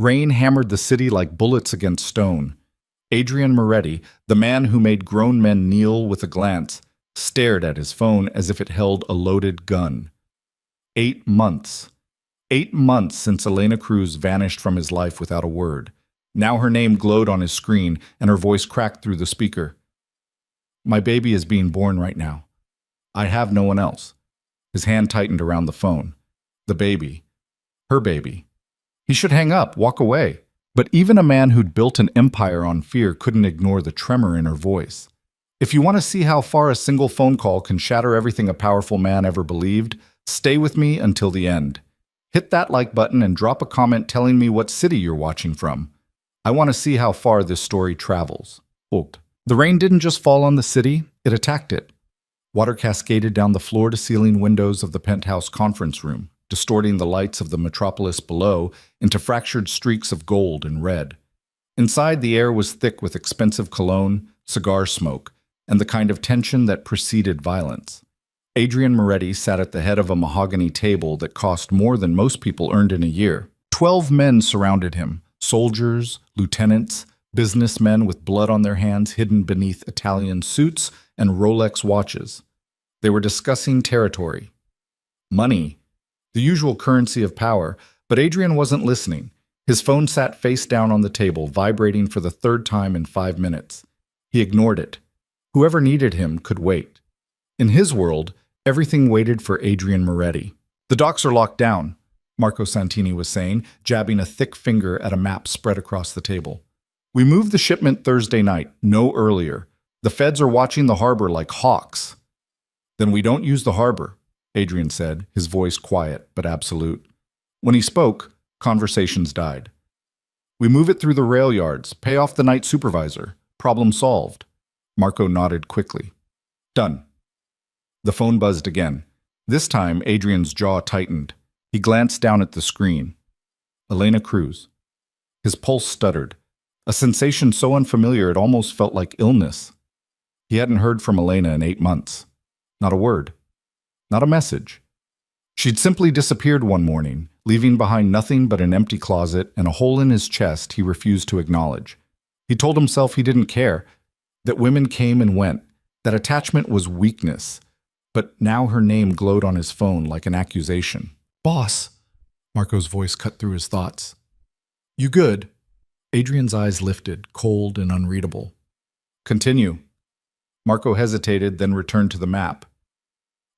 Rain hammered the city like bullets against stone. Adrian Moretti, the man who made grown men kneel with a glance, stared at his phone as if it held a loaded gun. 8 months. 8 months since Elena Cruz vanished from his life without a word. Now her name glowed on his screen, and her voice cracked through the speaker. My baby is being born right now. I have no one else. His hand tightened around the phone. The baby. Her baby. He should hang up, walk away. But even a man who'd built an empire on fear couldn't ignore the tremor in her voice. If you want to see how far a single phone call can shatter everything a powerful man ever believed, stay with me until the end. Hit that like button and drop a comment telling me what city you're watching from. I want to see how far this story travels. The rain didn't just fall on the city, it attacked it. Water cascaded down the floor-to-ceiling windows of the penthouse conference room, distorting the lights of the metropolis below into fractured streaks of gold and red. Inside, the air was thick with expensive cologne, cigar smoke, and the kind of tension that preceded violence. Adrian Moretti sat at the head of a mahogany table that cost more than most people earned in a year. 12 men surrounded him, soldiers, lieutenants, businessmen with blood on their hands hidden beneath Italian suits and Rolex watches. They were discussing territory, money, the usual currency of power, but Adrian wasn't listening. His phone sat face down on the table, vibrating for the third time in 5 minutes. He ignored it. Whoever needed him could wait. In his world, everything waited for Adrian Moretti. The docks are locked down, Marco Santini was saying, jabbing a thick finger at a map spread across the table. We moved the shipment Thursday night, no earlier. The feds are watching the harbor like hawks. Then we don't use the harbor, Adrian said, his voice quiet but absolute. When he spoke, conversations died. We move it through the rail yards, pay off the night supervisor. Problem solved. Marco nodded quickly. Done. The phone buzzed again. This time, Adrian's jaw tightened. He glanced down at the screen. Elena Cruz. His pulse stuttered, a sensation so unfamiliar it almost felt like illness. He hadn't heard from Elena in 8 months. Not a word. Not a message. She'd simply disappeared one morning, leaving behind nothing but an empty closet and a hole in his chest he refused to acknowledge. He told himself he didn't care, that women came and went, that attachment was weakness. But now her name glowed on his phone like an accusation. Boss, Marco's voice cut through his thoughts. You good? Adrian's eyes lifted, cold and unreadable. Continue. Marco hesitated, then returned to the map.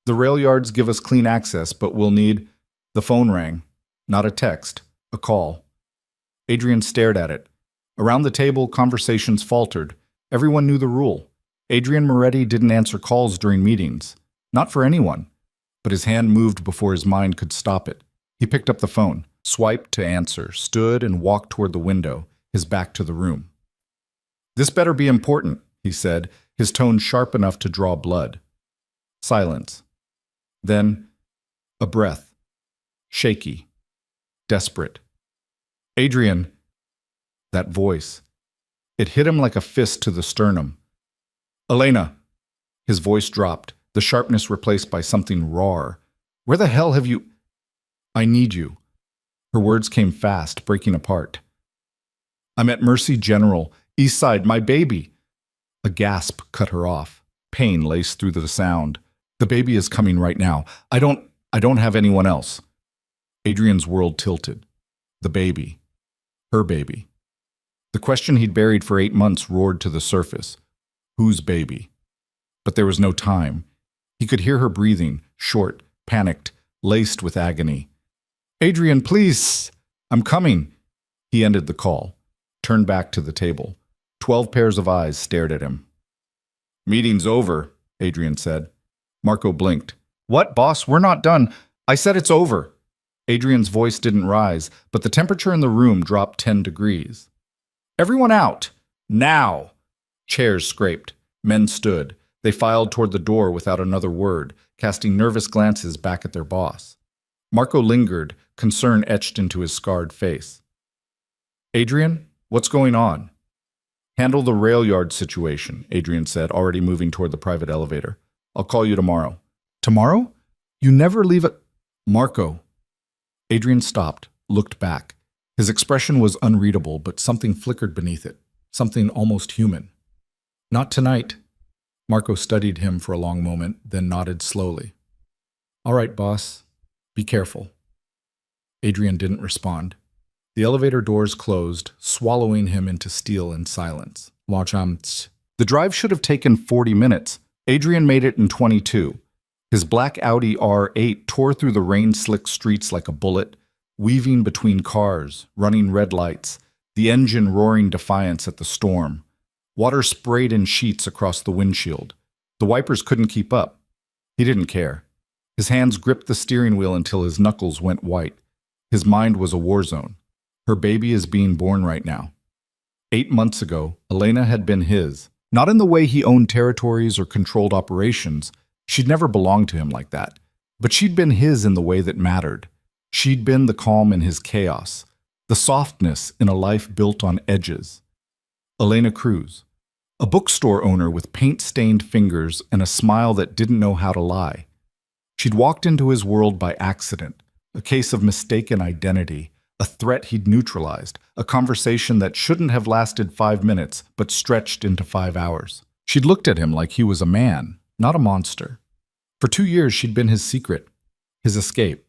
The rail yards give us clean access, but we'll need... The phone rang. Not a text, a call. Adrian stared at it. Around the table, conversations faltered. Everyone knew the rule. Adrian Moretti didn't answer calls during meetings. Not for anyone. But his hand moved before his mind could stop it. He picked up the phone, swiped to answer, stood and walked toward the window, his back to the room. This better be important, he said, his tone sharp enough to draw blood. Silence. Then, a breath. Shaky. Desperate. Adrian. That voice. It hit him like a fist to the sternum. Elena. His voice dropped, the sharpness replaced by something raw. Where the hell have you... I need you. Her words came fast, breaking apart. I'm at Mercy General, East Side, my baby. A gasp cut her off. Pain laced through the sound. The baby is coming right now. I don't have anyone else. Adrian's world tilted. The baby. Her baby. The question he'd buried for 8 months roared to the surface. Whose baby? But there was no time. He could hear her breathing, short, panicked, laced with agony. Adrian, please! I'm coming! He ended the call, turned back to the table. 12 pairs of eyes stared at him. Meeting's over, Adrian said. Marco blinked. What, boss? We're not done. I said it's over. Adrian's voice didn't rise, but the temperature in the room dropped 10 degrees. Everyone out! Now! Chairs scraped. Men stood. They filed toward the door without another word, casting nervous glances back at their boss. Marco lingered, concern etched into his scarred face. Adrian, what's going on? Handle the rail yard situation, Adrian said, already moving toward the private elevator. I'll call you tomorrow. Tomorrow? You never leave a... Marco. Adrian stopped, looked back. His expression was unreadable, but something flickered beneath it, something almost human. Not tonight. Marco studied him for a long moment, then nodded slowly. All right, boss. Be careful. Adrian didn't respond. The elevator doors closed, swallowing him into steel in silence. The drive should have taken 40 minutes. Adrian made it in 22. His black Audi R8 tore through the rain-slick streets like a bullet, weaving between cars, running red lights, the engine roaring defiance at the storm. Water sprayed in sheets across the windshield. The wipers couldn't keep up. He didn't care. His hands gripped the steering wheel until his knuckles went white. His mind was a war zone. Her baby is being born right now. 8 months ago, Elena had been his. Not in the way he owned territories or controlled operations. She'd never belonged to him like that. But she'd been his in the way that mattered. She'd been the calm in his chaos, the softness in a life built on edges. Elena Cruz, a bookstore owner with paint-stained fingers and a smile that didn't know how to lie. She'd walked into his world by accident, a case of mistaken identity, a threat he'd neutralized, a conversation that shouldn't have lasted 5 minutes but stretched into 5 hours. She'd looked at him like he was a man, not a monster. For 2 years she'd been his secret, his escape,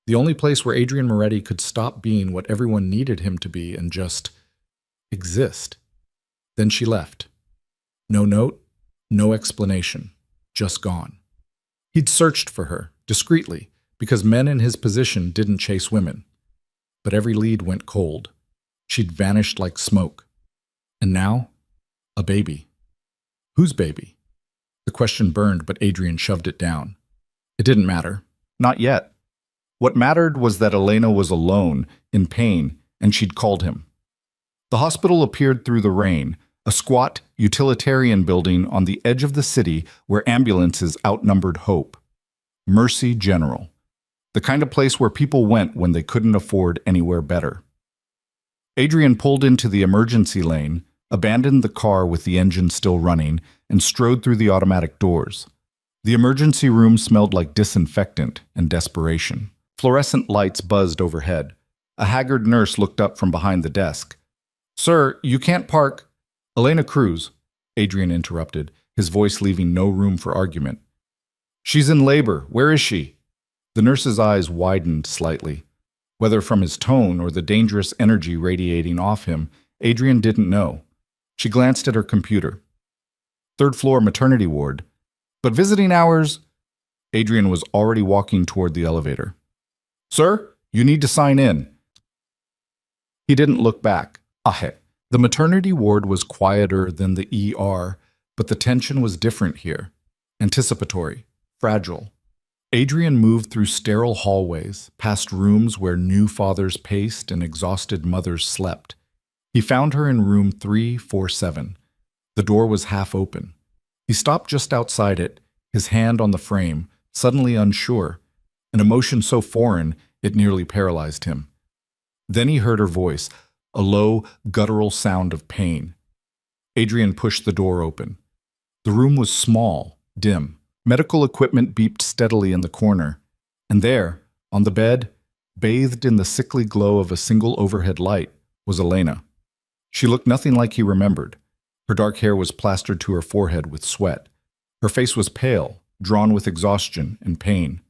the only place where Adrian Moretti could stop being what everyone needed him to be and just exist. Then she left. No note, no explanation, just gone. He'd searched for her, discreetly, because men in his position didn't chase women. But every lead went cold. She'd vanished like smoke. And now, a baby. Whose baby? The question burned, but Adrian shoved it down. It didn't matter. Not yet. What mattered was that Elena was alone, in pain, and she'd called him. The hospital appeared through the rain, a squat, utilitarian building on the edge of the city where ambulances outnumbered hope. Mercy General. The kind of place where people went when they couldn't afford anywhere better. Adrian pulled into the emergency lane, abandoned the car with the engine still running, and strode through the automatic doors. The emergency room smelled like disinfectant and desperation. Fluorescent lights buzzed overhead. A haggard nurse looked up from behind the desk. "Sir, you can't park—" "Elena Cruz," Adrian interrupted, his voice leaving no room for argument. "She's in labor. Where is she?" The nurse's eyes widened slightly. Whether from his tone or the dangerous energy radiating off him, Adrian didn't know. She glanced at her computer. "Third floor maternity ward. But visiting hours—" Adrian was already walking toward the elevator. "Sir, you need to sign in." He didn't look back. The maternity ward was quieter than the ER, but the tension was different here. Anticipatory, fragile. Adrian moved through sterile hallways, past rooms where new fathers paced and exhausted mothers slept. He found her in room 347. The door was half open. He stopped just outside it, his hand on the frame, suddenly unsure, an emotion so foreign it nearly paralyzed him. Then he heard her voice, a low, guttural sound of pain. Adrian pushed the door open. The room was small, dim. Medical equipment beeped steadily in the corner. And there, on the bed, bathed in the sickly glow of a single overhead light, was Elena. She looked nothing like he remembered. Her dark hair was plastered to her forehead with sweat. Her face was pale, drawn with exhaustion and pain.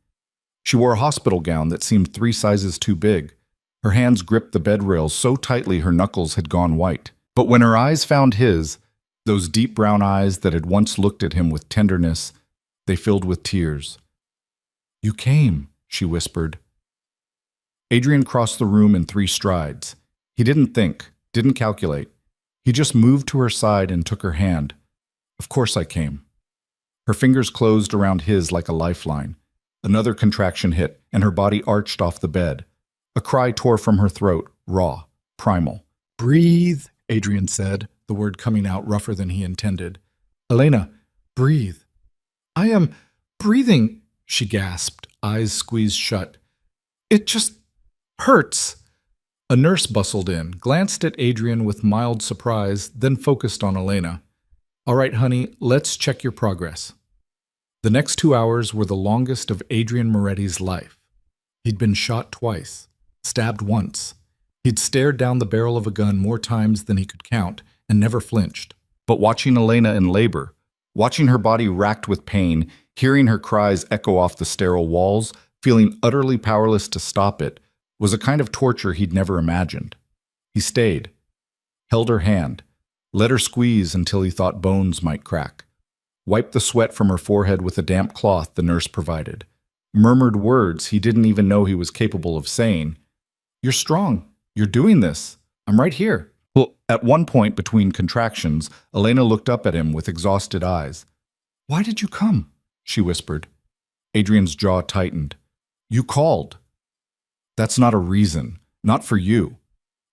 She wore a hospital gown that seemed 3 sizes too big. Her hands gripped the bed rails so tightly her knuckles had gone white. But when her eyes found his, those deep brown eyes that had once looked at him with tenderness, they filled with tears. "You came," she whispered. Adrian crossed the room in 3 strides. He didn't think, didn't calculate. He just moved to her side and took her hand. "Of course I came." Her fingers closed around his like a lifeline. Another contraction hit, and her body arched off the bed. A cry tore from her throat, raw, primal. "Breathe," Adrian said, the word coming out rougher than he intended. "Elena, breathe." "I am breathing," she gasped, eyes squeezed shut. "It just hurts." A nurse bustled in, glanced at Adrian with mild surprise, then focused on Elena. "All right, honey, let's check your progress." The next 2 hours were the longest of Adrian Moretti's life. He'd been shot twice. Stabbed once. He'd stared down the barrel of a gun more times than he could count and never flinched. But watching Elena in labor, watching her body racked with pain, hearing her cries echo off the sterile walls, feeling utterly powerless to stop it, was a kind of torture he'd never imagined. He stayed, held her hand, let her squeeze until he thought bones might crack, wiped the sweat from her forehead with a damp cloth the nurse provided, murmured words he didn't even know he was capable of saying. "You're strong. You're doing this. I'm right here." Well, at one point between contractions, Elena looked up at him with exhausted eyes. "Why did you come?" she whispered. Adrian's jaw tightened. "You called." "That's not a reason. Not for you."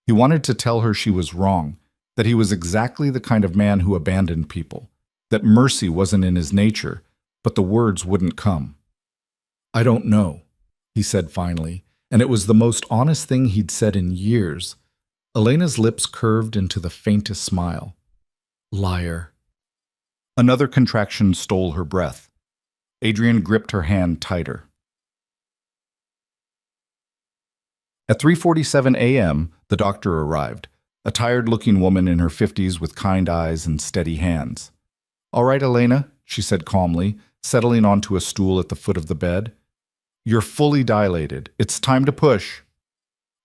He wanted to tell her she was wrong, that he was exactly the kind of man who abandoned people, that mercy wasn't in his nature, but the words wouldn't come. "I don't know," he said finally, and it was the most honest thing he'd said in years. Elena's lips curved into the faintest smile. Liar. Another contraction stole her breath. Adrian gripped her hand tighter. At 3:47 a.m., the doctor arrived, a tired-looking woman in her 50s with kind eyes and steady hands. "All right, Elena," she said calmly, settling onto a stool at the foot of the bed. "You're fully dilated. It's time to push."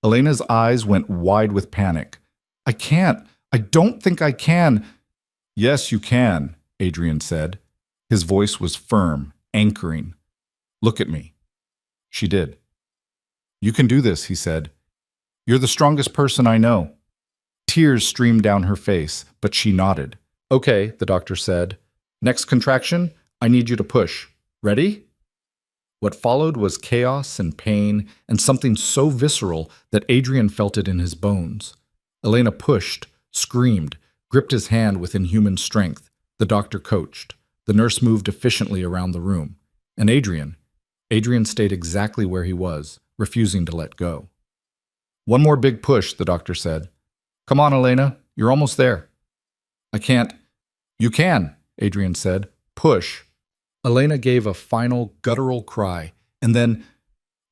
Elena's eyes went wide with panic. "I can't. I don't think I can." "Yes, you can," Adrian said. His voice was firm, anchoring. "Look at me." She did. "You can do this," he said. "You're the strongest person I know." Tears streamed down her face, but she nodded. "Okay," the doctor said. "Next contraction, I need you to push. Ready?" What followed was chaos and pain and something so visceral that Adrian felt it in his bones. Elena pushed, screamed, gripped his hand with inhuman strength. The doctor coached. The nurse moved efficiently around the room. And Adrian stayed exactly where he was, refusing to let go. "One more big push," the doctor said. "Come on, Elena, you're almost there." "I can't." "You can," Adrian said. "Push." Elena gave a final guttural cry, and then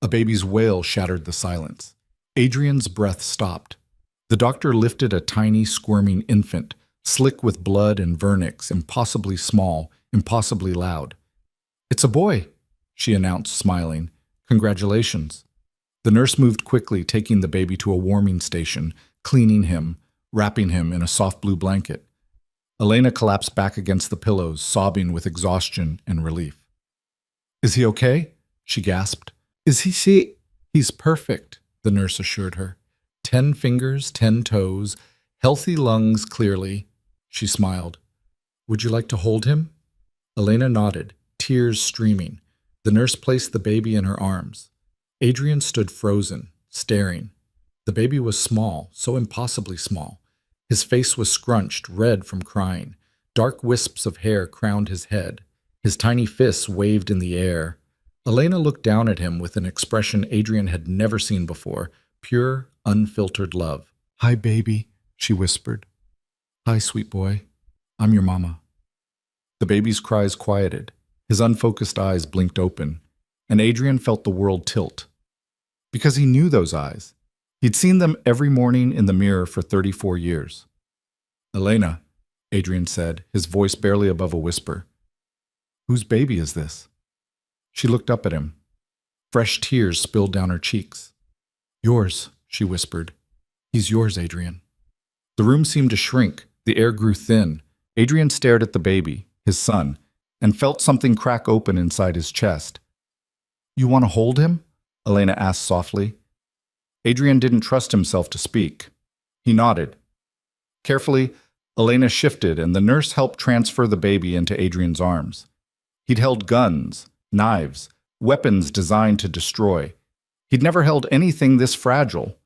a baby's wail shattered the silence. Adrian's breath stopped. The doctor lifted a tiny, squirming infant, slick with blood and vernix, impossibly small, impossibly loud. "It's a boy," she announced, smiling. "Congratulations." The nurse moved quickly, taking the baby to a warming station, cleaning him, wrapping him in a soft blue blanket. Elena collapsed back against the pillows, sobbing with exhaustion and relief. "Is he okay?" she gasped. "Is he see?" "He's perfect," the nurse assured her. 10 fingers, 10 toes, healthy lungs clearly. She smiled. "Would you like to hold him?" Elena nodded, tears streaming. The nurse placed the baby in her arms. Adrian stood frozen, staring. The baby was small, so impossibly small. His face was scrunched, red from crying. Dark wisps of hair crowned his head. His tiny fists waved in the air. Elena looked down at him with an expression Adrian had never seen before, pure, unfiltered love. "Hi, baby," she whispered. "Hi, sweet boy. I'm your mama." The baby's cries quieted. His unfocused eyes blinked open, and Adrian felt the world tilt. Because he knew those eyes. He'd seen them every morning in the mirror for 34 years. "Elena," Adrian said, his voice barely above a whisper. "Whose baby is this?" She looked up at him. Fresh tears spilled down her cheeks. "Yours," she whispered. "He's yours, Adrian." The room seemed to shrink. The air grew thin. Adrian stared at the baby, his son, and felt something crack open inside his chest. "You want to hold him?" Elena asked softly. Adrian didn't trust himself to speak. He nodded. Carefully, Elena shifted, and the nurse helped transfer the baby into Adrian's arms. He'd held guns, knives, weapons designed to destroy. He'd never held anything this fragile.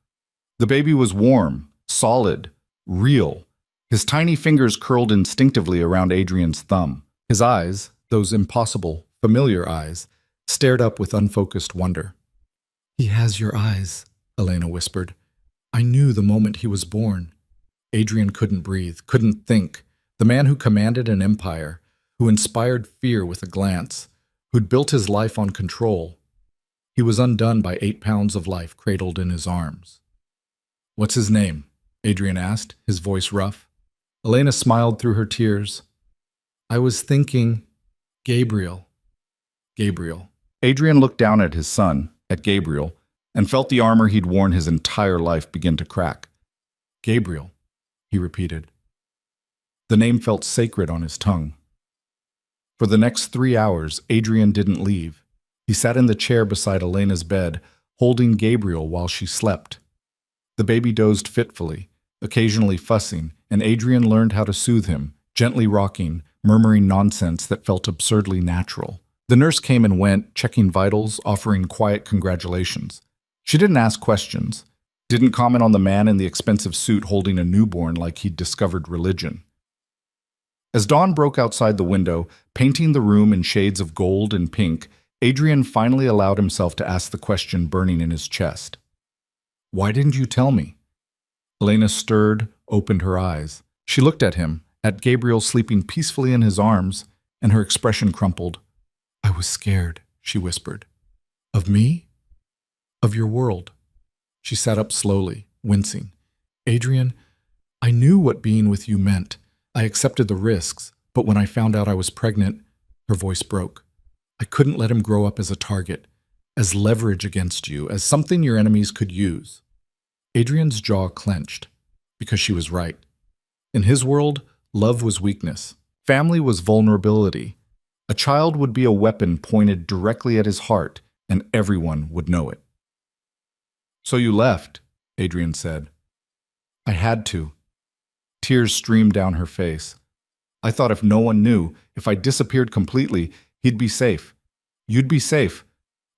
The baby was warm, solid, real. His tiny fingers curled instinctively around Adrian's thumb. His eyes, those impossible, familiar eyes, stared up with unfocused wonder. "He has your eyes," Elena whispered. "I knew the moment he was born." Adrian couldn't breathe, couldn't think. The man who commanded an empire, who inspired fear with a glance, who'd built his life on control. He was undone by 8 pounds of life cradled in his arms. What's his name? Adrian asked, his voice rough. Elena smiled through her tears. I was thinking, Gabriel. Gabriel. Adrian looked down at his son, at Gabriel, and felt the armor he'd worn his entire life begin to crack. Gabriel, he repeated. The name felt sacred on his tongue. For the next 3 hours, Adrian didn't leave. He sat in the chair beside Elena's bed, holding Gabriel while she slept. The baby dozed fitfully, occasionally fussing, and Adrian learned how to soothe him, gently rocking, murmuring nonsense that felt absurdly natural. The nurse came and went, checking vitals, offering quiet congratulations. She didn't ask questions, didn't comment on the man in the expensive suit holding a newborn like he'd discovered religion. As dawn broke outside the window, painting the room in shades of gold and pink, Adrian finally allowed himself to ask the question burning in his chest. Why didn't you tell me? Elena stirred, opened her eyes. She looked at him, at Gabriel sleeping peacefully in his arms, and her expression crumpled. I was scared, she whispered. Of me? Of your world. She sat up slowly, wincing. Adrian, I knew what being with you meant. I accepted the risks, but when I found out I was pregnant, her voice broke. I couldn't let him grow up as a target, as leverage against you, as something your enemies could use. Adrian's jaw clenched, because she was right. In his world, love was weakness. Family was vulnerability. A child would be a weapon pointed directly at his heart, and everyone would know it. So you left, Adrian said. I had to. Tears streamed down her face. I thought if no one knew, if I disappeared completely, he'd be safe. You'd be safe.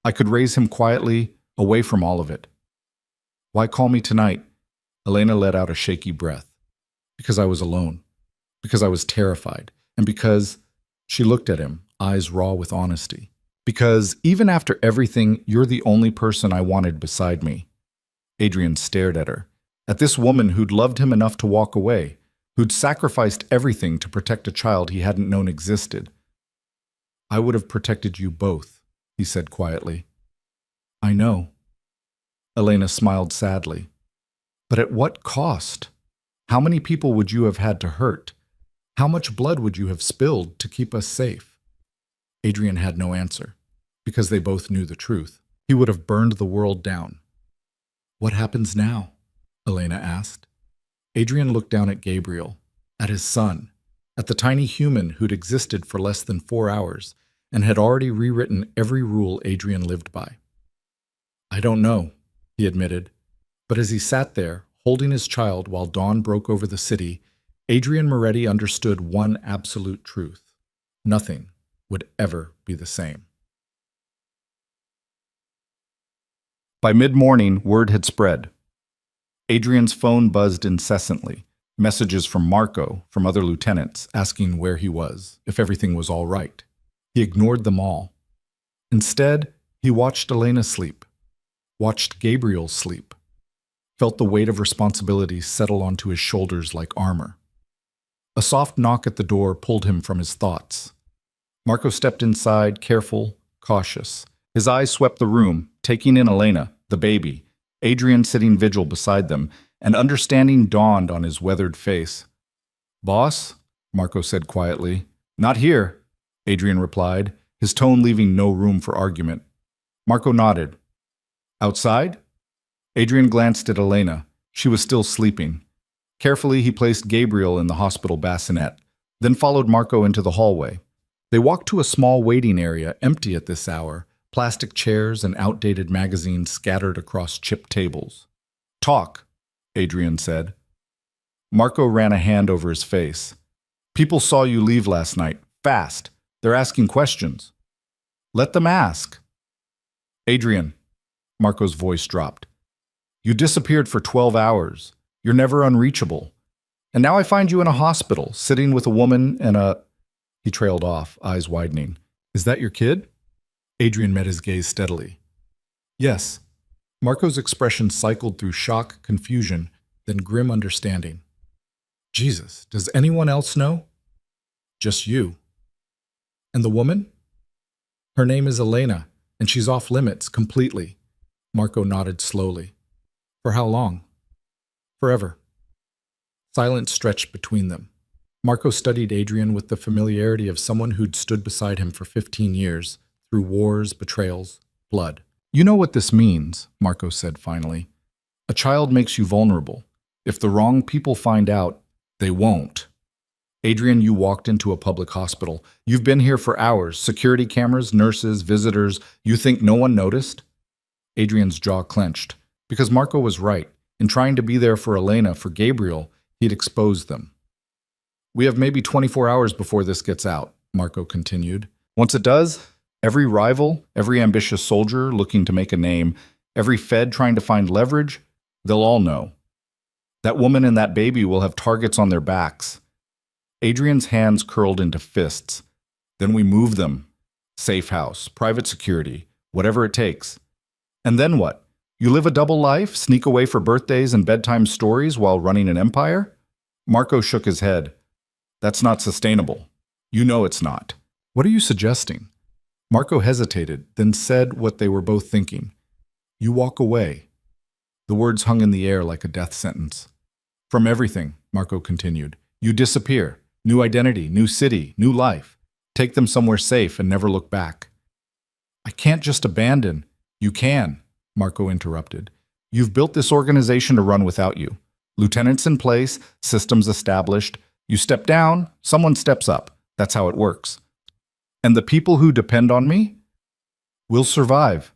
I could raise him quietly, away from all of it. Why call me tonight? Elena let out a shaky breath. Because I was alone. Because I was terrified. And because she looked at him, eyes raw with honesty. Because even after everything, you're the only person I wanted beside me. Adrian stared at her. At this woman who'd loved him enough to walk away, who'd sacrificed everything to protect a child he hadn't known existed. I would have protected you both, he said quietly. I know. Elena smiled sadly. But at what cost? How many people would you have had to hurt? How much blood would you have spilled to keep us safe? Adrian had no answer, because they both knew the truth. He would have burned the world down. What happens now? Elena asked. Adrian looked down at Gabriel, at his son, at the tiny human who'd existed for less than 4 hours and had already rewritten every rule Adrian lived by. I don't know, he admitted, but as he sat there, holding his child while dawn broke over the city, Adrian Moretti understood one absolute truth. Nothing would ever be the same. By mid-morning, word had spread. Adrian's phone buzzed incessantly, messages from Marco, from other lieutenants, asking where he was, if everything was all right. He ignored them all. Instead, he watched Elena sleep, watched Gabriel sleep, felt the weight of responsibility settle onto his shoulders like armor. A soft knock at the door pulled him from his thoughts. Marco stepped inside, careful, cautious. His eyes swept the room, taking in Elena, the baby, Adrian sitting vigil beside them, and understanding dawned on his weathered face. Boss? Marco said quietly. Not here, Adrian replied, his tone leaving no room for argument. Marco nodded. Outside? Adrian glanced at Elena. She was still sleeping. Carefully, he placed Gabriel in the hospital bassinet, then followed Marco into the hallway. They walked to a small waiting area, empty at this hour, plastic chairs and outdated magazines scattered across chipped tables. Talk, Adrian said. Marco ran a hand over his face. People saw you leave last night. Fast. They're asking questions. Let them ask. Adrian, Marco's voice dropped. You disappeared for 12 hours. You're never unreachable. And now I find you in a hospital, sitting with a woman and a... He trailed off, eyes widening. Is that your kid? Adrian met his gaze steadily. Yes. Marco's expression cycled through shock, confusion, then grim understanding. Jesus, does anyone else know? Just you. And the woman? Her name is Elena, and she's off limits completely. Marco nodded slowly. For how long? Forever. Silence stretched between them. Marco studied Adrian with the familiarity of someone who'd stood beside him for 15 years, through wars, betrayals, blood. You know what this means, Marco said finally. A child makes you vulnerable. If the wrong people find out, they won't. Adrian, you walked into a public hospital. You've been here for hours. Security cameras, nurses, visitors. You think no one noticed? Adrian's jaw clenched. Because Marco was right. In trying to be there for Elena, for Gabriel, he'd exposed them. We have maybe 24 hours before this gets out, Marco continued. Once it does, every rival, every ambitious soldier looking to make a name, every Fed trying to find leverage, they'll all know. That woman and that baby will have targets on their backs. Adrian's hands curled into fists. Then we move them. Safe house, private security, whatever it takes. And then what? You live a double life, sneak away for birthdays and bedtime stories while running an empire? Marco shook his head. That's not sustainable. You know it's not. What are you suggesting? Marco hesitated, then said what they were both thinking. You walk away. The words hung in the air like a death sentence. From everything, Marco continued. You disappear. New identity, new city, new life. Take them somewhere safe and never look back. I can't just abandon. You can, Marco interrupted. You've built this organization to run without you. Lieutenants in place, systems established. You step down, someone steps up. That's how it works. And the people who depend on me? Will survive.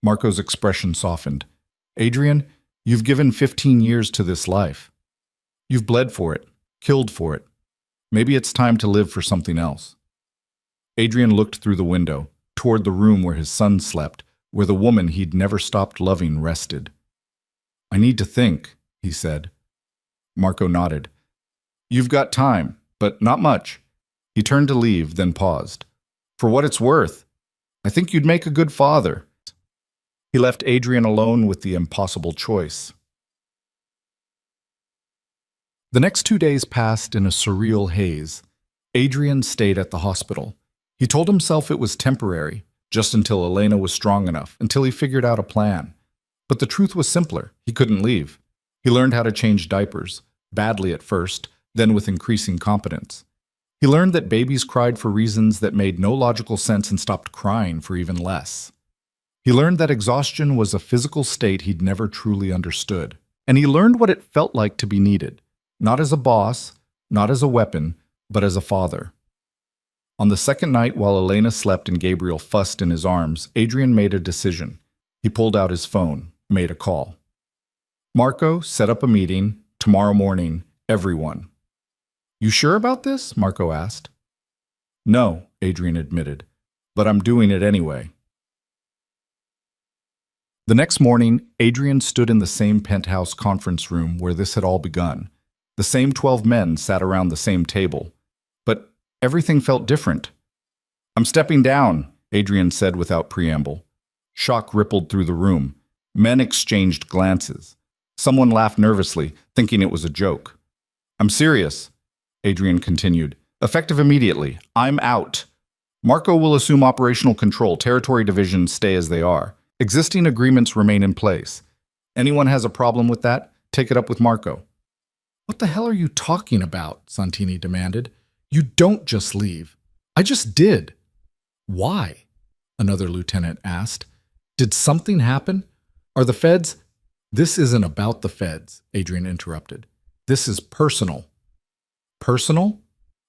Marco's expression softened. Adrian, you've given 15 years to this life. You've bled for it, killed for it. Maybe it's time to live for something else. Adrian looked through the window, toward the room where his son slept, where the woman he'd never stopped loving rested. I need to think, he said. Marco nodded. You've got time, but not much. He turned to leave, then paused. For what it's worth, I think you'd make a good father. He left Adrian alone with the impossible choice. The next 2 days passed in a surreal haze. Adrian stayed at the hospital. He told himself it was temporary, just until Elena was strong enough, until he figured out a plan. But the truth was simpler. He couldn't leave. He learned how to change diapers, badly at first, then with increasing competence. He learned that babies cried for reasons that made no logical sense and stopped crying for even less. He learned that exhaustion was a physical state he'd never truly understood. And he learned what it felt like to be needed, not as a boss, not as a weapon, but as a father. On the second night, while Elena slept and Gabriel fussed in his arms, Adrian made a decision. He pulled out his phone, made a call. Marco, set up a meeting, tomorrow morning, everyone. You sure about this? Marco asked. No, Adrian admitted, but I'm doing it anyway. The next morning, Adrian stood in the same penthouse conference room where this had all begun. The same 12 men sat around the same table. But everything felt different. I'm stepping down, Adrian said without preamble. Shock rippled through the room. Men exchanged glances. Someone laughed nervously, thinking it was a joke. I'm serious, Adrian continued. Effective immediately. I'm out. Marco will assume operational control. Territory divisions stay as they are. Existing agreements remain in place. Anyone has a problem with that? Take it up with Marco. What the hell are you talking about? Santini demanded. You don't just leave. I just did. Why? Another lieutenant asked. Did something happen? Are the feds? This isn't about the feds, Adrian interrupted. This is personal. Personal?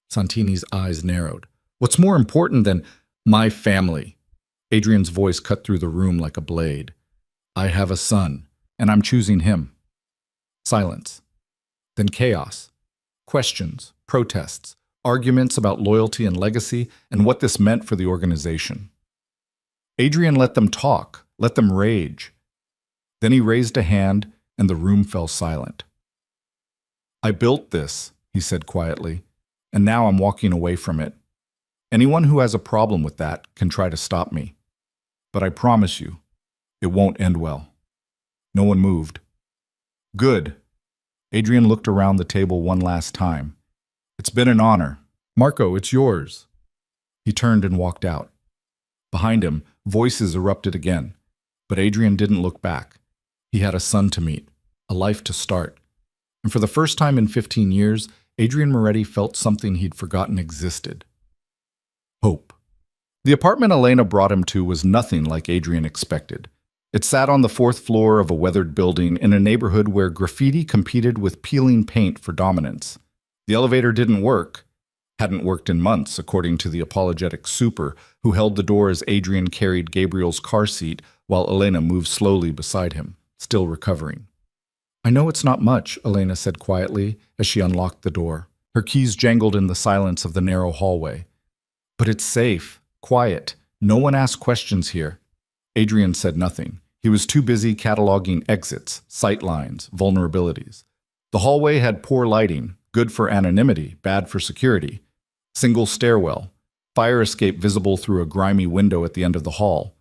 Santini's eyes narrowed. What's more important than my family? Adrian's voice cut through the room like a blade. I have a son, and I'm choosing him. Silence. Then chaos. Questions, protests, arguments about loyalty and legacy and what this meant for the organization. Adrian let them talk, let them rage. Then he raised a hand, and the room fell silent. I built this, he said quietly, and now I'm walking away from it. Anyone who has a problem with that can try to stop me. But I promise you, it won't end well. No one moved. Good. Adrian looked around the table one last time. It's been an honor. Marco, it's yours. He turned and walked out. Behind him, voices erupted again. But Adrian didn't look back. He had a son to meet, a life to start. And for the first time in 15 years, Adrian Moretti felt something he'd forgotten existed. Hope. The apartment Elena brought him to was nothing like Adrian expected. It sat on the fourth floor of a weathered building in a neighborhood where graffiti competed with peeling paint for dominance. The elevator didn't work. Hadn't worked in months, according to the apologetic super who held the door as Adrian carried Gabriel's car seat while Elena moved slowly beside him, still recovering. "I know it's not much," Elena said quietly as she unlocked the door. Her keys jangled in the silence of the narrow hallway. "But it's safe, quiet. No one asks questions here." Adrian said nothing. He was too busy cataloging exits, sight lines, vulnerabilities. The hallway had poor lighting, good for anonymity, bad for security. Single stairwell, fire escape visible through a grimy window at the end of the hall.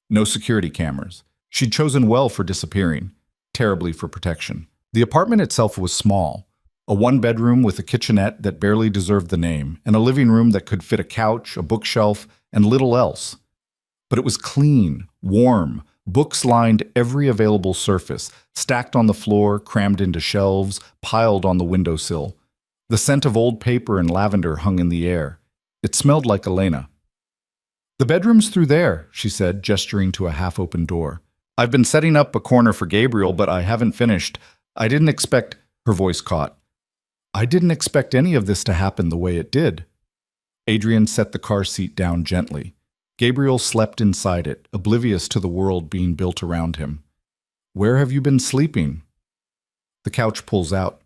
No security cameras. She'd chosen well for disappearing, terribly for protection. The apartment itself was small, a one-bedroom with a kitchenette that barely deserved the name, and a living room that could fit a couch, a bookshelf, and little else. But it was clean, warm. Books lined every available surface, stacked on the floor, crammed into shelves, piled on the windowsill. The scent of old paper and lavender hung in the air. It smelled like Elena. "The bedroom's through there," she said, gesturing to a half-open door. "I've been setting up a corner for Gabriel, but I haven't finished. I didn't expect—" Her voice caught. "I didn't expect any of this to happen the way it did." Adrian set the car seat down gently. Gabriel slept inside it, oblivious to the world being built around him. "Where have you been sleeping?" The couch pulls out.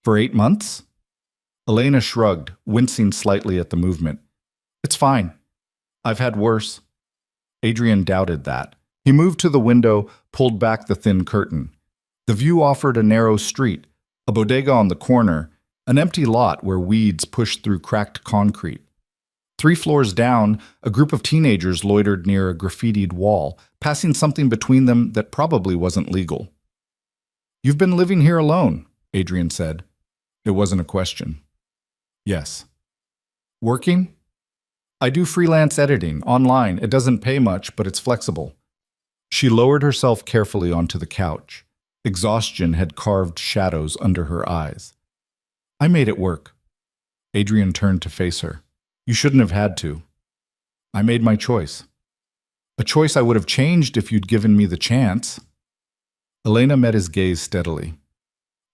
"For 8 months?" Elena shrugged, wincing slightly at the movement. "It's fine. I've had worse." Adrian doubted that. He moved to the window, pulled back the thin curtain. The view offered a narrow street, a bodega on the corner, an empty lot where weeds pushed through cracked concrete. 3 floors down, a group of teenagers loitered near a graffitied wall, passing something between them that probably wasn't legal. "You've been living here alone," Adrian said. It wasn't a question. "Yes." "Working?" "I do freelance editing, online. It doesn't pay much, but it's flexible." She lowered herself carefully onto the couch. Exhaustion had carved shadows under her eyes. "I made it work." Adrian turned to face her. "You shouldn't have had to." "I made my choice." "A choice I would have changed if you'd given me the chance." Elena met his gaze steadily.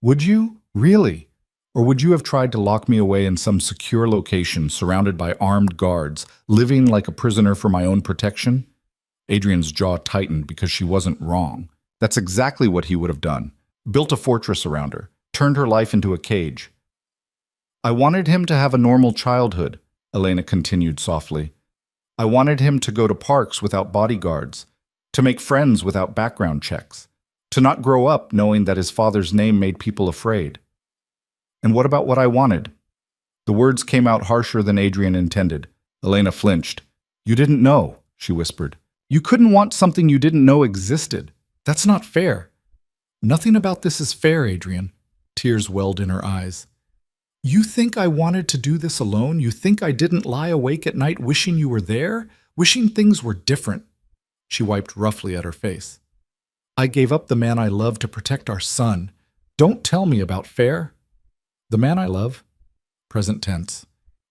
"Would you? Really? Or would you have tried to lock me away in some secure location surrounded by armed guards, living like a prisoner for my own protection?" Adrian's jaw tightened because she wasn't wrong. That's exactly what he would have done. Built a fortress around her, turned her life into a cage. "I wanted him to have a normal childhood," Elena continued softly. "I wanted him to go to parks without bodyguards, to make friends without background checks, to not grow up knowing that his father's name made people afraid." "And what about what I wanted?" The words came out harsher than Adrian intended. Elena flinched. "You didn't know," she whispered. "You couldn't want something you didn't know existed. That's not fair." "Nothing about this is fair, Adrian." Tears welled in her eyes. "You think I wanted to do this alone? You think I didn't lie awake at night wishing you were there? Wishing things were different?" She wiped roughly at her face. "I gave up the man I love to protect our son. Don't tell me about fair." "The man I love?" Present tense.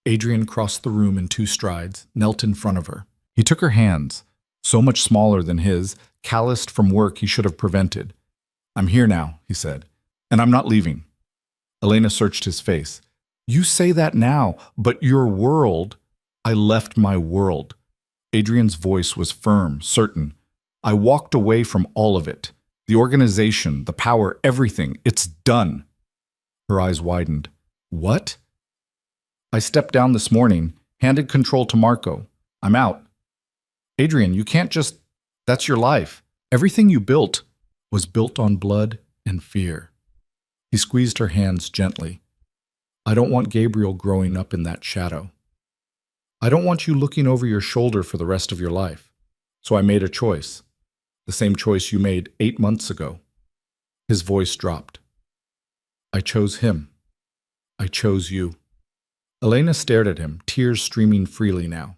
Adrian crossed the room in 2 strides, knelt in front of her. He took her hands, so much smaller than his, calloused from work he should have prevented. "I'm here now," he said, "and I'm not leaving." Elena searched his face. "You say that now, but your world—" "I left my world." Adrian's voice was firm, certain. "I walked away from all of it. The organization, the power, everything. It's done." Her eyes widened. "What?" "I stepped down this morning, handed control to Marco. I'm out." "Adrian, you can't just— That's your life. Everything you built was built on blood and fear." He squeezed her hands gently. "I don't want Gabriel growing up in that shadow. I don't want you looking over your shoulder for the rest of your life. So I made a choice. The same choice you made 8 months ago." His voice dropped. "I chose him. I chose you." Elena stared at him, tears streaming freely now.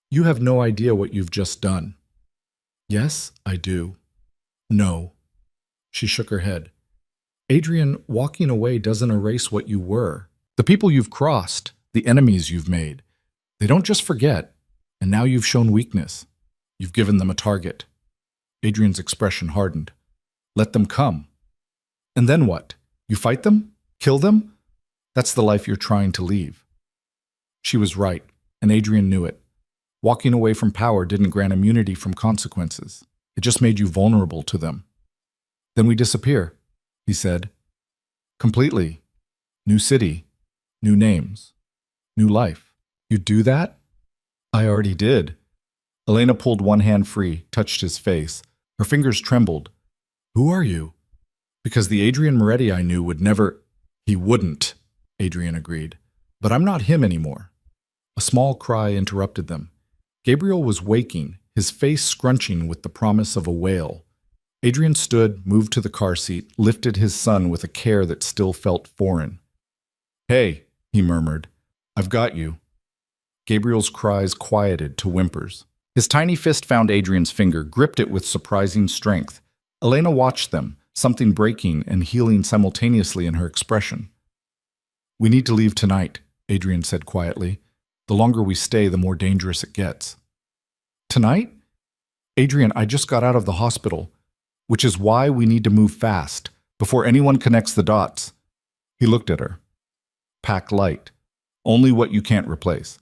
"You have no idea what you've just done." "Yes, I do." "No." She shook her head. Adrian, walking away doesn't erase what you were. The people you've crossed, the enemies you've made, they don't just forget, and now you've shown weakness. You've given them a target. Adrian's expression hardened. Let them come. And then what? You fight them? Kill them? That's the life you're trying to leave. She was right, and Adrian knew it. Walking away from power didn't grant immunity from consequences. It just made you vulnerable to them. Then we disappear, he said. Completely. New city, new names, new life. You'd do that? I already did. Elena pulled one hand free, touched his face. Her fingers trembled. Who are you? Because the Adrian Moretti I knew would never— He wouldn't, Adrian agreed. But I'm not him anymore. A small cry interrupted them. Gabriel was waking, his face scrunching with the promise of a wail. Adrian stood, moved to the car seat, lifted his son with a care that still felt foreign. Hey, he murmured. I've got you. Gabriel's cries quieted to whimpers. His tiny fist found Adrian's finger, gripped it with surprising strength. Elena watched them, something breaking and healing simultaneously in her expression. We need to leave tonight, Adrian said quietly. The longer we stay, the more dangerous it gets. Tonight? Adrian, I just got out of the hospital, which is why we need to move fast, before anyone connects the dots. He looked at her. Pack light. Only what you can't replace.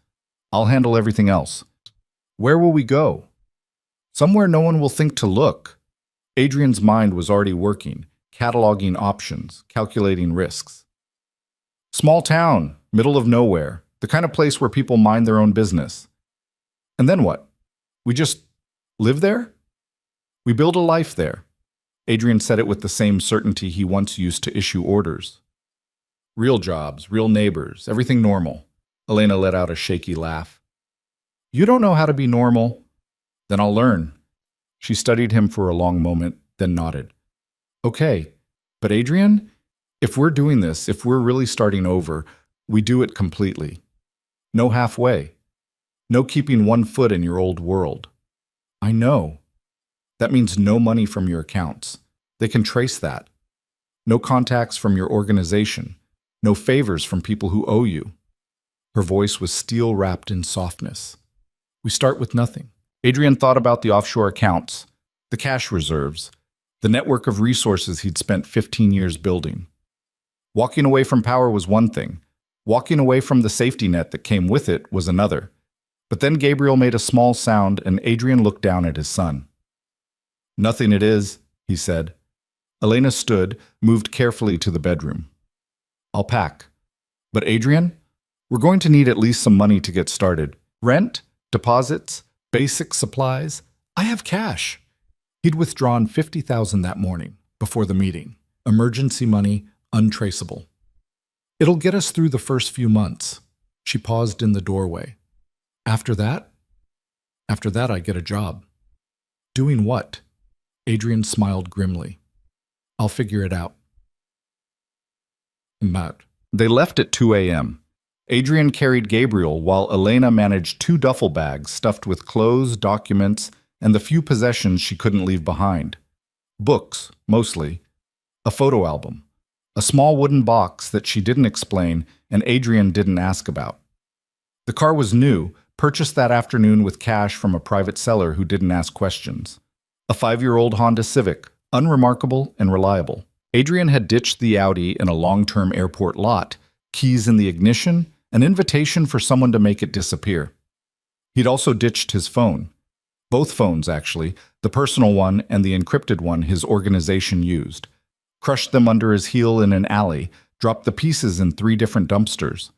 I'll handle everything else. Where will we go? Somewhere no one will think to look. Adrian's mind was already working, cataloging options, calculating risks. Small town, middle of nowhere, the kind of place where people mind their own business. And then what? We just live there? We build a life there. Adrian said it with the same certainty he once used to issue orders. Real jobs, real neighbors, everything normal. Elena let out a shaky laugh. You don't know how to be normal? Then I'll learn. She studied him for a long moment, then nodded. Okay, but Adrian, if we're doing this, if we're really starting over, we do it completely. No halfway. No keeping one foot in your old world. I know. That means no money from your accounts. They can trace that. No contacts from your organization. No favors from people who owe you. Her voice was steel wrapped in softness. We start with nothing. Adrian thought about the offshore accounts, the cash reserves, the network of resources he'd spent 15 years building. Walking away from power was one thing. Walking away from the safety net that came with it was another. But then Gabriel made a small sound and Adrian looked down at his son. Nothing it is, he said. Elena stood, moved carefully to the bedroom. I'll pack. But Adrian, we're going to need at least some money to get started. Rent, deposits, basic supplies. I have cash. He'd withdrawn $50,000 that morning, before the meeting. Emergency money, untraceable. It'll get us through the first few months. She paused in the doorway. After that, I get a job. Doing what? Adrian smiled grimly. I'll figure it out. They left at 2 a.m. Adrian carried Gabriel while Elena managed 2 duffel bags stuffed with clothes, documents, and the few possessions she couldn't leave behind. Books, mostly. A photo album. A small wooden box that she didn't explain and Adrian didn't ask about. The car was new, purchased that afternoon with cash from a private seller who didn't ask questions. A 5-year-old Honda Civic, unremarkable and reliable. Adrian had ditched the Audi in a long-term airport lot, keys in the ignition, an invitation for someone to make it disappear. He'd also ditched his phone. Both phones, actually, the personal one and the encrypted one his organization used. Crushed them under his heel in an alley, dropped the pieces in 3 different dumpsters.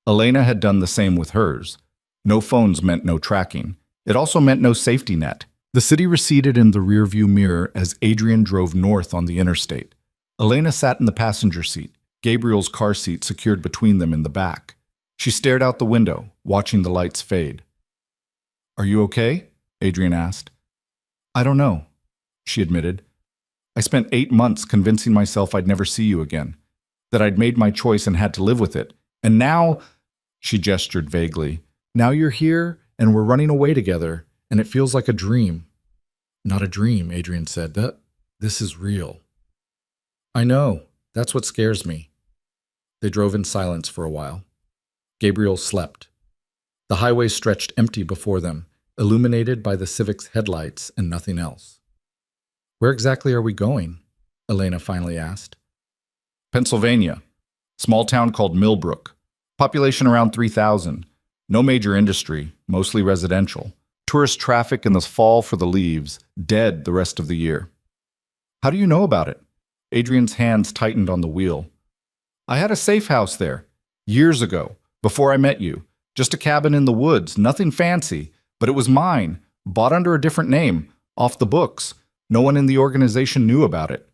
Elena had done the same with hers. No phones meant no tracking. It also meant no safety net. The city receded in the rearview mirror as Adrian drove north on the interstate. Elena sat in the passenger seat, Gabriel's car seat secured between them in the back. She stared out the window, watching the lights fade. Are you okay? Adrian asked. I don't know, she admitted. I spent 8 months convincing myself I'd never see you again, that I'd made my choice and had to live with it. And now, she gestured vaguely, now you're here and we're running away together, and it feels like a dream. Not a dream, Adrian said. This is real. I know, That's what scares me. They drove in silence for a while. Gabriel slept. The highway stretched empty before them, illuminated by the Civic's headlights and nothing else. Where exactly are we going? Elena finally asked. Pennsylvania. Small town called Millbrook. Population around 3,000. No major industry, mostly residential. Tourist traffic in the fall for the leaves, dead the rest of the year. How do you know about it? Adrian's hands tightened on the wheel. I had a safe house there, years ago, before I met you. Just a cabin in the woods, nothing fancy, but it was mine, bought under a different name, off the books. No one in the organization knew about it.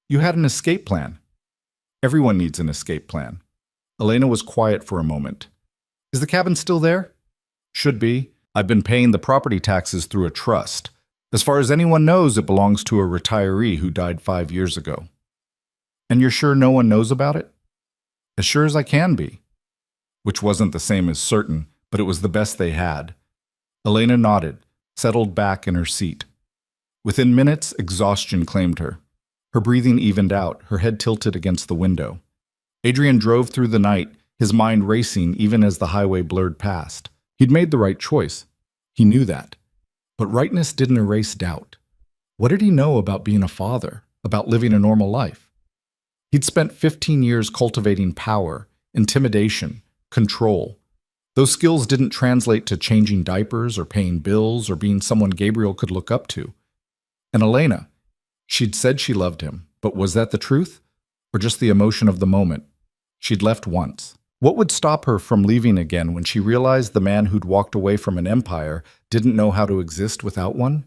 You had an escape plan. Everyone needs an escape plan. Elena was quiet for a moment. Is the cabin still there? Should be. I've been paying the property taxes through a trust. As far as anyone knows, it belongs to a retiree who died 5 years ago. And you're sure no one knows about it? As sure as I can be. Which wasn't the same as certain, but it was the best they had. Elena nodded, settled back in her seat. Within minutes, exhaustion claimed her. Her breathing evened out, her head tilted against the window. Adrian drove through the night, his mind racing even as the highway blurred past. He'd made the right choice. He knew that. But rightness didn't erase doubt. What did he know about being a father, about living a normal life? He'd spent 15 years cultivating power, intimidation, control. Those skills didn't translate to changing diapers or paying bills or being someone Gabriel could look up to. And Elena, she'd said she loved him, but was that the truth? Or just the emotion of the moment? She'd left once. What would stop her from leaving again when she realized the man who'd walked away from an empire didn't know how to exist without one?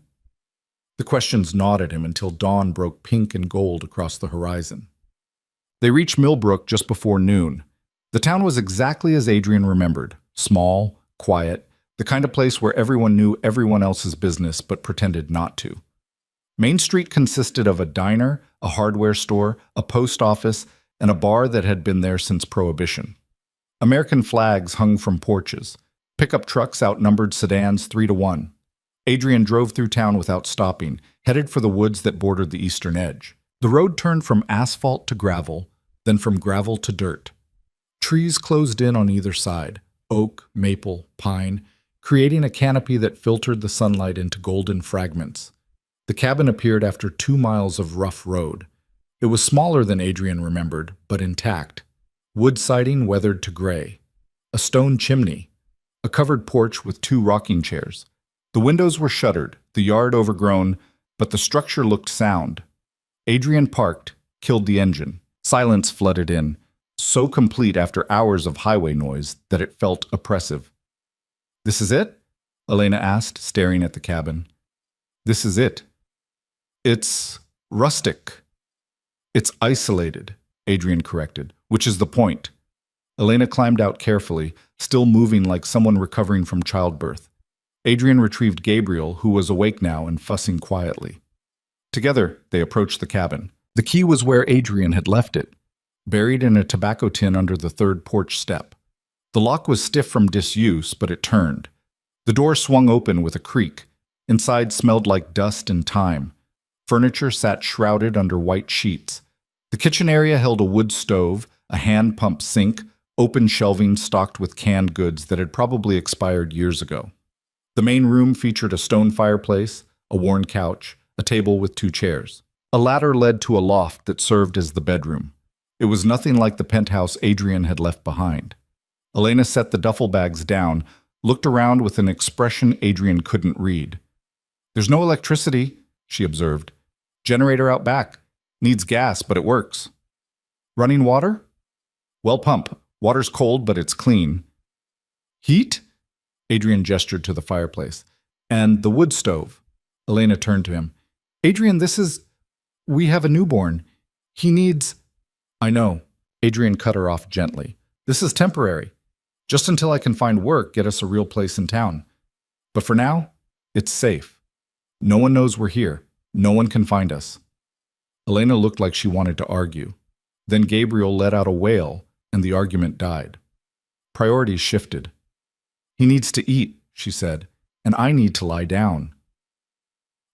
The questions gnawed at him until dawn broke pink and gold across the horizon. They reached Millbrook just before noon. The town was exactly as Adrian remembered, small, quiet, the kind of place where everyone knew everyone else's business but pretended not to. Main Street consisted of a diner, a hardware store, a post office, and a bar that had been there since Prohibition. American flags hung from porches. Pickup trucks outnumbered sedans 3-1. Adrian drove through town without stopping, headed for the woods that bordered the eastern edge. The road turned from asphalt to gravel, then from gravel to dirt. Trees closed in on either side, oak, maple, pine, creating a canopy that filtered the sunlight into golden fragments. The cabin appeared after 2 miles of rough road. It was smaller than Adrian remembered, but intact. Wood siding weathered to gray. A stone chimney. A covered porch with 2 rocking chairs. The windows were shuttered, the yard overgrown, but the structure looked sound. Adrian parked, killed the engine. Silence flooded in, so complete after hours of highway noise that it felt oppressive. "This is it?" Elena asked, staring at the cabin. "This is it. It's rustic. It's isolated," Adrian corrected, "which is the point." Elena climbed out carefully, still moving like someone recovering from childbirth. Adrian retrieved Gabriel, who was awake now and fussing quietly. Together, they approached the cabin. The key was where Adrian had left it, buried in a tobacco tin under the third porch step. The lock was stiff from disuse, but it turned. The door swung open with a creak. Inside smelled like dust and thyme. Furniture sat shrouded under white sheets. The kitchen area held a wood stove, a hand-pump sink, open shelving stocked with canned goods that had probably expired years ago. The main room featured a stone fireplace, a worn couch, a table with 2 chairs. A ladder led to a loft that served as the bedroom. It was nothing like the penthouse Adrian had left behind. Elena set the duffel bags down, looked around with an expression Adrian couldn't read. "There's no electricity," she observed. "Generator out back. Needs gas, but it works." "Running water?" "Well pump. Water's cold, but it's clean." "Heat?" Adrian gestured to the fireplace. "And the wood stove." Elena turned to him. "Adrian, we have a newborn. He needs—" "I know." Adrian cut her off gently. "This is temporary. Just until I can find work, get us a real place in town. But for now, it's safe. No one knows we're here. No one can find us." Elena looked like she wanted to argue. Then Gabriel let out a wail, and the argument died. Priorities shifted. "He needs to eat," she said, "and I need to lie down."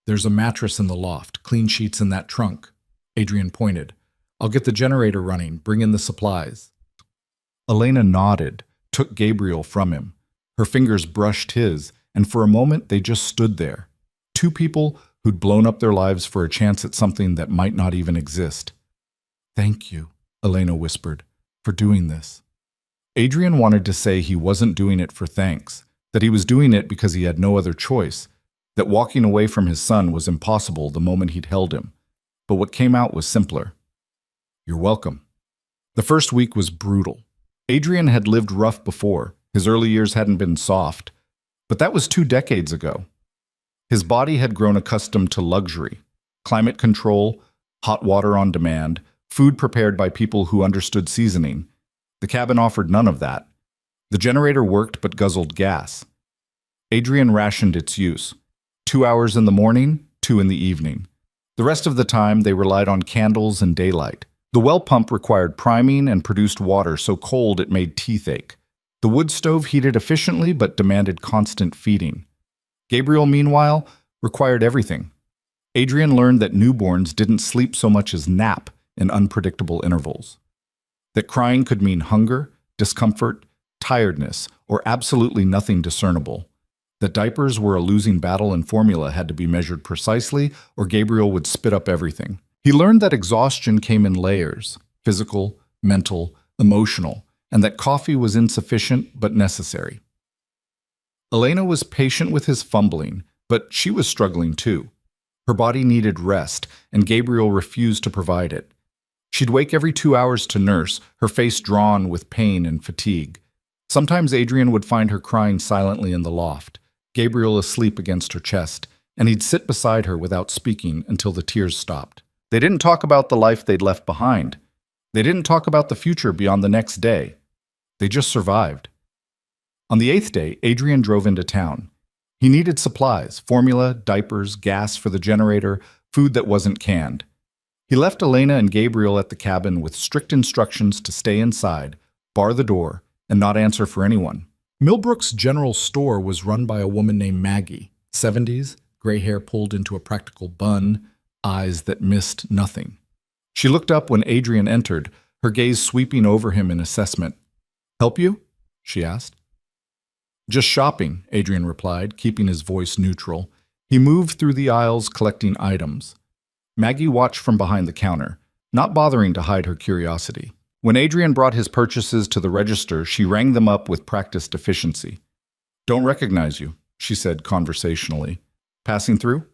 "There's a mattress in the loft, clean sheets in that trunk," Adrian pointed. I'll get the generator running. Bring in the supplies. Elena nodded, took Gabriel from him. Her fingers brushed his, and for a moment they just stood there. Two people who'd blown up their lives for a chance at something that might not even exist. Thank you, Elena whispered, for doing this. Adrian wanted to say he wasn't doing it for thanks, that he was doing it because he had no other choice, that walking away from his son was impossible the moment he'd held him. But what came out was simpler. You're welcome. The first week was brutal. Adrian had lived rough before. His early years hadn't been soft. But that was 2 decades ago. His body had grown accustomed to luxury, climate control, hot water on demand, food prepared by people who understood seasoning. The cabin offered none of that. The generator worked but guzzled gas. Adrian rationed its use. 2 hours in the morning, 2 in the evening. The rest of the time, they relied on candles and daylight. The well pump required priming and produced water so cold it made teeth ache. The wood stove heated efficiently but demanded constant feeding. Gabriel, meanwhile, required everything. Adrian learned that newborns didn't sleep so much as nap in unpredictable intervals. That crying could mean hunger, discomfort, tiredness, or absolutely nothing discernible. That diapers were a losing battle and formula had to be measured precisely, or Gabriel would spit up everything. He learned that exhaustion came in layers, physical, mental, emotional, and that coffee was insufficient but necessary. Elena was patient with his fumbling, but she was struggling too. Her body needed rest, and Gabriel refused to provide it. She'd wake every 2 hours to nurse, her face drawn with pain and fatigue. Sometimes Adrian would find her crying silently in the loft, Gabriel asleep against her chest, and he'd sit beside her without speaking until the tears stopped. They didn't talk about the life they'd left behind. They didn't talk about the future beyond the next day. They just survived. On the 8th day, Adrian drove into town. He needed supplies, formula, diapers, gas for the generator, food that wasn't canned. He left Elena and Gabriel at the cabin with strict instructions to stay inside, bar the door, and not answer for anyone. Millbrook's general store was run by a woman named Maggie, 70s, gray hair pulled into a practical bun, eyes that missed nothing. She looked up when Adrian entered, her gaze sweeping over him in assessment. "Help you?" she asked. "Just shopping," Adrian replied, keeping his voice neutral. He moved through the aisles collecting items. Maggie watched from behind the counter, not bothering to hide her curiosity. When Adrian brought his purchases to the register, she rang them up with practiced efficiency. "Don't recognize you," she said conversationally. "Passing through?"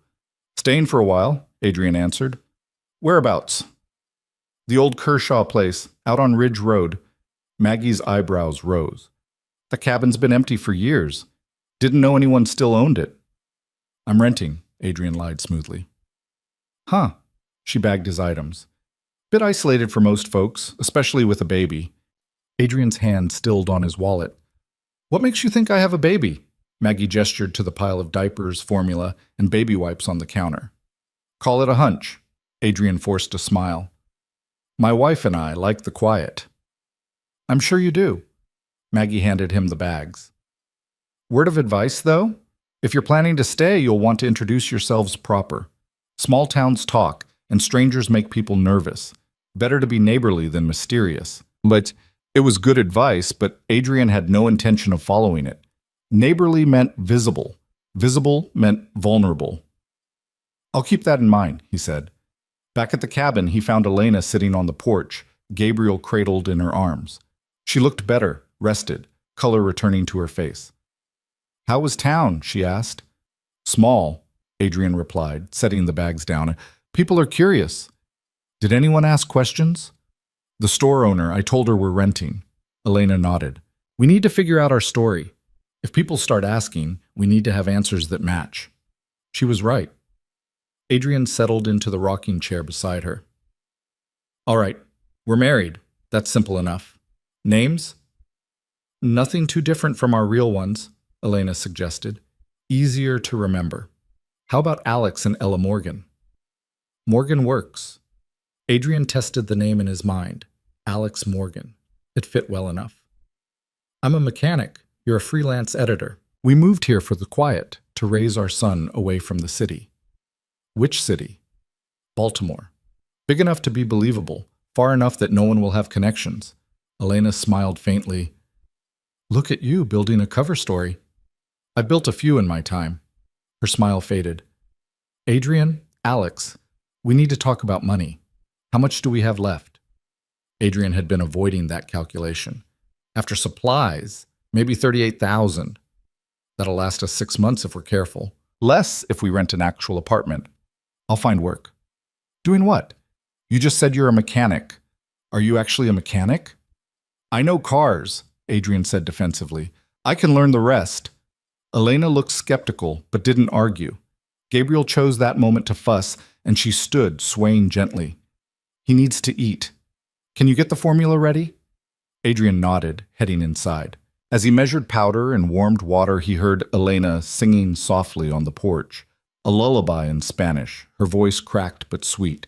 "Staying for a while," Adrian answered. "Whereabouts?" "The old Kershaw place, out on Ridge Road." Maggie's eyebrows rose. "The cabin's been empty for years. Didn't know anyone still owned it." "I'm renting," Adrian lied smoothly. "Huh." She bagged his items. "Bit isolated for most folks, especially with a baby." Adrian's hand stilled on his wallet. "What makes you think I have a baby?" Maggie gestured to the pile of diapers, formula, and baby wipes on the counter. "Call it a hunch." Adrian forced a smile. "My wife and I like the quiet." "I'm sure you do." Maggie handed him the bags. "Word of advice, though? If you're planning to stay, you'll want to introduce yourselves proper. Small towns talk, and strangers make people nervous. Better to be neighborly than mysterious." But it was good advice, but Adrian had no intention of following it. Neighborly meant visible. Visible meant vulnerable. "I'll keep that in mind," he said. Back at the cabin, he found Elena sitting on the porch, Gabriel cradled in her arms. She looked better, rested, color returning to her face. "How was town?" she asked. "Small," Adrian replied, setting the bags down. "People are curious." "Did anyone ask questions?" "The store owner. I told her we're renting." Elena nodded. "We need to figure out our story. If people start asking, we need to have answers that match." She was right. Adrian settled into the rocking chair beside her. "All right, we're married. That's simple enough. Names?" "Nothing too different from our real ones," Elena suggested. "Easier to remember. How about Alex and Ella Morgan?" "Morgan works." Adrian tested the name in his mind. Alex Morgan. It fit well enough. "I'm a mechanic. You're a freelance editor. We moved here for the quiet, to raise our son away from the city." "Which city?" "Baltimore. Big enough to be believable. far enough that no one will have connections. Elena smiled faintly. Look at you building a cover story. I've built a few in my time. Her smile faded. Adrian, Alex, we need to talk about money. How much do we have left? Adrian had been avoiding that calculation. After supplies, maybe 38,000. That'll last us 6 months if we're careful. Less if we rent an actual apartment. I'll find work. Doing what? You just said you're a mechanic. Are you actually a mechanic? I know cars, Adrian said defensively. I can learn the rest. Elena looked skeptical, but didn't argue. Gabriel chose that moment to fuss, and she stood, swaying gently. He needs to eat. Can you get the formula ready? Adrian nodded, heading inside. As he measured powder and warmed water, he heard Elena singing softly on the porch, a lullaby in Spanish, her voice cracked but sweet.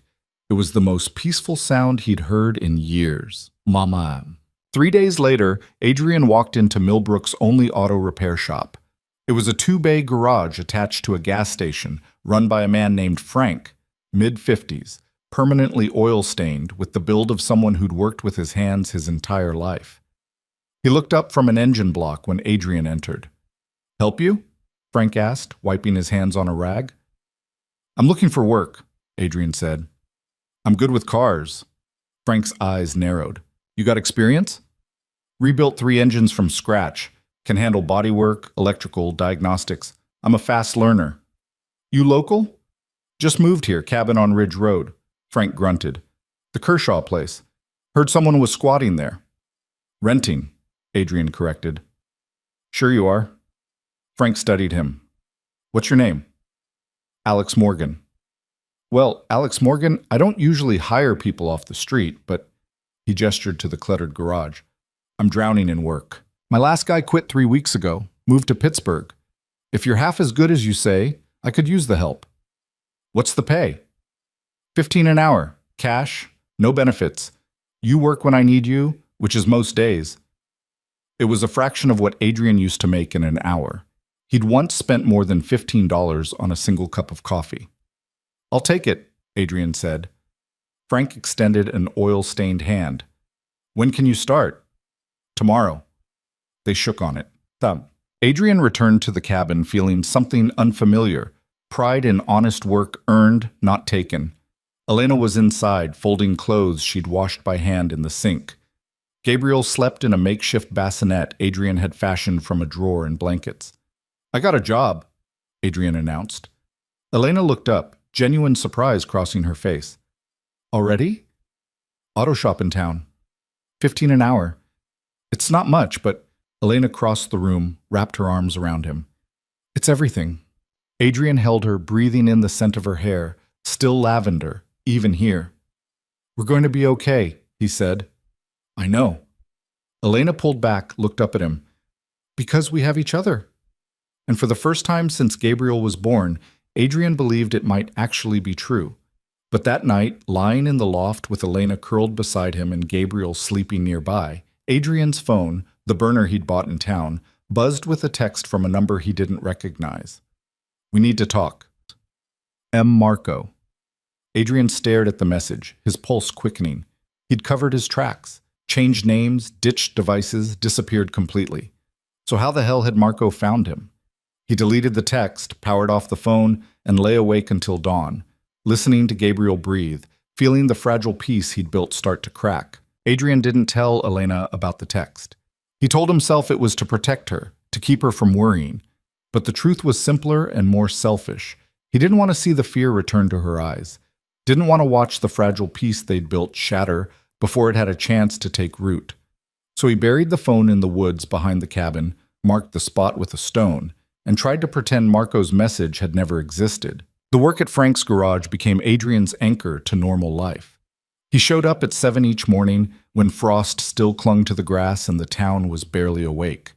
It was the most peaceful sound he'd heard in years. Mama. 3 days later, Adrian walked into Millbrook's only auto repair shop. It was a 2-bay garage attached to a gas station run by a man named Frank, mid-50s, permanently oil-stained, with the build of someone who'd worked with his hands his entire life. He looked up from an engine block when Adrian entered. Help you? Frank asked, wiping his hands on a rag. I'm looking for work, Adrian said. I'm good with cars. Frank's eyes narrowed. You got experience? Rebuilt 3 engines from scratch. Can handle bodywork, electrical, diagnostics. I'm a fast learner. You local? Just moved here, cabin on Ridge Road. Frank grunted. The Kershaw place. Heard someone was squatting there. Renting, Adrian corrected. Sure you are. Frank studied him. What's your name? Alex Morgan. Well, Alex Morgan, I don't usually hire people off the street, but he gestured to the cluttered garage. I'm drowning in work. My last guy quit 3 weeks ago, moved to Pittsburgh. If you're half as good as you say, I could use the help. What's the pay? $15 an hour, cash, no benefits. You work when I need you, which is most days. It was a fraction of what Adrian used to make in an hour. He'd once spent more than $15 on a single cup of coffee. I'll take it, Adrian said. Frank extended an oil-stained hand. When can you start? Tomorrow. They shook on it. Thumb. Adrian returned to the cabin feeling something unfamiliar, pride in honest work earned, not taken. Elena was inside, folding clothes she'd washed by hand in the sink. Gabriel slept in a makeshift bassinet Adrian had fashioned from a drawer and blankets. I got a job, Adrian announced. Elena looked up, genuine surprise crossing her face. Already? Auto shop in town. 15 an hour. It's not much, but Elena crossed the room, wrapped her arms around him. It's everything. Adrian held her, breathing in the scent of her hair, still lavender, even here. We're going to be okay, he said. I know. Elena pulled back, looked up at him. Because we have each other. And for the first time since Gabriel was born, Adrian believed it might actually be true. But that night, lying in the loft with Elena curled beside him and Gabriel sleeping nearby, Adrian's phone, the burner he'd bought in town, buzzed with a text from a number he didn't recognize. We need to talk. M. Marco. Adrian stared at the message, his pulse quickening. He'd covered his tracks, changed names, ditched devices, disappeared completely. So how the hell had Marco found him? He deleted the text, powered off the phone, and lay awake until dawn, listening to Gabriel breathe, feeling the fragile peace he'd built start to crack. Adrian didn't tell Elena about the text. He told himself it was to protect her, to keep her from worrying. But the truth was simpler and more selfish. He didn't want to see the fear return to her eyes. Didn't want to watch the fragile peace they'd built shatter before it had a chance to take root. So he buried the phone in the woods behind the cabin, marked the spot with a stone, and tried to pretend Marco's message had never existed. The work at Frank's garage became Adrian's anchor to normal life. He showed up at 7 each morning when frost still clung to the grass and the town was barely awake.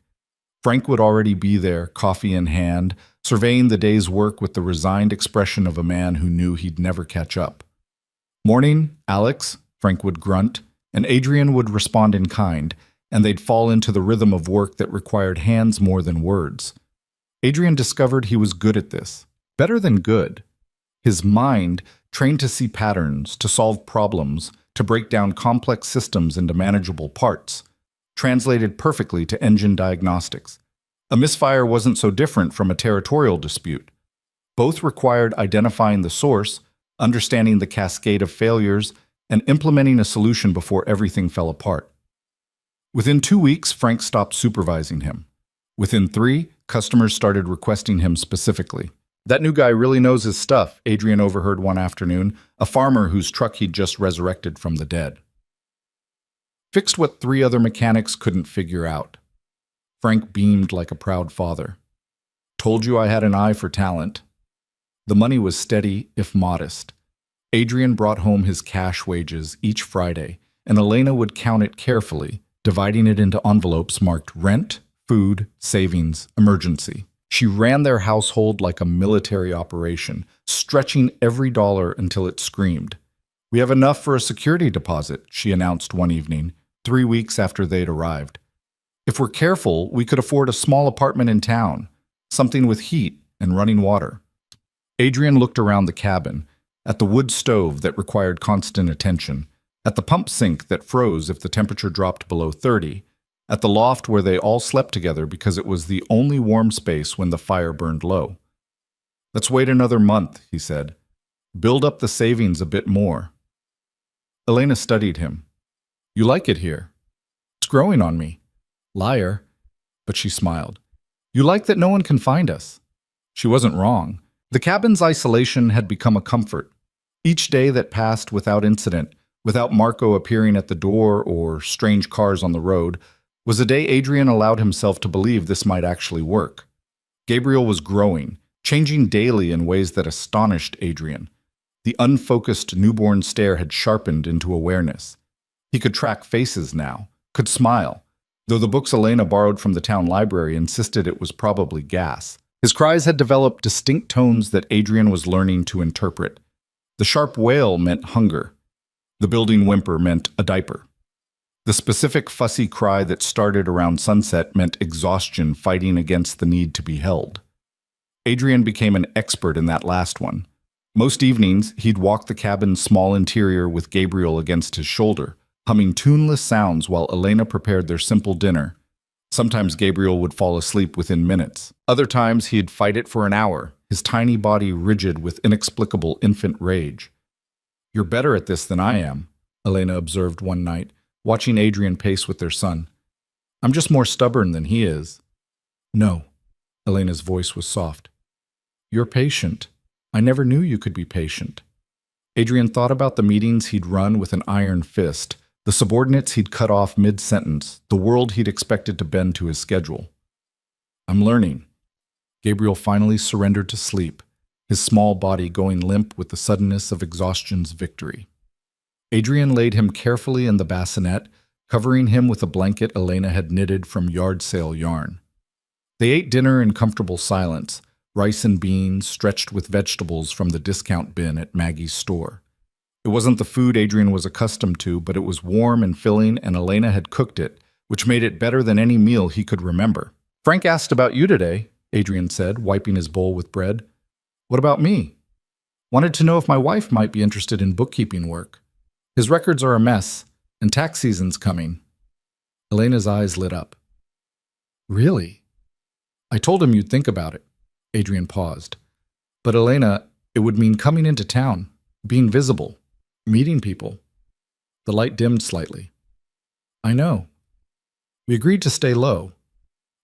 Frank would already be there, coffee in hand, surveying the day's work with the resigned expression of a man who knew he'd never catch up. Morning, Alex, Frank would grunt, and Adrian would respond in kind, and they'd fall into the rhythm of work that required hands more than words. Adrian discovered he was good at this. Better than good. His mind, trained to see patterns, to solve problems, to break down complex systems into manageable parts, translated perfectly to engine diagnostics. A misfire wasn't so different from a territorial dispute. Both required identifying the source, understanding the cascade of failures, and implementing a solution before everything fell apart. Within 2 weeks, Frank stopped supervising him. Within 3, customers started requesting him specifically. "That new guy really knows his stuff," Adrian overheard one afternoon, a farmer whose truck he'd just resurrected from the dead. Fixed what 3 other mechanics couldn't figure out. Frank beamed like a proud father. "Told you I had an eye for talent." The money was steady, if modest. Adrian brought home his cash wages each Friday, and Elena would count it carefully, dividing it into envelopes marked rent, food, savings, emergency. She ran their household like a military operation, stretching every dollar until it screamed. "We have enough for a security deposit," she announced one evening, 3 weeks after they'd arrived. "If we're careful, we could afford a small apartment in town, something with heat and running water." Adrian looked around the cabin, at the wood stove that required constant attention, at the pump sink that froze if the temperature dropped below 30, at the loft where they all slept together because it was the only warm space when the fire burned low. "Let's wait another month," he said. "Build up the savings a bit more." Elena studied him. "You like it here?" "It's growing on me." "Liar." But she smiled. "You like that no one can find us." She wasn't wrong. The cabin's isolation had become a comfort. Each day that passed without incident, without Marco appearing at the door or strange cars on the road, was a day Adrian allowed himself to believe this might actually work. Gabriel was growing, changing daily in ways that astonished Adrian. The unfocused newborn stare had sharpened into awareness. He could track faces now, could smile, though the books Elena borrowed from the town library insisted it was probably gas. His cries had developed distinct tones that Adrian was learning to interpret. The sharp wail meant hunger. The building whimper meant a diaper. The specific fussy cry that started around sunset meant exhaustion fighting against the need to be held. Adrian became an expert in that last one. Most evenings, he'd walk the cabin's small interior with Gabriel against his shoulder, humming tuneless sounds while Elena prepared their simple dinner. Sometimes Gabriel would fall asleep within minutes. Other times he'd fight it for an hour, his tiny body rigid with inexplicable infant rage. "You're better at this than I am," Elena observed one night, watching Adrian pace with their son. "I'm just more stubborn than he is." "No." Elena's voice was soft. "You're patient. I never knew you could be patient." Adrian thought about the meetings he'd run with an iron fist, the subordinates he'd cut off mid-sentence, the world he'd expected to bend to his schedule. "I'm learning." Gabriel finally surrendered to sleep, his small body going limp with the suddenness of exhaustion's victory. Adrian laid him carefully in the bassinet, covering him with a blanket Elena had knitted from yard sale yarn. They ate dinner in comfortable silence, rice and beans stretched with vegetables from the discount bin at Maggie's store. It wasn't the food Adrian was accustomed to, but it was warm and filling, and Elena had cooked it, which made it better than any meal he could remember. "Frank asked about you today," Adrian said, wiping his bowl with bread. "What about me?" "Wanted to know if my wife might be interested in bookkeeping work. His records are a mess, and tax season's coming." Elena's eyes lit up. "Really?" "I told him you'd think about it." Adrian paused. "But Elena, it would mean coming into town, being visible, meeting people." The light dimmed slightly. "I know. We agreed to stay low.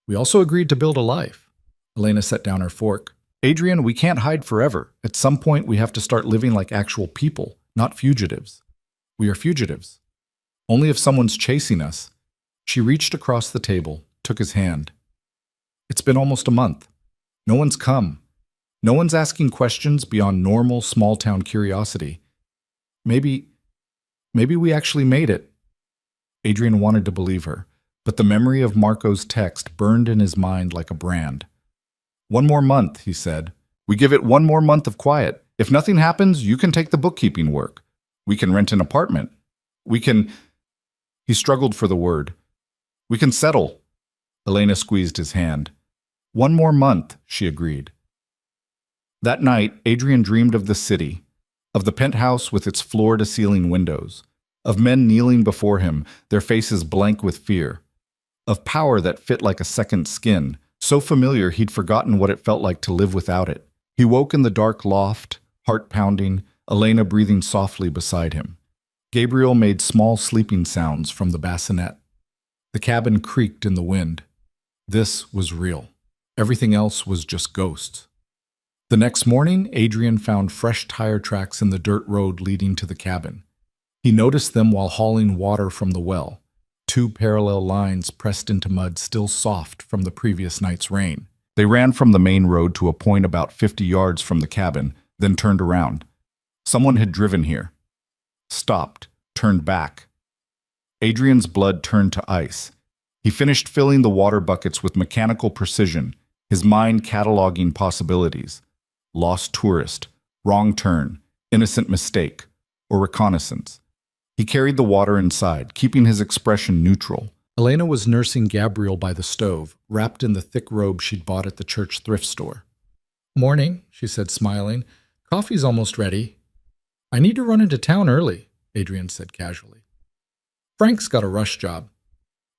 We also agreed to build a life." Elena set down her fork. "Adrian, we can't hide forever. At some point, we have to start living like actual people, not fugitives. We are fugitives. Only if someone's chasing us." She reached across the table, took his hand. "It's been almost a month. No one's come. No one's asking questions beyond normal small-town curiosity. Maybe we actually made it." Adrian wanted to believe her, but the memory of Marco's text burned in his mind like a brand. "1 more month," he said. "We give it 1 more month of quiet. If nothing happens, you can take the bookkeeping work. We can rent an apartment. We can—" He struggled for the word. "We can settle." Elena squeezed his hand. 1 more month, she agreed. That night, Adrian dreamed of the city, of the penthouse with its floor-to-ceiling windows, of men kneeling before him, their faces blank with fear, of power that fit like a second skin, so familiar he'd forgotten what it felt like to live without it. He woke in the dark loft, heart pounding, Elena breathing softly beside him. Gabriel made small sleeping sounds from the bassinet. The cabin creaked in the wind. This was real. Everything else was just ghosts. The next morning, Adrian found fresh tire tracks in the dirt road leading to the cabin. He noticed them while hauling water from the well, two parallel lines pressed into mud still soft from the previous night's rain. They ran from the main road to a point about 50 yards from the cabin, then turned around. Someone had driven here. Stopped, turned back. Adrian's blood turned to ice. He finished filling the water buckets with mechanical precision, his mind cataloging possibilities. Lost tourist, wrong turn, innocent mistake, or reconnaissance. He carried the water inside, keeping his expression neutral. Elena was nursing Gabriel by the stove, wrapped in the thick robe she'd bought at the church thrift store. "Morning," she said, smiling. "Coffee's almost ready." "I need to run into town early," Adrian said casually. "Frank's got a rush job."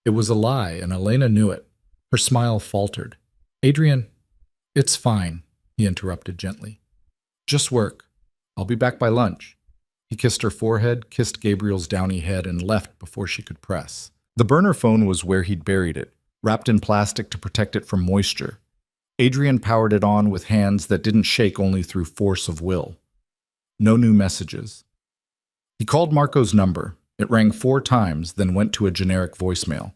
It was a lie, and Elena knew it. Her smile faltered. "Adrian, it's fine," he interrupted gently. "Just work. I'll be back by lunch." He kissed her forehead, kissed Gabriel's downy head, and left before she could press. The burner phone was where he'd buried it, wrapped in plastic to protect it from moisture. Adrian powered it on with hands that didn't shake only through force of will. No new messages. He called Marco's number. It rang 4 times, then went to a generic voicemail.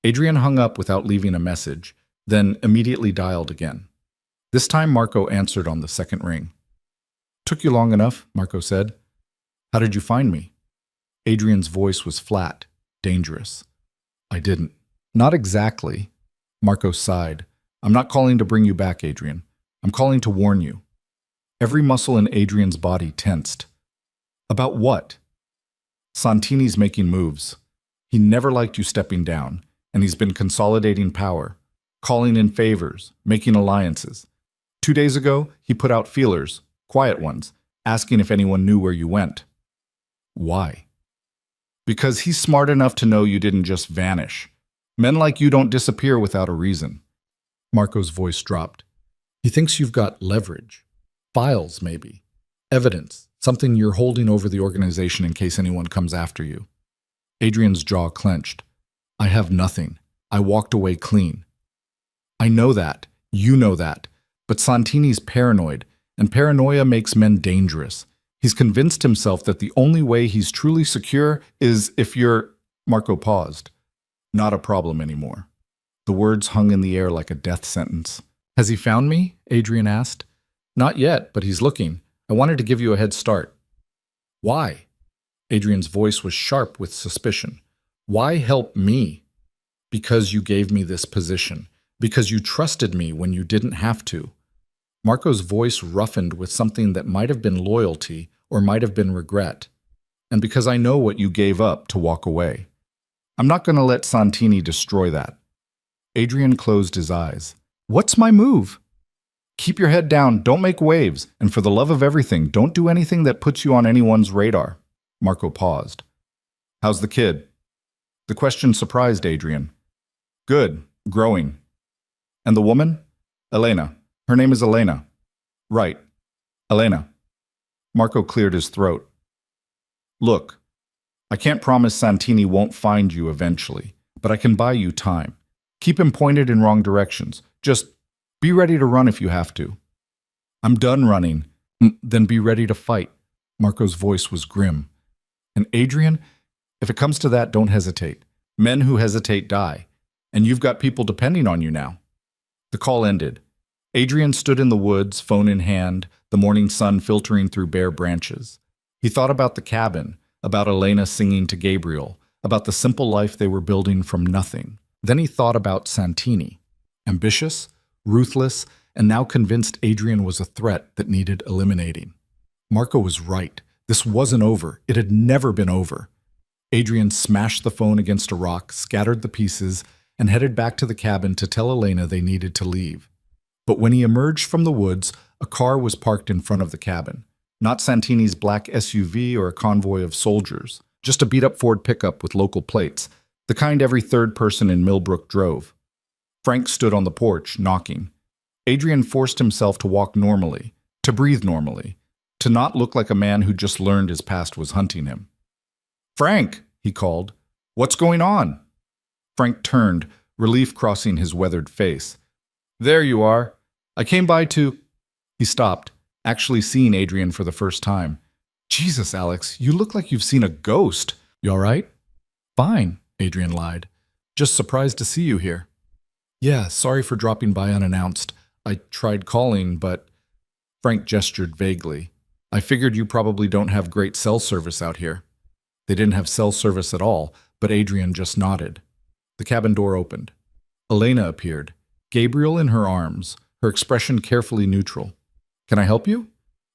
Adrian hung up without leaving a message, then immediately dialed again. This time Marco answered on the second ring. "Took you long enough," Marco said. "How did you find me?" Adrian's voice was flat, dangerous. "I didn't." "Not exactly." Marco sighed. "I'm not calling to bring you back, Adrian. I'm calling to warn you." Every muscle in Adrian's body tensed. "About what?" "Santini's making moves. He never liked you stepping down, and he's been consolidating power, calling in favors, making alliances. 2 days ago, he put out feelers, quiet ones, asking if anyone knew where you went." "Why?" "Because he's smart enough to know you didn't just vanish. Men like you don't disappear without a reason." Marco's voice dropped. "He thinks you've got leverage. Files, maybe. Evidence, something you're holding over the organization in case anyone comes after you." Adrian's jaw clenched. "I have nothing. I walked away clean." "I know that. You know that. But Santini's paranoid, and paranoia makes men dangerous. He's convinced himself that the only way he's truly secure is if you're—" Marco paused. "Not a problem anymore." The words hung in the air like a death sentence. "Has he found me?" Adrian asked. "Not yet, but he's looking. I wanted to give you a head start." "Why?" Adrian's voice was sharp with suspicion. "Why help me?" "Because you gave me this position. Because you trusted me when you didn't have to." Marco's voice roughened with something that might have been loyalty or might have been regret. "And because I know what you gave up to walk away. I'm not going to let Santini destroy that." Adrian closed his eyes. "What's my move?" "Keep your head down, don't make waves, and for the love of everything, don't do anything that puts you on anyone's radar." Marco paused. "How's the kid?" The question surprised Adrian. "Good, growing." "And the woman?" "Elena. Her name is Elena." "Right. Elena." Marco cleared his throat. "Look, I can't promise Santini won't find you eventually, but I can buy you time. Keep him pointed in wrong directions. Just be ready to run if you have to." "I'm done running." "Then be ready to fight." Marco's voice was grim. "And Adrian, if it comes to that, don't hesitate. Men who hesitate die, and you've got people depending on you now." The call ended. Adrian stood in the woods, phone in hand, the morning sun filtering through bare branches. He thought about the cabin, about Elena singing to Gabriel, about the simple life they were building from nothing. Then he thought about Santini. Ambitious, ruthless, and now convinced Adrian was a threat that needed eliminating. Marco was right. This wasn't over. It had never been over. Adrian smashed the phone against a rock, scattered the pieces, and headed back to the cabin to tell Elena they needed to leave. But when he emerged from the woods, a car was parked in front of the cabin. Not Santini's black SUV or a convoy of soldiers, Just a beat-up Ford pickup with local plates, the kind every third person in Millbrook drove. Frank stood on the porch, knocking. Adrian forced himself to walk normally, to breathe normally, to not look like a man who just learned his past was hunting him. "Frank," he called. "What's going on?" Frank turned, relief crossing his weathered face. "There you are. I came by to—" He stopped, actually seeing Adrian for the first time. "Jesus, Alex, you look like you've seen a ghost. You all right?" "Fine," Adrian lied. "Just surprised to see you here." "Yeah, sorry for dropping by unannounced. I tried calling, but—" Frank gestured vaguely. "I figured you probably don't have great cell service out here." They didn't have cell service at all, but Adrian just nodded. The cabin door opened. Elena appeared, Gabriel in her arms, her expression carefully neutral. "Can I help you?"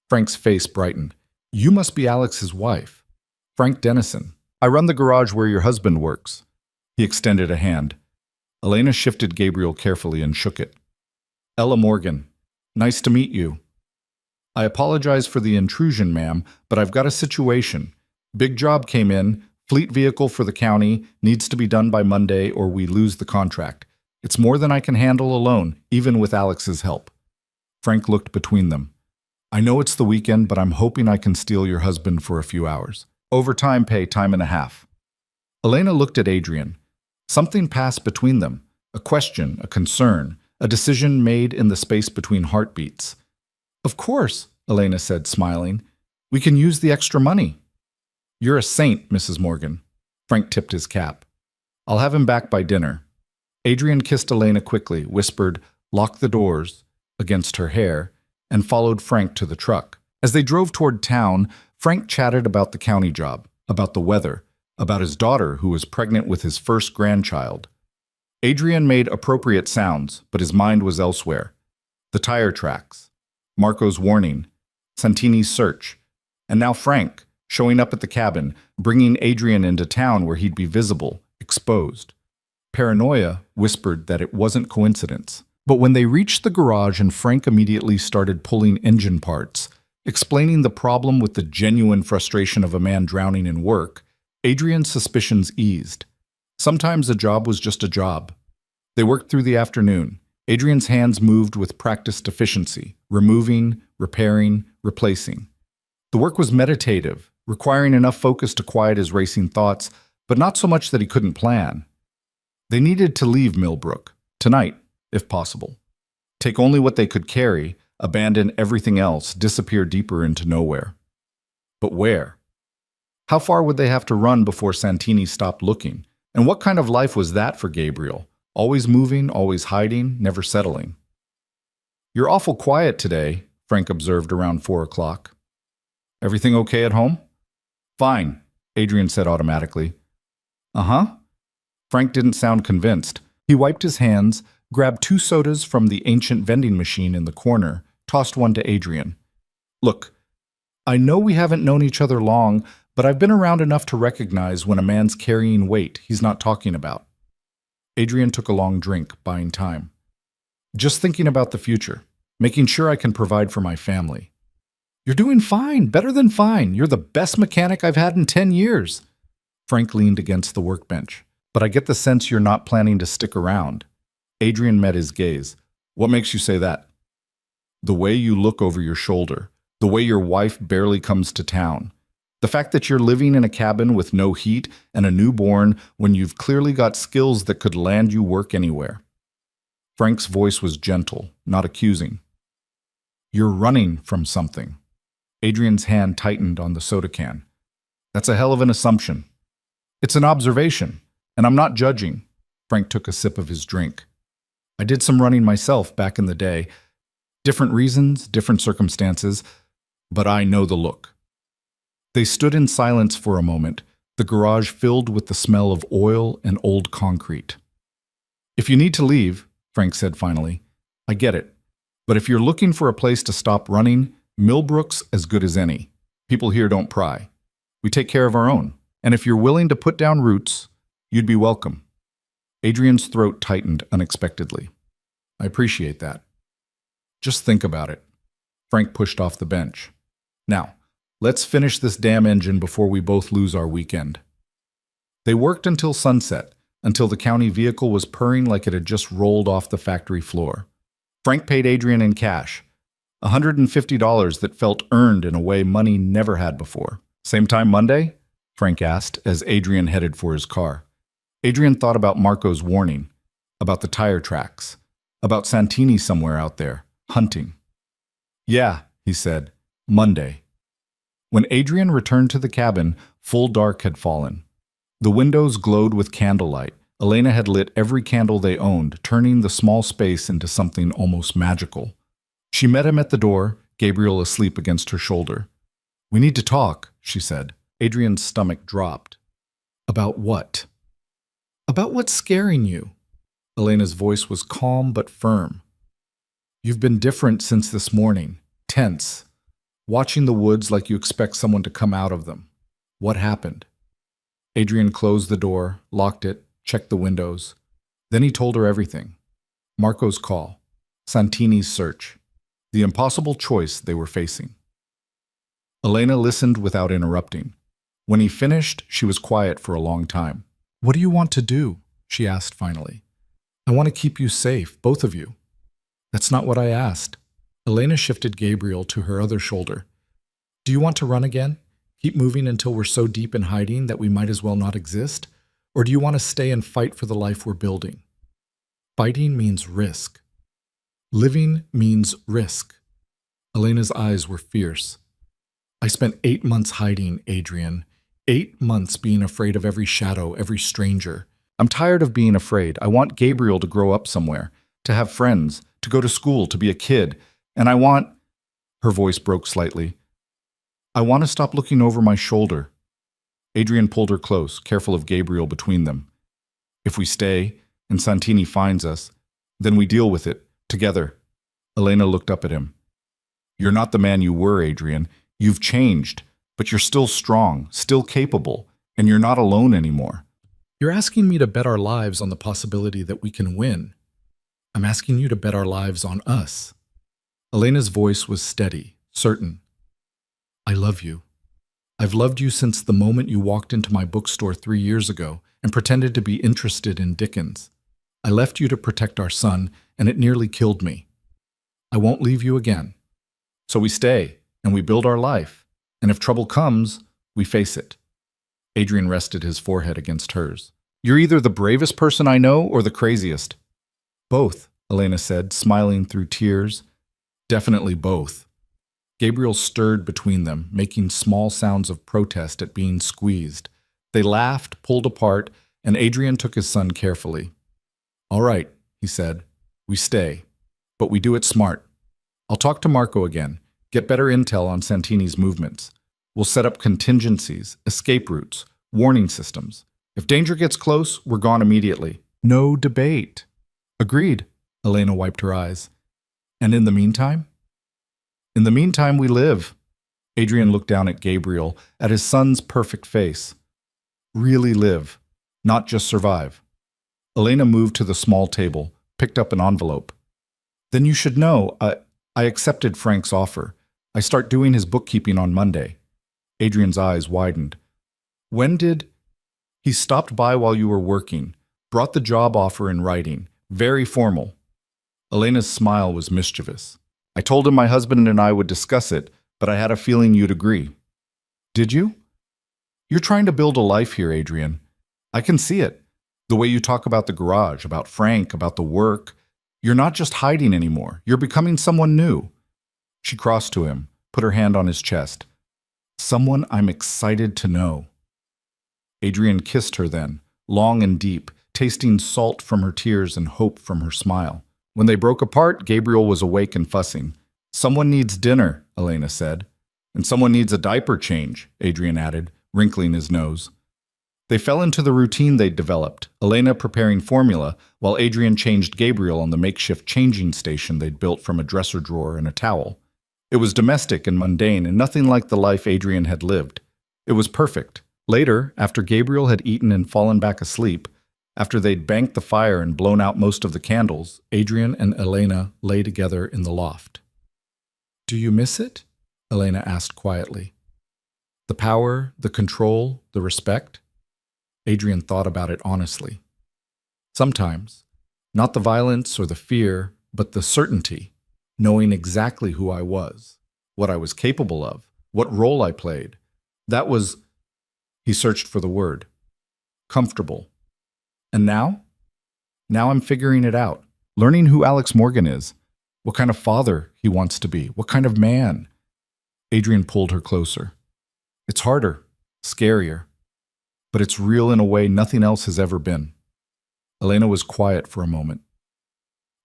Frank's face brightened. "You must be Alex's wife." "Frank Dennison. I run the garage where your husband works." He extended a hand. Elena shifted Gabriel carefully and shook it. "Ella Morgan. Nice to meet you." "I apologize for the intrusion, ma'am, but I've got a situation. Big job came in, fleet vehicle for the county, needs to be done by Monday or we lose the contract. It's more than I can handle alone, even with Alex's help." Frank looked between them. "I know it's the weekend, but I'm hoping I can steal your husband for a few hours. Overtime pay, time and a half." Elena looked at Adrian. Something passed between them, a question, a concern, a decision made in the space between heartbeats. "Of course," Elena said, smiling. "We can use the extra money." "You're a saint, Mrs. Morgan." Frank tipped his cap. "I'll have him back by dinner." Adrian kissed Elena quickly, whispered, "Lock the doors," against her hair, and followed Frank to the truck. As they drove toward town, Frank chatted about the county job, about the weather, about his daughter who was pregnant with his first grandchild. Adrian made appropriate sounds, but his mind was elsewhere. The tire tracks, Marco's warning, Santini's search, and now Frank, showing up at the cabin, bringing Adrian into town where he'd be visible, exposed. Paranoia whispered that it wasn't coincidence. But when they reached the garage and Frank immediately started pulling engine parts, explaining the problem with the genuine frustration of a man drowning in work, Adrian's suspicions eased. Sometimes a job was just a job. They worked through the afternoon. Adrian's hands moved with practiced efficiency, removing, repairing, replacing. The work was meditative, requiring enough focus to quiet his racing thoughts, but not so much that he couldn't plan. They needed to leave Millbrook, tonight, if possible. Take only what they could carry, abandon everything else, disappear deeper into nowhere. But where? How far would they have to run before Santini stopped looking? And what kind of life was that for Gabriel? Always moving, always hiding, never settling. "You're awful quiet today," Frank observed around 4 o'clock. "Everything okay at home?" "Fine," Adrian said automatically. "Uh-huh." Frank didn't sound convinced. He wiped his hands, grabbed 2 sodas from the ancient vending machine in the corner, tossed one to Adrian. "Look, I know we haven't known each other long, but I've been around enough to recognize when a man's carrying weight he's not talking about." Adrian took a long drink, buying time. "Just thinking about the future, making sure I can provide for my family." "You're doing fine, better than fine. You're the best mechanic I've had in 10 years. Frank leaned against the workbench. "But I get the sense you're not planning to stick around." Adrian met his gaze. "What makes you say that?" "The way you look over your shoulder, the way your wife barely comes to town. The fact that you're living in a cabin with no heat and a newborn when you've clearly got skills that could land you work anywhere." Frank's voice was gentle, not accusing. "You're running from something." Adrian's hand tightened on the soda can. "That's a hell of an assumption." "It's an observation, and I'm not judging." Frank took a sip of his drink. "I did some running myself back in the day. Different reasons, different circumstances, but I know the look." They stood in silence for a moment, the garage filled with the smell of oil and old concrete. "If you need to leave," Frank said finally, "I get it. But if you're looking for a place to stop running, Millbrook's as good as any. People here don't pry. We take care of our own. And if you're willing to put down roots, you'd be welcome." Adrian's throat tightened unexpectedly. "I appreciate that. Just think about it." Frank pushed off the bench. "Now, Let's finish this damn engine before we both lose our weekend. They worked until sunset, until the county vehicle was purring like it had just rolled off the factory floor. Frank paid Adrian in cash, $150 that felt earned in a way money never had before. Same time Monday? Frank asked as Adrian headed for his car. Adrian thought about Marco's warning, about the tire tracks, about Santini somewhere out there, hunting. Yeah, he said, Monday. When Adrian returned to the cabin, full dark had fallen. The windows glowed with candlelight. Elena had lit every candle they owned, turning the small space into something almost magical. She met him at the door, Gabriel asleep against her shoulder. We need to talk, she said. Adrian's stomach dropped. About what? About what's scaring you. Elena's voice was calm but firm. You've been different since this morning, tense, watching the woods like you expect someone to come out of them. What happened? Adrian closed the door, locked it, checked the windows. Then he told her everything. Marco's call, Santini's search, the impossible choice they were facing. Elena listened without interrupting. When he finished, she was quiet for a long time. What do you want to do? She asked finally. I want to keep you safe, both of you. That's not what I asked. Elena shifted Gabriel to her other shoulder. Do you want to run again? Keep moving until we're so deep in hiding that we might as well not exist? Or do you want to stay and fight for the life we're building? Fighting means risk. Living means risk. Elena's eyes were fierce. I spent 8 months hiding, Adrian. 8 months being afraid of every shadow, every stranger. I'm tired of being afraid. I want Gabriel to grow up somewhere, to have friends, to go to school, to be a kid. And I want... Her voice broke slightly. I want to stop looking over my shoulder. Adrian pulled her close, careful of Gabriel between them. If we stay, and Santini finds us, then we deal with it, together. Elena looked up at him. You're not the man you were, Adrian. You've changed, but you're still strong, still capable, and you're not alone anymore. You're asking me to bet our lives on the possibility that we can win. I'm asking you to bet our lives on us. Elena's voice was steady, certain. I love you. I've loved you since the moment you walked into my bookstore 3 years ago and pretended to be interested in Dickens. I left you to protect our son, and it nearly killed me. I won't leave you again. So we stay, and we build our life, and if trouble comes, we face it. Adrian rested his forehead against hers. You're either the bravest person I know or the craziest. Both, Elena said, smiling through tears. Definitely both. Gabriel stirred between them, making small sounds of protest at being squeezed. They laughed, pulled apart, and Adrian took his son carefully. All right, he said. We stay. But we do it smart. I'll talk to Marco again, get better intel on Santini's movements. We'll set up contingencies, escape routes, warning systems. If danger gets close, we're gone immediately. No debate. Agreed. Elena wiped her eyes. And in the meantime? In the meantime, we live. Adrian looked down at Gabriel, at his son's perfect face. Really live, not just survive. Elena moved to the small table, picked up an envelope. Then you should know, I accepted Frank's offer. I start doing his bookkeeping on Monday. Adrian's eyes widened. When did... He stopped by while you were working, brought the job offer in writing, very formal. Elena's smile was mischievous. I told him my husband and I would discuss it, but I had a feeling you'd agree. Did you? You're trying to build a life here, Adrian. I can see it. The way you talk about the garage, about Frank, about the work. You're not just hiding anymore. You're becoming someone new. She crossed to him, put her hand on his chest. Someone I'm excited to know. Adrian kissed her then, long and deep, tasting salt from her tears and hope from her smile. When they broke apart, Gabriel was awake and fussing. Someone needs dinner, Elena said. And someone needs a diaper change, Adrian added, wrinkling his nose. They fell into the routine they'd developed, Elena preparing formula, while Adrian changed Gabriel on the makeshift changing station they'd built from a dresser drawer and a towel. It was domestic and mundane and nothing like the life Adrian had lived. It was perfect. Later, after Gabriel had eaten and fallen back asleep, after they'd banked the fire and blown out most of the candles, Adrian and Elena lay together in the loft. Do you miss it? Elena asked quietly. The power, the control, the respect? Adrian thought about it honestly. Sometimes, not the violence or the fear, but the certainty, knowing exactly who I was, what I was capable of, what role I played. That was, he searched for the word, comfortable. And now? Now I'm figuring it out, learning who Alex Morgan is, what kind of father he wants to be, what kind of man. Adrian pulled her closer. It's harder, scarier, but it's real in a way nothing else has ever been. Elena was quiet for a moment.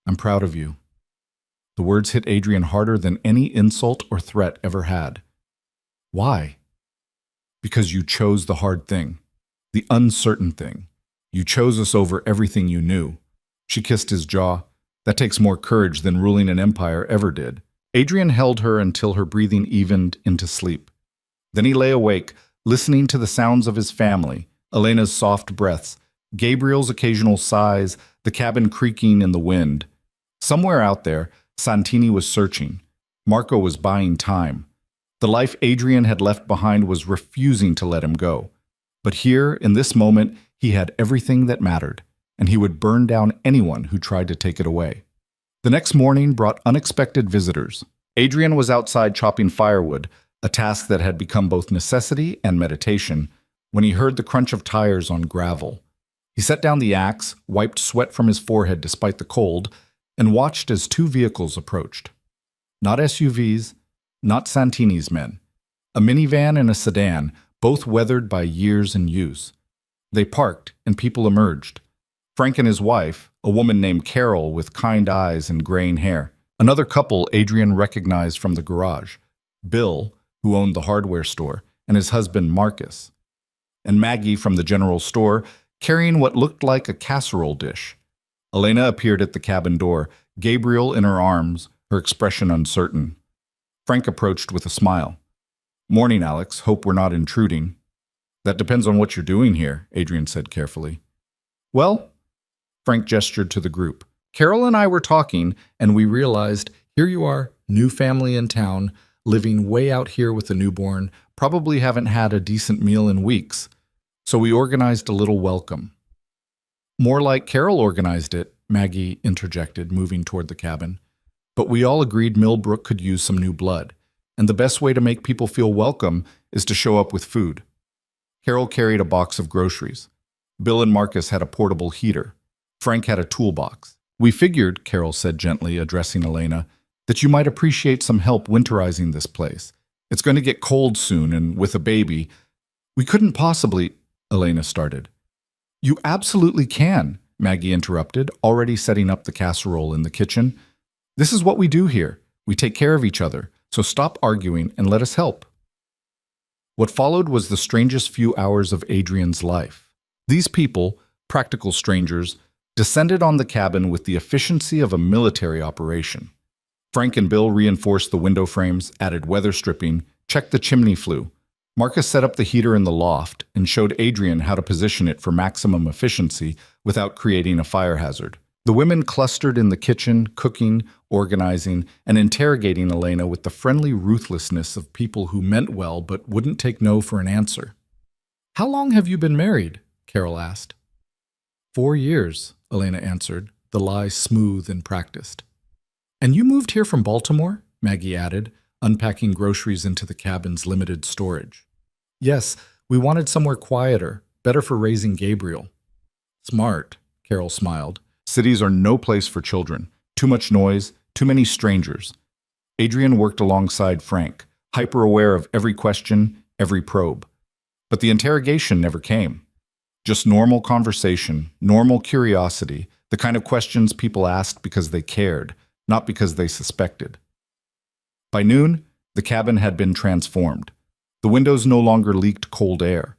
I'm proud of you. The words hit Adrian harder than any insult or threat ever had. Why? Because you chose the hard thing, the uncertain thing. You chose us over everything you knew. She kissed his jaw. That takes more courage than ruling an empire ever did. Adrian held her until her breathing evened into sleep. Then he lay awake, listening to the sounds of his family, Elena's soft breaths, Gabriel's occasional sighs, the cabin creaking in the wind. Somewhere out there, Santini was searching. Marco was buying time. The life Adrian had left behind was refusing to let him go. But here, in this moment, he had everything that mattered, and he would burn down anyone who tried to take it away. The next morning brought unexpected visitors. Adrian was outside chopping firewood, a task that had become both necessity and meditation, when he heard the crunch of tires on gravel. He set down the axe, wiped sweat from his forehead despite the cold, and watched as two vehicles approached. Not SUVs, not Santini's men. A minivan and a sedan, both weathered by years in use. They parked, and people emerged. Frank and his wife, a woman named Carol with kind eyes and graying hair. Another couple Adrian recognized from the garage. Bill, who owned the hardware store, and his husband Marcus. And Maggie from the general store, carrying what looked like a casserole dish. Elena appeared at the cabin door, Gabriel in her arms, her expression uncertain. Frank approached with a smile. Morning, Alex. Hope we're not intruding. That depends on what you're doing here, Adrian said carefully. Well, Frank gestured to the group. Carol and I were talking, and we realized, here you are, new family in town, living way out here with a newborn, probably haven't had a decent meal in weeks. So we organized a little welcome. More like Carol organized it, Maggie interjected, moving toward the cabin. But we all agreed Millbrook could use some new blood, and the best way to make people feel welcome is to show up with food. Carol carried a box of groceries. Bill and Marcus had a portable heater. Frank had a toolbox. We figured, Carol said gently, addressing Elena, that you might appreciate some help winterizing this place. It's going to get cold soon, and with a baby, we couldn't possibly, Elena started. You absolutely can, Maggie interrupted, already setting up the casserole in the kitchen. This is what we do here. We take care of each other, so stop arguing and let us help. What followed was the strangest few hours of Adrian's life. These people, practical strangers, descended on the cabin with the efficiency of a military operation. Frank and Bill reinforced the window frames, added weather stripping, checked the chimney flue. Marcus set up the heater in the loft and showed Adrian how to position it for maximum efficiency without creating a fire hazard. The women clustered in the kitchen, cooking, organizing, and interrogating Elena with the friendly ruthlessness of people who meant well but wouldn't take no for an answer. How long have you been married? Carol asked. 4 years, Elena answered, the lie smooth and practiced. And you moved here from Baltimore? Maggie added, unpacking groceries into the cabin's limited storage. Yes, we wanted somewhere quieter, better for raising Gabriel. Smart, Carol smiled. Cities are no place for children. Too much noise, too many strangers. Adrian worked alongside Frank, hyper-aware of every question, every probe. But the interrogation never came. Just normal conversation, normal curiosity, the kind of questions people asked because they cared, not because they suspected. By noon, the cabin had been transformed. The windows no longer leaked cold air.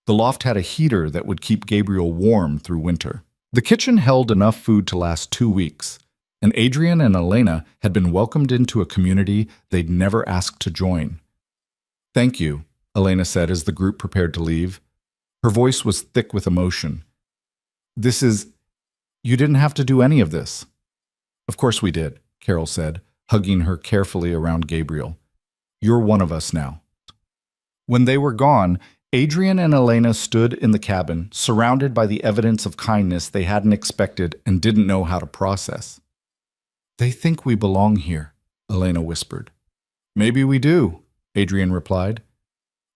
The loft had a heater that would keep Gabriel warm through winter. The kitchen held enough food to last 2 weeks, and Adrian and Elena had been welcomed into a community they'd never asked to join. Thank you, Elena said as the group prepared to leave. Her voice was thick with emotion. You didn't have to do any of this. Of course we did, Carol said, hugging her carefully around Gabriel. You're one of us now. When they were gone, Adrian and Elena stood in the cabin, surrounded by the evidence of kindness they hadn't expected and didn't know how to process. "They think we belong here," Elena whispered. "Maybe we do," Adrian replied.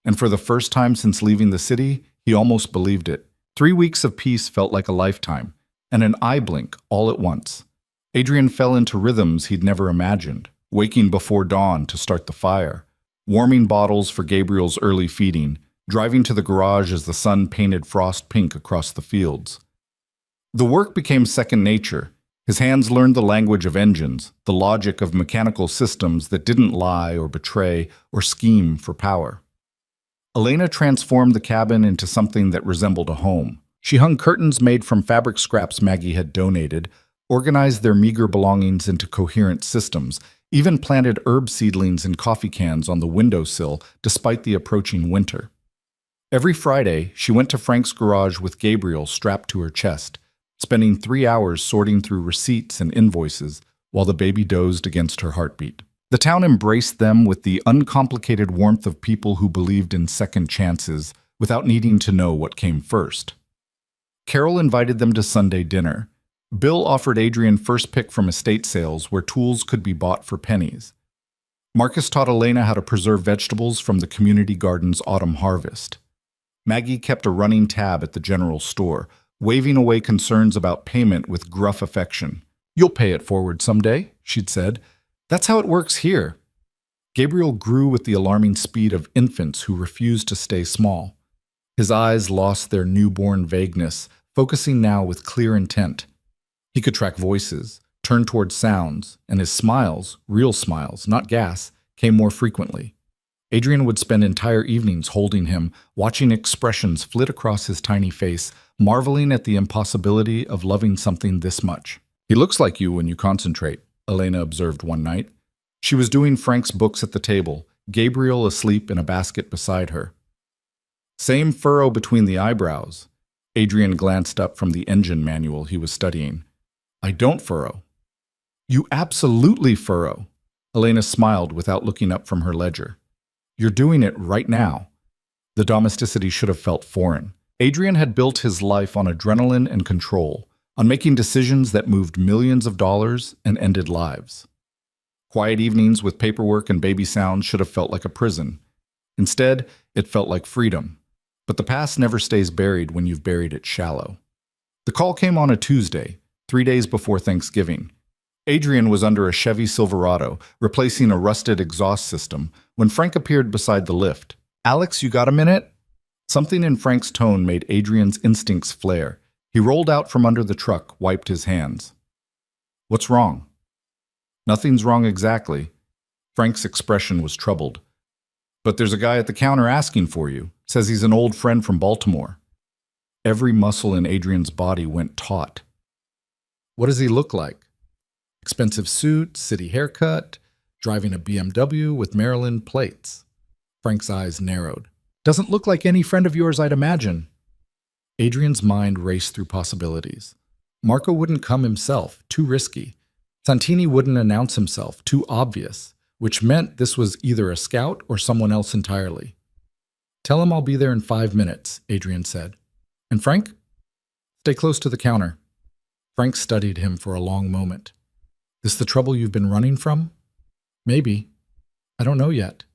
And for the first time since leaving the city, he almost believed it. 3 weeks of peace felt like a lifetime, and an eye blink all at once. Adrian fell into rhythms he'd never imagined, waking before dawn to start the fire, warming bottles for Gabriel's early feeding, driving to the garage as the sun painted frost pink across the fields. The work became second nature. His hands learned the language of engines, the logic of mechanical systems that didn't lie or betray or scheme for power. Elena transformed the cabin into something that resembled a home. She hung curtains made from fabric scraps Maggie had donated, organized their meager belongings into coherent systems, even planted herb seedlings in coffee cans on the windowsill despite the approaching winter. Every Friday, she went to Frank's garage with Gabriel strapped to her chest, spending 3 hours sorting through receipts and invoices while the baby dozed against her heartbeat. The town embraced them with the uncomplicated warmth of people who believed in second chances without needing to know what came first. Carol invited them to Sunday dinner. Bill offered Adrian first pick from estate sales where tools could be bought for pennies. Marcus taught Elena how to preserve vegetables from the community garden's autumn harvest. Maggie kept a running tab at the general store, waving away concerns about payment with gruff affection. "You'll pay it forward someday," she'd said. "That's how it works here." Gabriel grew with the alarming speed of infants who refused to stay small. His eyes lost their newborn vagueness, focusing now with clear intent. He could track voices, turn toward sounds, and his smiles, real smiles, not gas, came more frequently. Adrian would spend entire evenings holding him, watching expressions flit across his tiny face, marveling at the impossibility of loving something this much. "He looks like you when you concentrate," Elena observed one night. She was doing Frank's books at the table, Gabriel asleep in a basket beside her. "Same furrow between the eyebrows." Adrian glanced up from the engine manual he was studying. "I don't furrow." "You absolutely furrow." Elena smiled without looking up from her ledger. "You're doing it right now." The domesticity should have felt foreign. Adrian had built his life on adrenaline and control, on making decisions that moved millions of dollars and ended lives. Quiet evenings with paperwork and baby sounds should have felt like a prison. Instead, it felt like freedom. But the past never stays buried when you've buried it shallow. The call came on a Tuesday, 3 days before Thanksgiving. Adrian was under a Chevy Silverado, replacing a rusted exhaust system, when Frank appeared beside the lift. "Alex, you got a minute?" Something in Frank's tone made Adrian's instincts flare. He rolled out from under the truck, wiped his hands. "What's wrong?" "Nothing's wrong exactly." Frank's expression was troubled. "But there's a guy at the counter asking for you. Says he's an old friend from Baltimore." Every muscle in Adrian's body went taut. "What does he look like?" "Expensive suit, city haircut, driving a BMW with Maryland plates." Frank's eyes narrowed. "Doesn't look like any friend of yours I'd imagine." Adrian's mind raced through possibilities. Marco wouldn't come himself, too risky. Santini wouldn't announce himself, too obvious, which meant this was either a scout or someone else entirely. "Tell him I'll be there in 5 minutes," Adrian said. "And Frank? Stay close to the counter." Frank studied him for a long moment. "This the trouble you've been running from?" "Maybe. I don't know yet."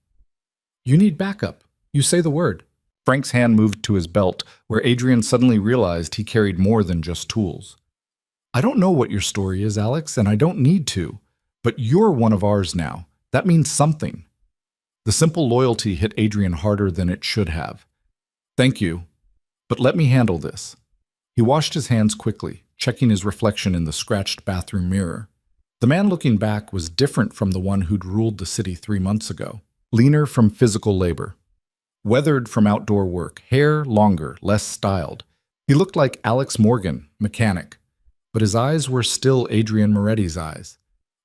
"You need backup. You say the word." Frank's hand moved to his belt, where Adrian suddenly realized he carried more than just tools. "I don't know what your story is, Alex, and I don't need to. But you're one of ours now. That means something." The simple loyalty hit Adrian harder than it should have. "Thank you, but let me handle this." He washed his hands quickly, checking his reflection in the scratched bathroom mirror. The man looking back was different from the one who'd ruled the city 3 months ago. Leaner from physical labor. Weathered from outdoor work, hair longer, less styled. He looked like Alex Morgan, mechanic. But his eyes were still Adrian Moretti's eyes.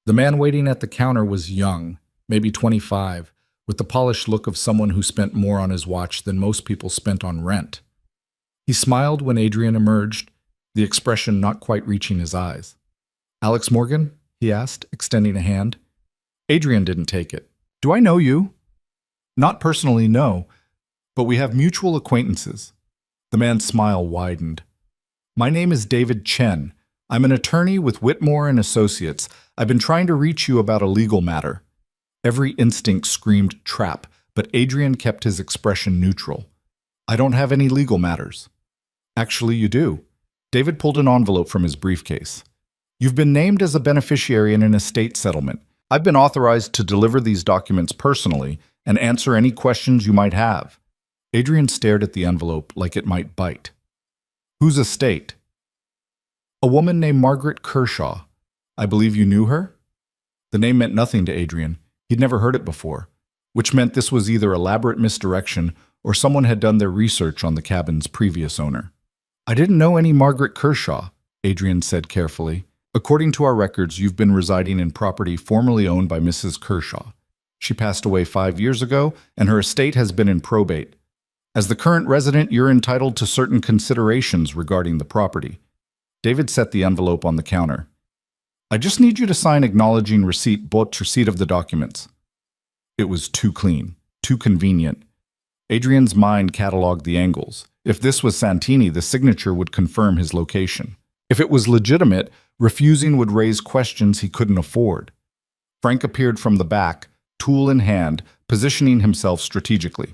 The man waiting at the counter was young, maybe 25, with the polished look of someone who spent more on his watch than most people spent on rent. He smiled when Adrian emerged, the expression not quite reaching his eyes. "Alex Morgan?" he asked, extending a hand. Adrian didn't take it. "Do I know you?" "Not personally, no. but we have mutual acquaintances. The man's smile widened. My name is David Chen. I'm an attorney with Whitmore and Associates. I've been trying to reach you about a legal matter. Every instinct screamed trap, but Adrian kept his expression neutral. I don't have any legal matters. Actually, you do. David pulled an envelope from his briefcase. You've been named as a beneficiary in an estate settlement. I've been authorized to deliver these documents personally and answer any questions you might have. Adrian stared at the envelope like it might bite. Whose estate? A woman named Margaret Kershaw. I believe you knew her? The name meant nothing to Adrian. He'd never heard it before, which meant this was either elaborate misdirection or someone had done their research on the cabin's previous owner. I didn't know any Margaret Kershaw, Adrian said carefully. According to our records, you've been residing in property formerly owned by Mrs. Kershaw. She passed away 5 years ago, and her estate has been in probate. As the current resident, you're entitled to certain considerations regarding the property. David set the envelope on the counter. I just need you to sign acknowledging receipt of the documents. It was too clean, too convenient. Adrian's mind cataloged the angles. If this was Santini, the signature would confirm his location. If it was legitimate, refusing would raise questions he couldn't afford. Frank appeared from the back, tool in hand, positioning himself strategically.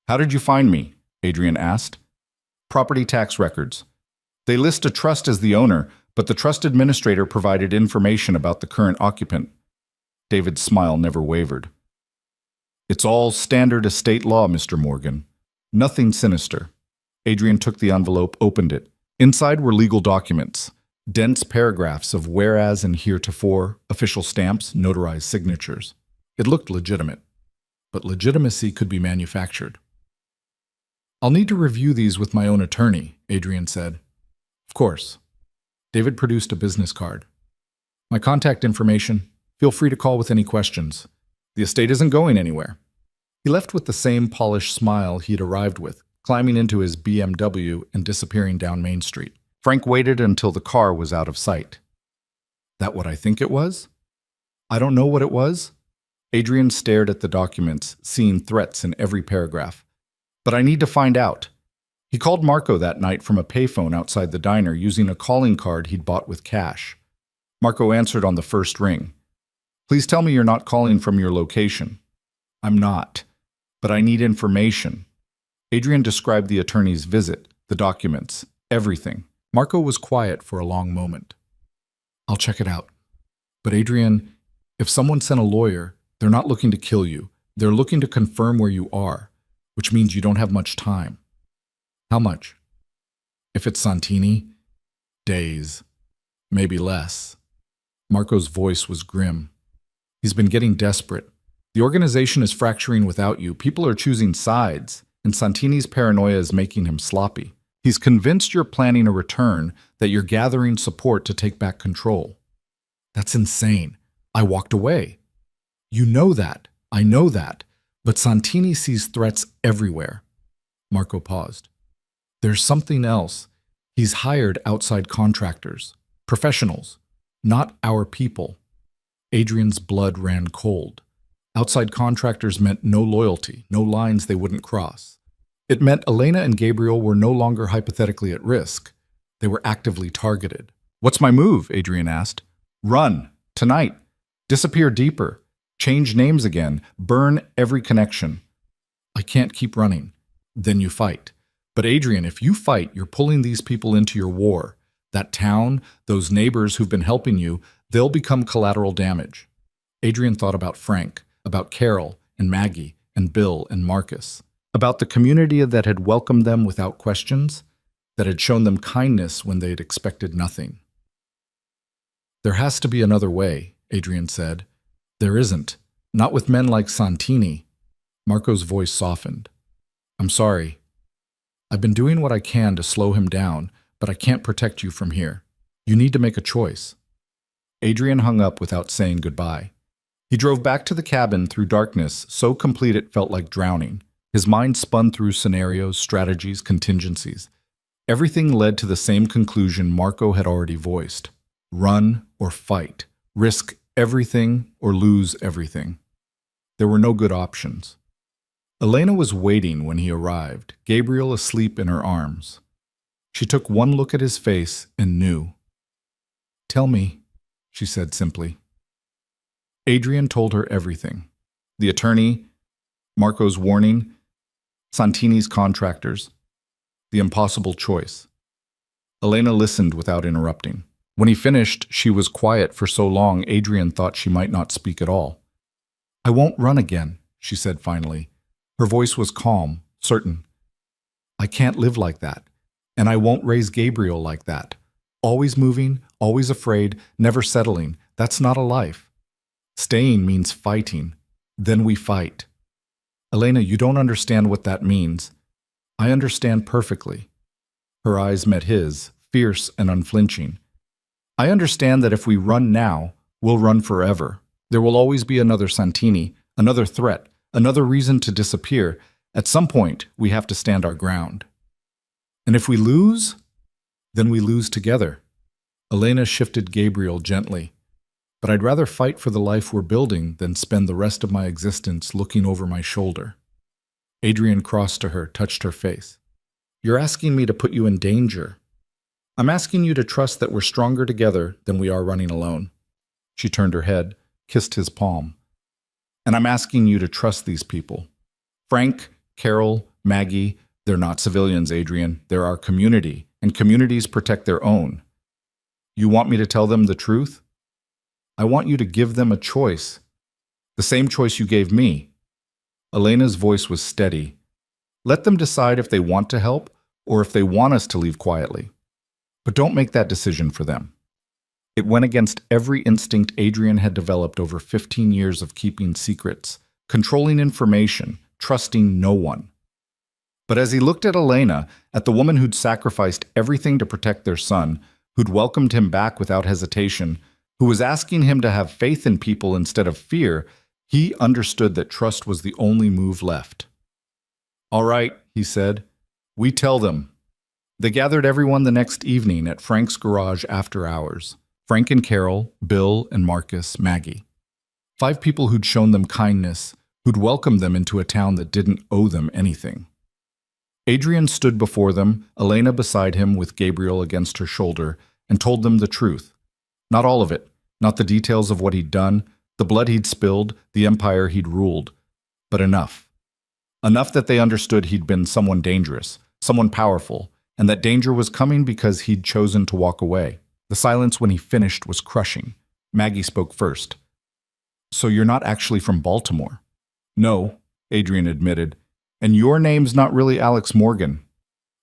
How did you find me? Adrian asked. Property tax records. They list a trust as the owner, but the trust administrator provided information about the current occupant. David's smile never wavered. It's all standard estate law, Mr. Morgan. Nothing sinister. Adrian took the envelope, opened it. Inside were legal documents, dense paragraphs of whereas and heretofore, official stamps, notarized signatures. It looked legitimate, but legitimacy could be manufactured. I'll need to review these with my own attorney, Adrian said. Of course. David produced a business card. My contact information. Feel free to call with any questions. The estate isn't going anywhere. He left with the same polished smile he'd arrived with, climbing into his BMW and disappearing down Main Street. Frank waited until the car was out of sight. That what I think it was? I don't know what it was. Adrian stared at the documents, seeing threats in every paragraph. But I need to find out. He called Marco that night from a payphone outside the diner using a calling card he'd bought with cash. Marco answered on the first ring. Please tell me you're not calling from your location. I'm not, but I need information. Adrian described the attorney's visit, the documents, everything. Marco was quiet for a long moment. I'll check it out. But Adrian, if someone sent a lawyer, they're not looking to kill you. They're looking to confirm where you are, which means you don't have much time. How much? If it's Santini, days, maybe less. Marco's voice was grim. He's been getting desperate. The organization is fracturing without you. People are choosing sides, and Santini's paranoia is making him sloppy. He's convinced you're planning a return, that you're gathering support to take back control. That's insane. I walked away. You know that. I know that. But Santini sees threats everywhere. Marco paused. There's something else. He's hired outside contractors, professionals, not our people. Adrian's blood ran cold. Outside contractors meant no loyalty, no lines they wouldn't cross. It meant Elena and Gabriel were no longer hypothetically at risk. They were actively targeted. What's my move? Adrian asked. Run. Tonight. Disappear deeper. Change names again. Burn every connection. I can't keep running. Then you fight. But Adrian, if you fight, you're pulling these people into your war. That town, those neighbors who've been helping you, they'll become collateral damage. Adrian thought about Frank, about Carol and Maggie and Bill and Marcus, about the community that had welcomed them without questions, that had shown them kindness when they'd expected nothing. There has to be another way, Adrian said. There isn't. Not with men like Santini. Marco's voice softened. I'm sorry. I've been doing what I can to slow him down, but I can't protect you from here. You need to make a choice. Adrian hung up without saying goodbye. He drove back to the cabin through darkness, so complete it felt like drowning. His mind spun through scenarios, strategies, contingencies. Everything led to the same conclusion Marco had already voiced. Run or fight. Risk everything or lose everything. There were no good options. Elena was waiting when he arrived, Gabriel asleep in her arms. She took one look at his face and knew. "Tell me," she said simply. Adrian told her everything. The attorney, Marco's warning, Santini's contractors, the impossible choice. Elena listened without interrupting. When he finished, she was quiet for so long Adrian thought she might not speak at all. "I won't run again," she said finally. Her voice was calm, certain. "I can't live like that, and I won't raise Gabriel like that. Always moving, always afraid, never settling. That's not a life. Staying means fighting. Then we fight." "Elena, you don't understand what that means." "I understand perfectly." Her eyes met his, fierce and unflinching. "I understand that if we run now, we'll run forever. There will always be another Santini, another threat, another reason to disappear. At some point, we have to stand our ground. And if we lose, then we lose together." Elena shifted Gabriel gently. "But I'd rather fight for the life we're building than spend the rest of my existence looking over my shoulder." Adrian crossed to her, touched her face. "You're asking me to put you in danger. I'm asking you to trust that we're stronger together than we are running alone." She turned her head, kissed his palm. "And I'm asking you to trust these people. Frank, Carol, Maggie, they're not civilians, Adrian. They're our community, and communities protect their own. You want me to tell them the truth? I want you to give them a choice. The same choice you gave me." Elena's voice was steady. "Let them decide if they want to help or if they want us to leave quietly. But don't make that decision for them." It went against every instinct Adrian had developed over 15 years of keeping secrets, controlling information, trusting no one. But as he looked at Elena, at the woman who'd sacrificed everything to protect their son, who'd welcomed him back without hesitation, who was asking him to have faith in people instead of fear, he understood that trust was the only move left. "All right," he said. "We tell them." They gathered everyone the next evening at Frank's garage after hours. Frank and Carol, Bill and Marcus, Maggie. 5 people who'd shown them kindness, who'd welcomed them into a town that didn't owe them anything. Adrian stood before them, Elena beside him with Gabriel against her shoulder, and told them the truth. Not all of it, not the details of what he'd done, the blood he'd spilled, the empire he'd ruled, but enough. Enough that they understood he'd been someone dangerous, someone powerful, and that danger was coming because he'd chosen to walk away. The silence when he finished was crushing. Maggie spoke first. "So you're not actually from Baltimore?" "No," Adrian admitted. "And your name's not really Alex Morgan?"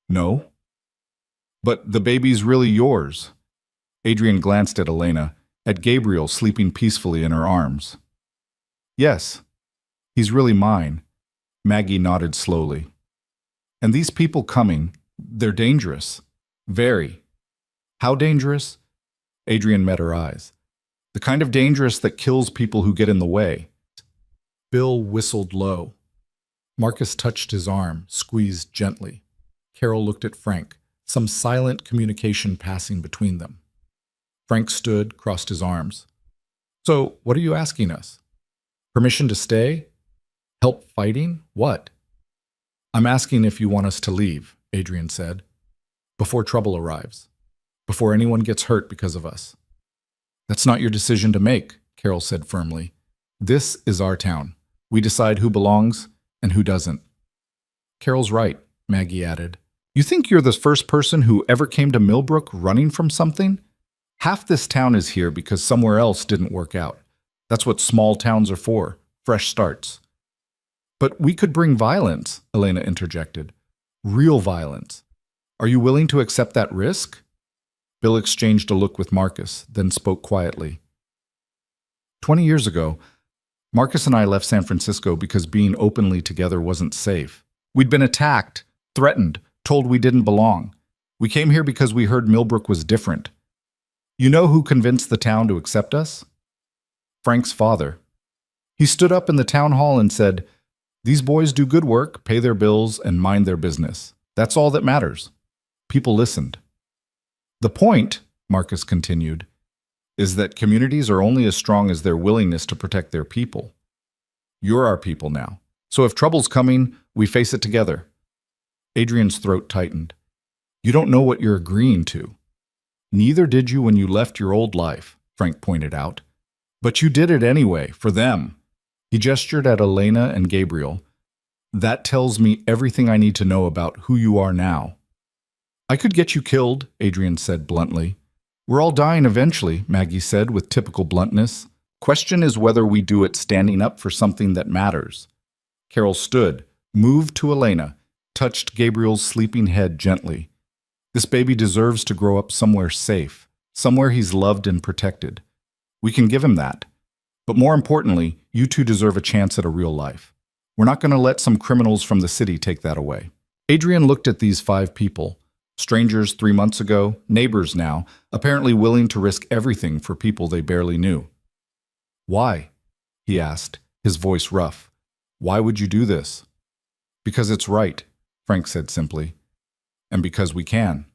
"No." "But the baby's really yours." Adrian glanced at Elena, at Gabriel sleeping peacefully in her arms. "Yes, he's really mine." Maggie nodded slowly. "And these people coming, they're dangerous. Very. How dangerous?" Adrian met her eyes. "The kind of dangerous that kills people who get in the way." Bill whistled low. Marcus touched his arm, squeezed gently. Carol looked at Frank, some silent communication passing between them. Frank stood, crossed his arms. "So, what are you asking us? Permission to stay? Help fighting? What?" "I'm asking if you want us to leave," Adrian said, "before trouble arrives. Before anyone gets hurt because of us." "That's not your decision to make," Carol said firmly. "This is our town. We decide who belongs and who doesn't." "Carol's right," Maggie added. "You think you're the first person who ever came to Millbrook running from something? Half this town is here because somewhere else didn't work out. That's what small towns are for, fresh starts." "But we could bring violence," Elena interjected. "Real violence. Are you willing to accept that risk?" Bill exchanged a look with Marcus, then spoke quietly. 20 years ago, Marcus and I left San Francisco because being openly together wasn't safe. We'd been attacked, threatened, told we didn't belong. We came here because we heard Millbrook was different. You know who convinced the town to accept us? Frank's father. He stood up in the town hall and said, "These boys do good work, pay their bills, and mind their business. That's all that matters." People listened. "The point," Marcus continued, "is that communities are only as strong as their willingness to protect their people. You're our people now, So if trouble's coming, we face it together. Adrian's throat tightened. You don't know what you're agreeing to. Neither did you when you left your old life, Frank pointed out. But you did it anyway, for them. He gestured at Elena and Gabriel. That tells me everything I need to know about who you are now. I could get you killed, Adrian said bluntly. We're all dying eventually, Maggie said with typical bluntness. Question is whether we do it standing up for something that matters. Carol stood, moved to Elena, touched Gabriel's sleeping head gently. This baby deserves to grow up somewhere safe, somewhere he's loved and protected. We can give him that. But more importantly, you two deserve a chance at a real life. We're not going to let some criminals from the city take that away. Adrian looked at these 5 people. Strangers 3 months ago, neighbors now, apparently willing to risk everything for people they barely knew. Why? He asked, his voice rough. Why would you do this? Because it's right, Frank said simply. And because we can.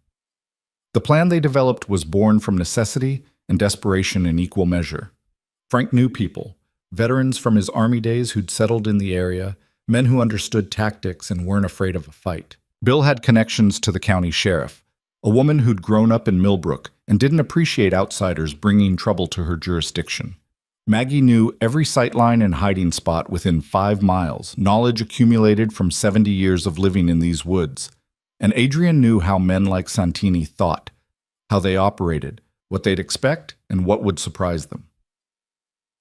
The plan they developed was born from necessity and desperation in equal measure. Frank knew people, veterans from his army days who'd settled in the area, men who understood tactics and weren't afraid of a fight. Bill had connections to the county sheriff, a woman who'd grown up in Millbrook and didn't appreciate outsiders bringing trouble to her jurisdiction. Maggie knew every sightline and hiding spot within 5 miles, knowledge accumulated from 70 years of living in these woods. And Adrian knew how men like Santini thought, how they operated, what they'd expect, and what would surprise them.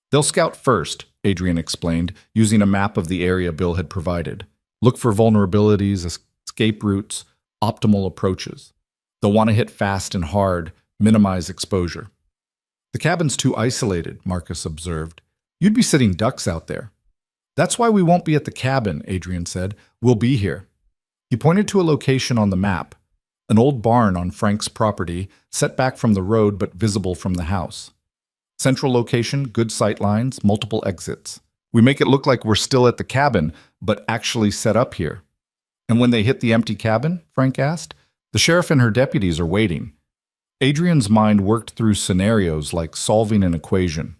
They'll scout first, Adrian explained, using a map of the area Bill had provided. Look for vulnerabilities, escape routes, optimal approaches. They'll want to hit fast and hard, minimize exposure. The cabin's too isolated, Marcus observed. You'd be sitting ducks out there. That's why we won't be at the cabin, Adrian said. We'll be here. He pointed to a location on the map, an old barn on Frank's property, set back from the road but visible from the house. Central location, good sight lines, multiple exits. We make it look like we're still at the cabin, but actually set up here. And when they hit the empty cabin, Frank asked, the sheriff and her deputies are waiting. Adrian's mind worked through scenarios like solving an equation.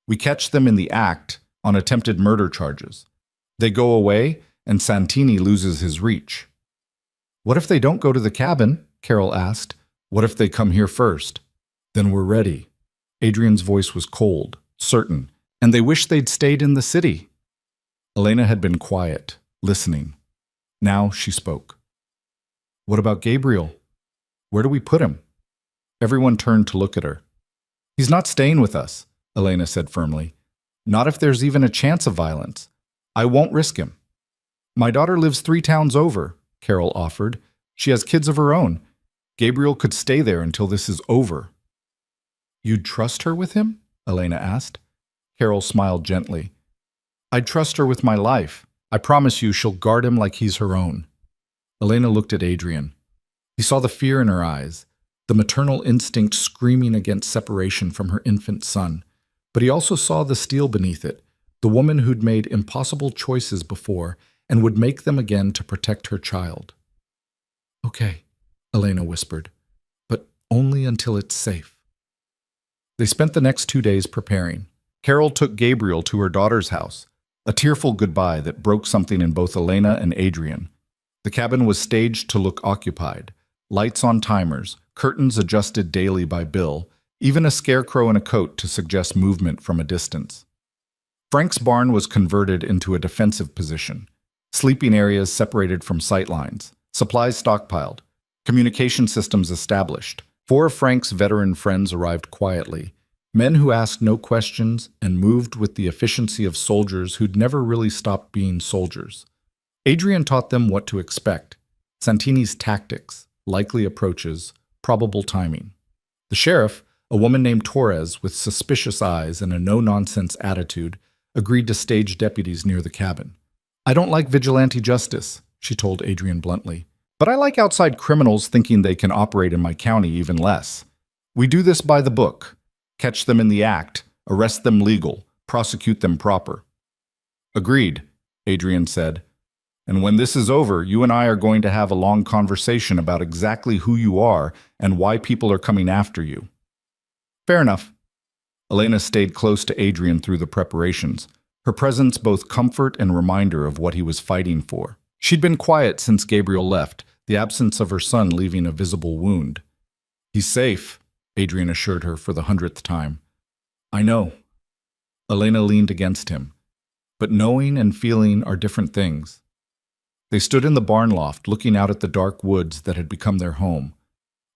We catch them in the act on attempted murder charges. They go away, and Santini loses his reach. What if they don't go to the cabin? Carol asked. What if they come here first? Then we're ready. Adrian's voice was cold, certain, and they wish they'd stayed in the city. Elena had been quiet, listening. Now she spoke. What about Gabriel? Where do we put him? Everyone turned to look at her. He's not staying with us, Elena said firmly. Not if there's even a chance of violence. I won't risk him. My daughter lives 3 towns over, Carol offered. She has kids of her own. Gabriel could stay there until this is over. You'd trust her with him? Elena asked. Carol smiled gently. I'd trust her with my life. I promise you she'll guard him like he's her own. Elena looked at Adrian. He saw the fear in her eyes, the maternal instinct screaming against separation from her infant son. But he also saw the steel beneath it, the woman who'd made impossible choices before and would make them again to protect her child. Okay, Elena whispered, but only until it's safe. They spent the next 2 days preparing. Carol took Gabriel to her daughter's house, a tearful goodbye that broke something in both Elena and Adrian. The cabin was staged to look occupied, lights on timers, curtains adjusted daily by Bill, even a scarecrow in a coat to suggest movement from a distance. Frank's barn was converted into a defensive position, sleeping areas separated from sightlines, supplies stockpiled, communication systems established. 4 of Frank's veteran friends arrived quietly, men who asked no questions and moved with the efficiency of soldiers who'd never really stopped being soldiers. Adrian taught them what to expect, Santini's tactics, likely approaches, probable timing. The sheriff, a woman named Torres with suspicious eyes and a no-nonsense attitude, agreed to stage deputies near the cabin. I don't like vigilante justice, she told Adrian bluntly, but I like outside criminals thinking they can operate in my county even less. We do this by the book. Catch them in the act, arrest them legal, prosecute them proper. Agreed, Adrian said. And when this is over, you and I are going to have a long conversation about exactly who you are and why people are coming after you. Fair enough. Elena stayed close to Adrian through the preparations, her presence both comfort and reminder of what he was fighting for. She'd been quiet since Gabriel left, the absence of her son leaving a visible wound. "He's safe," Adrian assured her for the 100th time. "I know." Elena leaned against him. But knowing and feeling are different things. They stood in the barn loft, looking out at the dark woods that had become their home.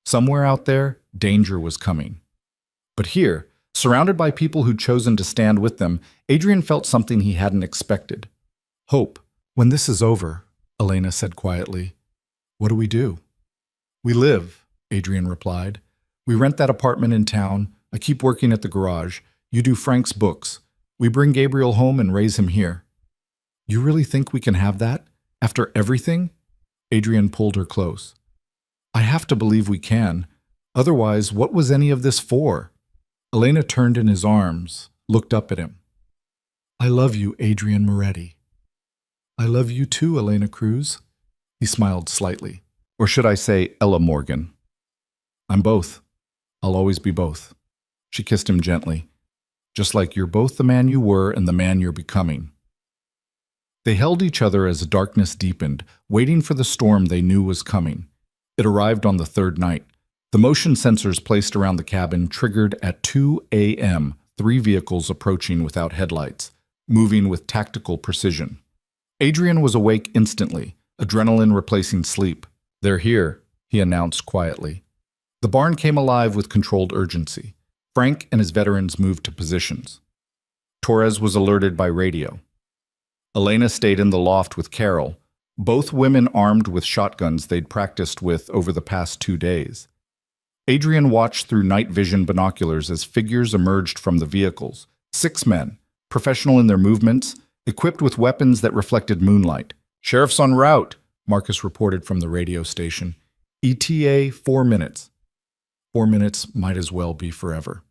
Somewhere out there, danger was coming. But here, surrounded by people who'd chosen to stand with them, Adrian felt something he hadn't expected. Hope. "When this is over," Elena said quietly, "what do we do?" "We live," Adrian replied. "We rent that apartment in town. I keep working at the garage. You do Frank's books. We bring Gabriel home and raise him here." "You really think we can have that? After everything?" Adrian pulled her close. "I have to believe we can. Otherwise, what was any of this for?" Elena turned in his arms, looked up at him. "I love you, Adrian Moretti." "I love you too, Elena Cruz." He smiled slightly. "Or should I say Ella Morgan?" "I'm both. I'll always be both." She kissed him gently. "Just like you're both the man you were and the man you're becoming." They held each other as darkness deepened, waiting for the storm they knew was coming. It arrived on the third night. The motion sensors placed around the cabin triggered at 2 a.m., 3 vehicles approaching without headlights, moving with tactical precision. Adrian was awake instantly, adrenaline replacing sleep. "They're here," he announced quietly. The barn came alive with controlled urgency. Frank and his veterans moved to positions. Torres was alerted by radio. Elena stayed in the loft with Carol, both women armed with shotguns they'd practiced with over the past 2 days. Adrian watched through night vision binoculars as figures emerged from the vehicles. 6 men, professional in their movements, equipped with weapons that reflected moonlight. "Sheriff's en route," Marcus reported from the radio station. "ETA 4 minutes. 4 minutes might as well be forever.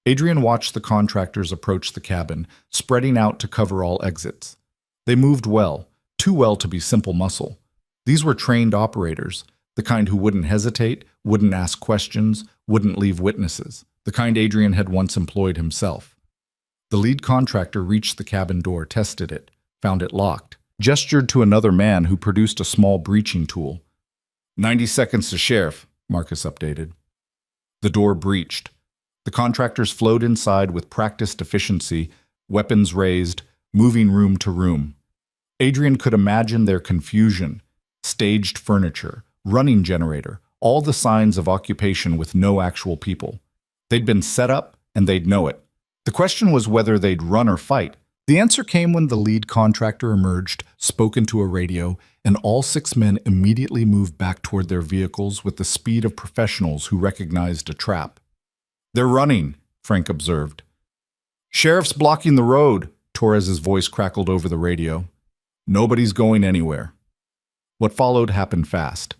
Adrian watched the contractors approach the cabin, spreading out to cover all exits. They moved well, too well to be simple muscle. These were trained operators, the kind who wouldn't hesitate, wouldn't ask questions, wouldn't leave witnesses, the kind Adrian had once employed himself. The lead contractor reached the cabin door, tested it, found it locked, gestured to another man who produced a small breaching tool. 90 seconds to sheriff, Marcus updated. The door breached. The contractors flowed inside with practiced efficiency, weapons raised, moving room to room. Adrian could imagine their confusion. Staged furniture, running generator, all the signs of occupation with no actual people. They'd been set up, and they'd know it. The question was whether they'd run or fight. The answer came when the lead contractor emerged, spoke into a radio, and all 6 men immediately moved back toward their vehicles with the speed of professionals who recognized a trap. "They're running," Frank observed. "Sheriff's blocking the road," Torres's voice crackled over the radio. "Nobody's going anywhere." What followed happened fast.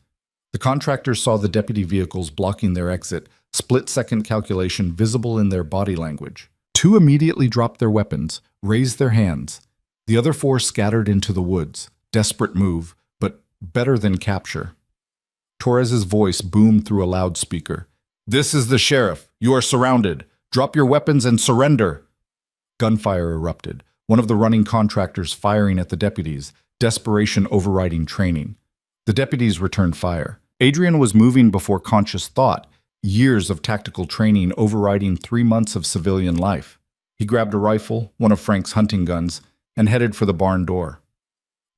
The contractors saw the deputy vehicles blocking their exit, split-second calculation visible in their body language. 2 immediately dropped their weapons, raised their hands. The other 4 scattered into the woods. Desperate move, but better than capture. Torres's voice boomed through a loudspeaker. "This is the sheriff. You are surrounded. Drop your weapons and surrender." Gunfire erupted, one of the running contractors firing at the deputies, desperation overriding training. The deputies returned fire. Adrian was moving before conscious thought, years of tactical training overriding 3 months of civilian life. He grabbed a rifle, one of Frank's hunting guns, and headed for the barn door.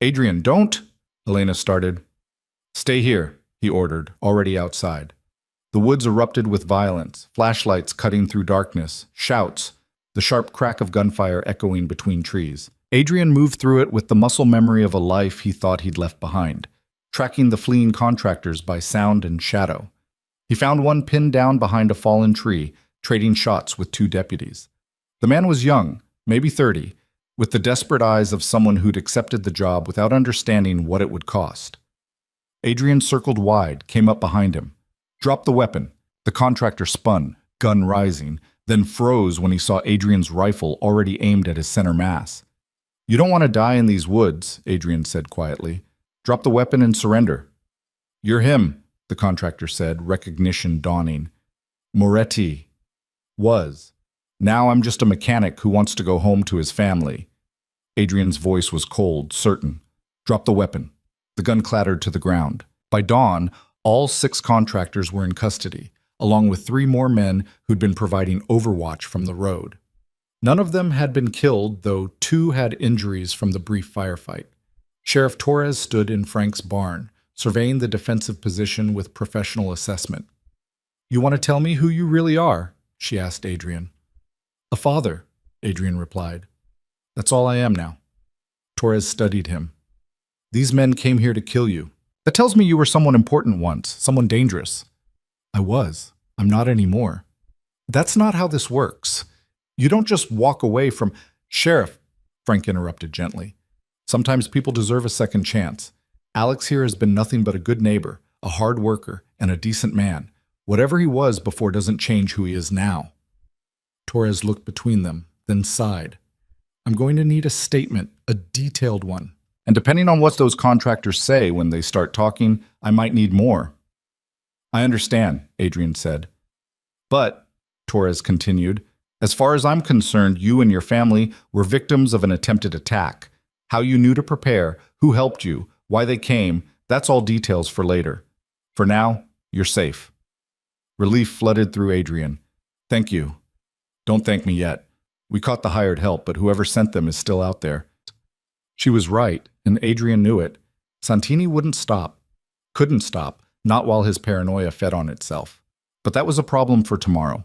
"Adrian, don't!" Elena started. "Stay here," he ordered, already outside. The woods erupted with violence, flashlights cutting through darkness, shouts, the sharp crack of gunfire echoing between trees. Adrian moved through it with the muscle memory of a life he thought he'd left behind, tracking the fleeing contractors by sound and shadow. He found one pinned down behind a fallen tree, trading shots with 2 deputies. The man was young, maybe 30, with the desperate eyes of someone who'd accepted the job without understanding what it would cost. Adrian circled wide, came up behind him. Dropped the weapon. The contractor spun, gun rising, then froze when he saw Adrian's rifle already aimed at his center mass. "You don't want to die in these woods," Adrian said quietly. "Drop the weapon and surrender." "You're him," the contractor said, recognition dawning. "Moretti. Was. Now I'm just a mechanic who wants to go home to his family." Adrian's voice was cold, certain. Drop the weapon. The gun clattered to the ground. By dawn, all 6 contractors were in custody, along with 3 more men who'd been providing overwatch from the road. None of them had been killed, though 2 had injuries from the brief firefight. Sheriff Torres stood in Frank's barn, surveying the defensive position with professional assessment. "You want to tell me who you really are?" she asked Adrian. "A father," Adrian replied. "That's all I am now." Torres studied him. "These men came here to kill you. That tells me you were someone important once, someone dangerous." "I was. I'm not anymore." "That's not how this works. You don't just walk away from—" "Sheriff," Frank interrupted gently. "Sometimes people deserve a second chance. Alex here has been nothing but a good neighbor, a hard worker, and a decent man. Whatever he was before doesn't change who he is now." Torres looked between them, then sighed. "I'm going to need a statement, a detailed one. And depending on what those contractors say when they start talking, I might need more." "I understand," Adrian said. "But," Torres continued, "as far as I'm concerned, you and your family were victims of an attempted attack. How you knew to prepare, who helped you, why they came, that's all details for later. For now, you're safe." Relief flooded through Adrian. "Thank you." "Don't thank me yet. We caught the hired help, but whoever sent them is still out there." She was right, and Adrian knew it. Santini wouldn't stop. Couldn't stop, not while his paranoia fed on itself. But that was a problem for tomorrow.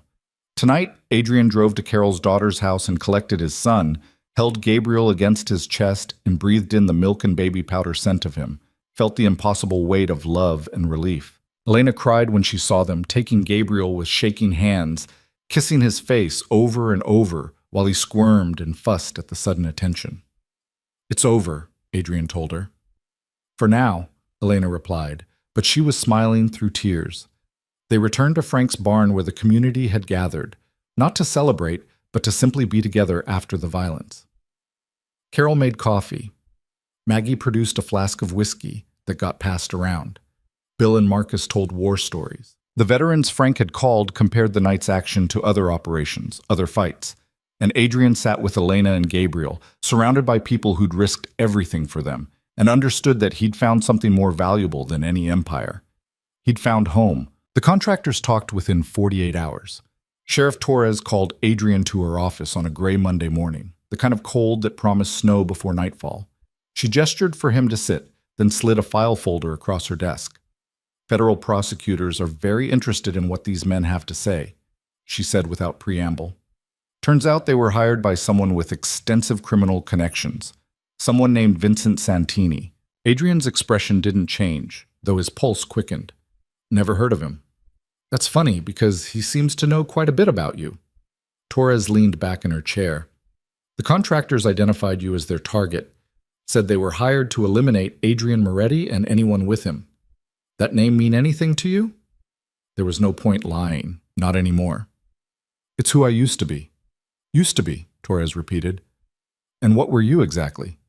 Tonight, Adrian drove to Carol's daughter's house and collected his son, held Gabriel against his chest and breathed in the milk and baby powder scent of him, felt the impossible weight of love and relief. Elena cried when she saw them, taking Gabriel with shaking hands, kissing his face over and over while he squirmed and fussed at the sudden attention. "It's over," Adrian told her. "For now," Elena replied, but she was smiling through tears. They returned to Frank's barn where the community had gathered, not to celebrate, but to simply be together after the violence. Carol made coffee. Maggie produced a flask of whiskey that got passed around. Bill and Marcus told war stories. The veterans Frank had called compared the night's action to other operations, other fights. And Adrian sat with Elena and Gabriel, surrounded by people who'd risked everything for them, and understood that he'd found something more valuable than any empire. He'd found home. The contractors talked within 48 hours. Sheriff Torres called Adrian to her office on a gray Monday morning, the kind of cold that promised snow before nightfall. She gestured for him to sit, then slid a file folder across her desk. "Federal prosecutors are very interested in what these men have to say," she said without preamble. Turns out they were hired by someone with extensive criminal connections, someone named Vincent Santini. Adrian's expression didn't change, though his pulse quickened. "Never heard of him." "That's funny, because he seems to know quite a bit about you." Torres leaned back in her chair. "The contractors identified you as their target, said they were hired to eliminate Adrian Moretti and anyone with him. That name mean anything to you?" There was no point lying, not anymore. "It's who I used to be." "Used to be," Torres repeated. "And what were you exactly?"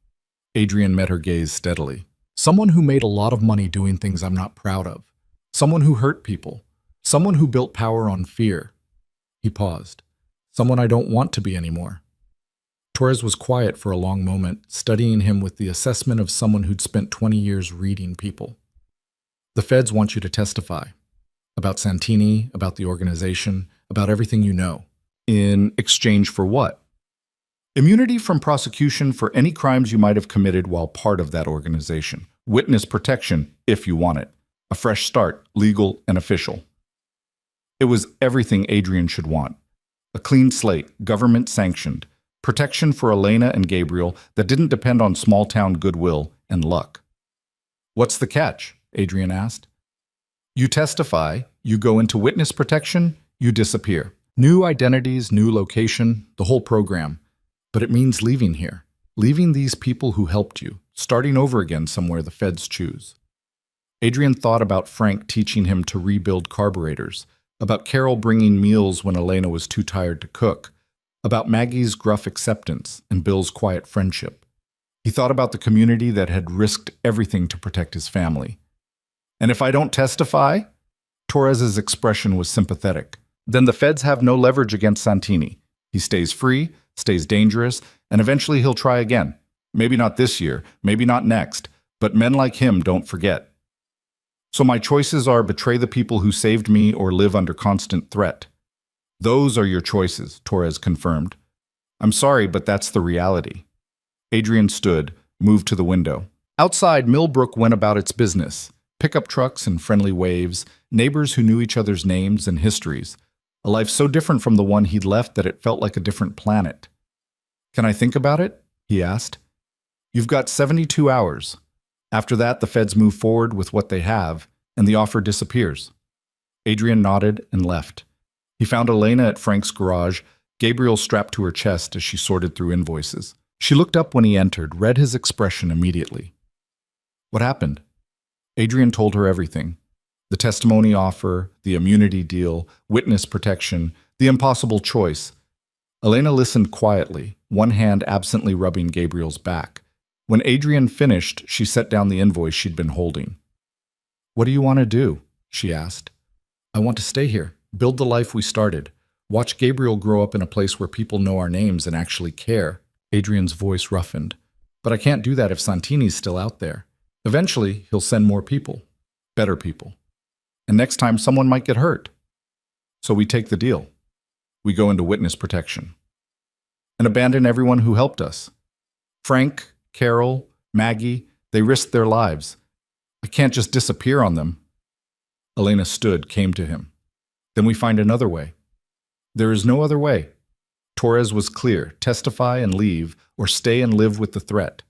Adrian met her gaze steadily. "Someone who made a lot of money doing things I'm not proud of. Someone who hurt people. Someone who built power on fear." He paused. "Someone I don't want to be anymore." Torres was quiet for a long moment, studying him with the assessment of someone who'd spent 20 years reading people. "The feds want you to testify. About Santini, about the organization, about everything you know." "In exchange for what?" "Immunity from prosecution for any crimes you might have committed while part of that organization. Witness protection, if you want it. A fresh start, legal and official." It was everything Adrian should want. A clean slate, government-sanctioned. Protection for Elena and Gabriel that didn't depend on small-town goodwill and luck. "What's the catch?" Adrian asked. "You testify, you go into witness protection, you disappear. New identities, new location, the whole program. But it means leaving here. Leaving these people who helped you, starting over again somewhere the feds choose." Adrian thought about Frank teaching him to rebuild carburetors, about Carol bringing meals when Elena was too tired to cook, about Maggie's gruff acceptance and Bill's quiet friendship. He thought about the community that had risked everything to protect his family. "And if I don't testify?" Torres's expression was sympathetic. "Then the feds have no leverage against Santini. He stays free, stays dangerous, and eventually he'll try again. Maybe not this year, maybe not next, but men like him don't forget. So my choices are betray the people who saved me or live under constant threat. Those are your choices, Torres confirmed. I'm sorry, but that's the reality. Adrian stood, moved to the window. Outside, Millbrook went about its business. Pickup trucks and friendly waves, neighbors who knew each other's names and histories. A life so different from the one he'd left that it felt like a different planet. Can I think about it? He asked. You've got 72 hours. After that, the feds move forward with what they have, and the offer disappears. Adrian nodded and left. He found Elena at Frank's garage, Gabriel strapped to her chest as she sorted through invoices. She looked up when he entered, read his expression immediately. What happened? Adrian told her everything. The testimony offer, the immunity deal, witness protection, the impossible choice. Elena listened quietly, one hand absently rubbing Gabriel's back. When Adrian finished, she set down the invoice she'd been holding. What do you want to do? She asked. I want to stay here, build the life we started, watch Gabriel grow up in a place where people know our names and actually care. Adrian's voice roughened. But I can't do that if Santini's still out there. Eventually, he'll send more people, better people. And next time, someone might get hurt. So we take the deal. We go into witness protection. And abandon everyone who helped us. Frank, Carol, Maggie, they risked their lives. I can't just disappear on them. Elena stood, came to him. Then we find another way. There is no other way. Torres was clear, testify and leave, or stay and live with the threat.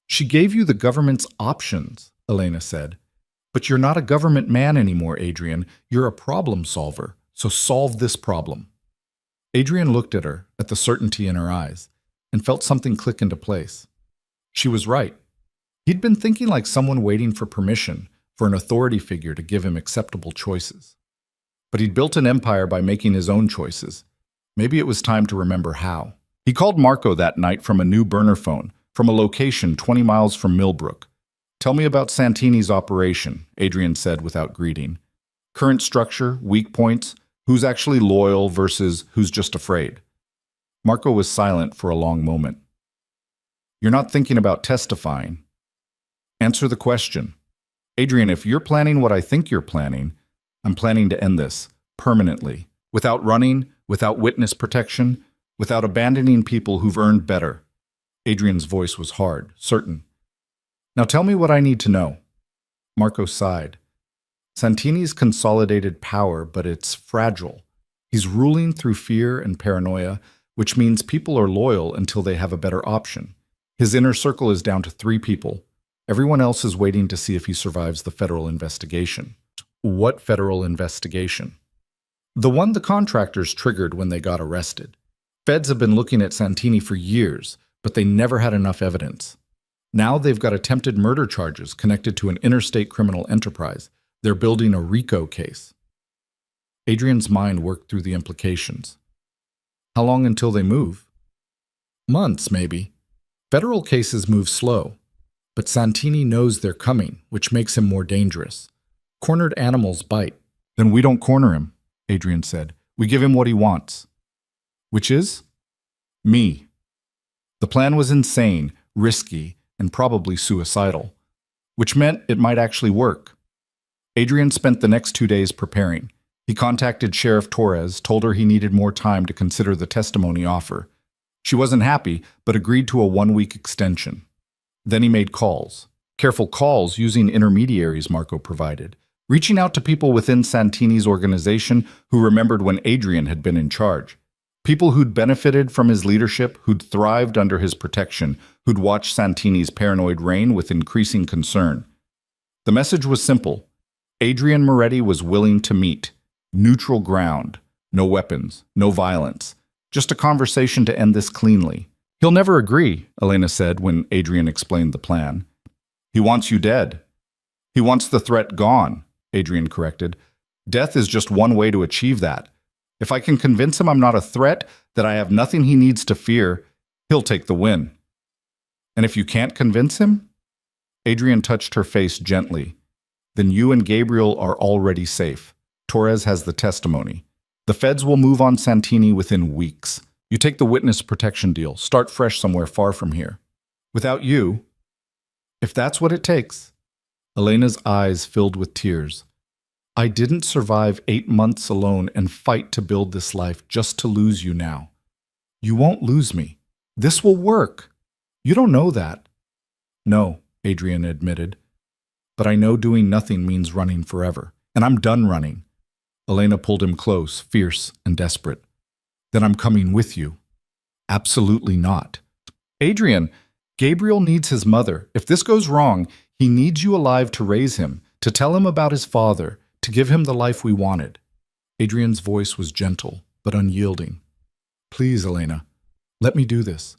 She gave you the government's options, Elena said. But you're not a government man anymore, Adrian. You're a problem solver, so solve this problem. Adrian looked at her, at the certainty in her eyes, and felt something click into place. She was right. He'd been thinking like someone waiting for permission, for an authority figure to give him acceptable choices. But he'd built an empire by making his own choices. Maybe it was time to remember how. He called Marco that night from a new burner phone, from a location 20 miles from Millbrook. Tell me about Santini's operation, Adrian said without greeting. Current structure, weak points, who's actually loyal versus who's just afraid. Marco was silent for a long moment. You're not thinking about testifying. Answer the question. Adrian, if you're planning what I think you're planning, I'm planning to end this, permanently, without running, without witness protection, without abandoning people who've earned better. Adrian's voice was hard, certain. Now tell me what I need to know. Marco sighed. Santini's consolidated power, but it's fragile. He's ruling through fear and paranoia, which means people are loyal until they have a better option. His inner circle is down to 3 people. Everyone else is waiting to see if he survives the federal investigation. What federal investigation? The one the contractors triggered when they got arrested. Feds have been looking at Santini for years, but they never had enough evidence. Now they've got attempted murder charges connected to an interstate criminal enterprise. They're building a RICO case. Adrian's mind worked through the implications. How long until they move? Months, maybe. Federal cases move slow, but Santini knows they're coming, which makes him more dangerous. Cornered animals bite. Then we don't corner him, Adrian said. We give him what he wants. Which is? Me. The plan was insane, risky, and probably suicidal, which meant it might actually work. Adrian spent the next 2 days preparing. He contacted Sheriff Torres, told her he needed more time to consider the testimony offer. She wasn't happy, but agreed to a 1-week extension. Then he made calls. Careful calls using intermediaries Marco provided, reaching out to people within Santini's organization who remembered when Adrian had been in charge. People who'd benefited from his leadership, who'd thrived under his protection, who'd watched Santini's paranoid reign with increasing concern. The message was simple. Adrian Moretti was willing to meet. Neutral ground. No weapons. No violence. Just a conversation to end this cleanly. He'll never agree, Elena said when Adrian explained the plan. He wants you dead. He wants the threat gone, Adrian corrected. Death is just one way to achieve that. If I can convince him I'm not a threat, that I have nothing he needs to fear, he'll take the win. And if you can't convince him? Adrian touched her face gently. Then you and Gabriel are already safe. Torres has the testimony. The feds will move on Santini within weeks. You take the witness protection deal. Start fresh somewhere far from here. Without you, if that's what it takes. Elena's eyes filled with tears. I didn't survive 8 months alone and fight to build this life just to lose you now. You won't lose me. This will work. You don't know that. No, Adrian admitted. But I know doing nothing means running forever, and I'm done running. Elena pulled him close, fierce and desperate. Then I'm coming with you. Absolutely not. Adrian, Gabriel needs his mother. If this goes wrong, he needs you alive to raise him, to tell him about his father, to give him the life we wanted. Adrian's voice was gentle, but unyielding. Please, Elena, let me do this.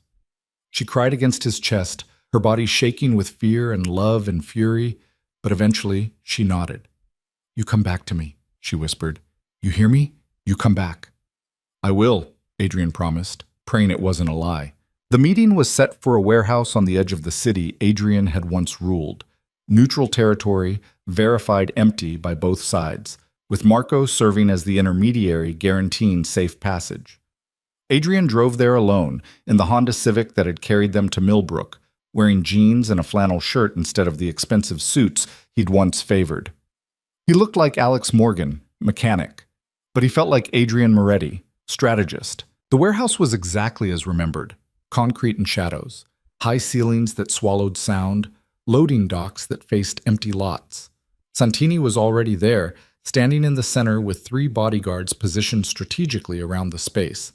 She cried against his chest, her body shaking with fear and love and fury, but eventually she nodded. You come back to me, she whispered. You hear me? You come back. I will, Adrian promised, praying it wasn't a lie. The meeting was set for a warehouse on the edge of the city Adrian had once ruled. Neutral territory, verified empty by both sides, with Marco serving as the intermediary guaranteeing safe passage. Adrian drove there alone, in the Honda Civic that had carried them to Millbrook, wearing jeans and a flannel shirt instead of the expensive suits he'd once favored. He looked like Alex Morgan, mechanic, but he felt like Adrian Moretti, strategist. The warehouse was exactly as remembered. Concrete and shadows, high ceilings that swallowed sound, loading docks that faced empty lots. Santini was already there, standing in the center with 3 bodyguards positioned strategically around the space.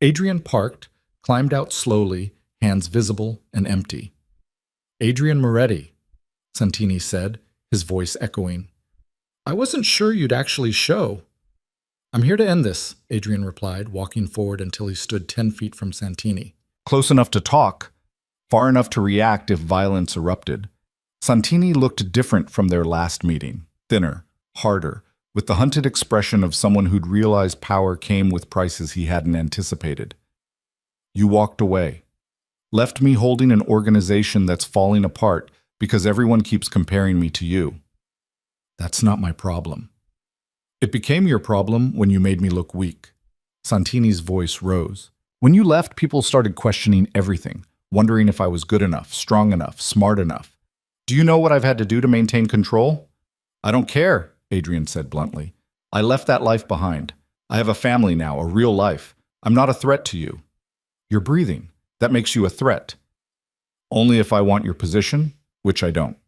Adrian parked, climbed out slowly, hands visible and empty. Adrian Moretti, Santini said, his voice echoing. I wasn't sure you'd actually show. I'm here to end this, Adrian replied, walking forward until he stood 10 feet from Santini. Close enough to talk, far enough to react if violence erupted. Santini looked different from their last meeting, thinner, harder, with the hunted expression of someone who'd realized power came with prices he hadn't anticipated. You walked away, left me holding an organization that's falling apart because everyone keeps comparing me to you. That's not my problem. It became your problem when you made me look weak. Santini's voice rose. When you left, people started questioning everything, wondering if I was good enough, strong enough, smart enough. Do you know what I've had to do to maintain control? I don't care, Adrian said bluntly. I left that life behind. I have a family now, a real life. I'm not a threat to you. You're breathing. That makes you a threat. Only if I want your position, which I don't.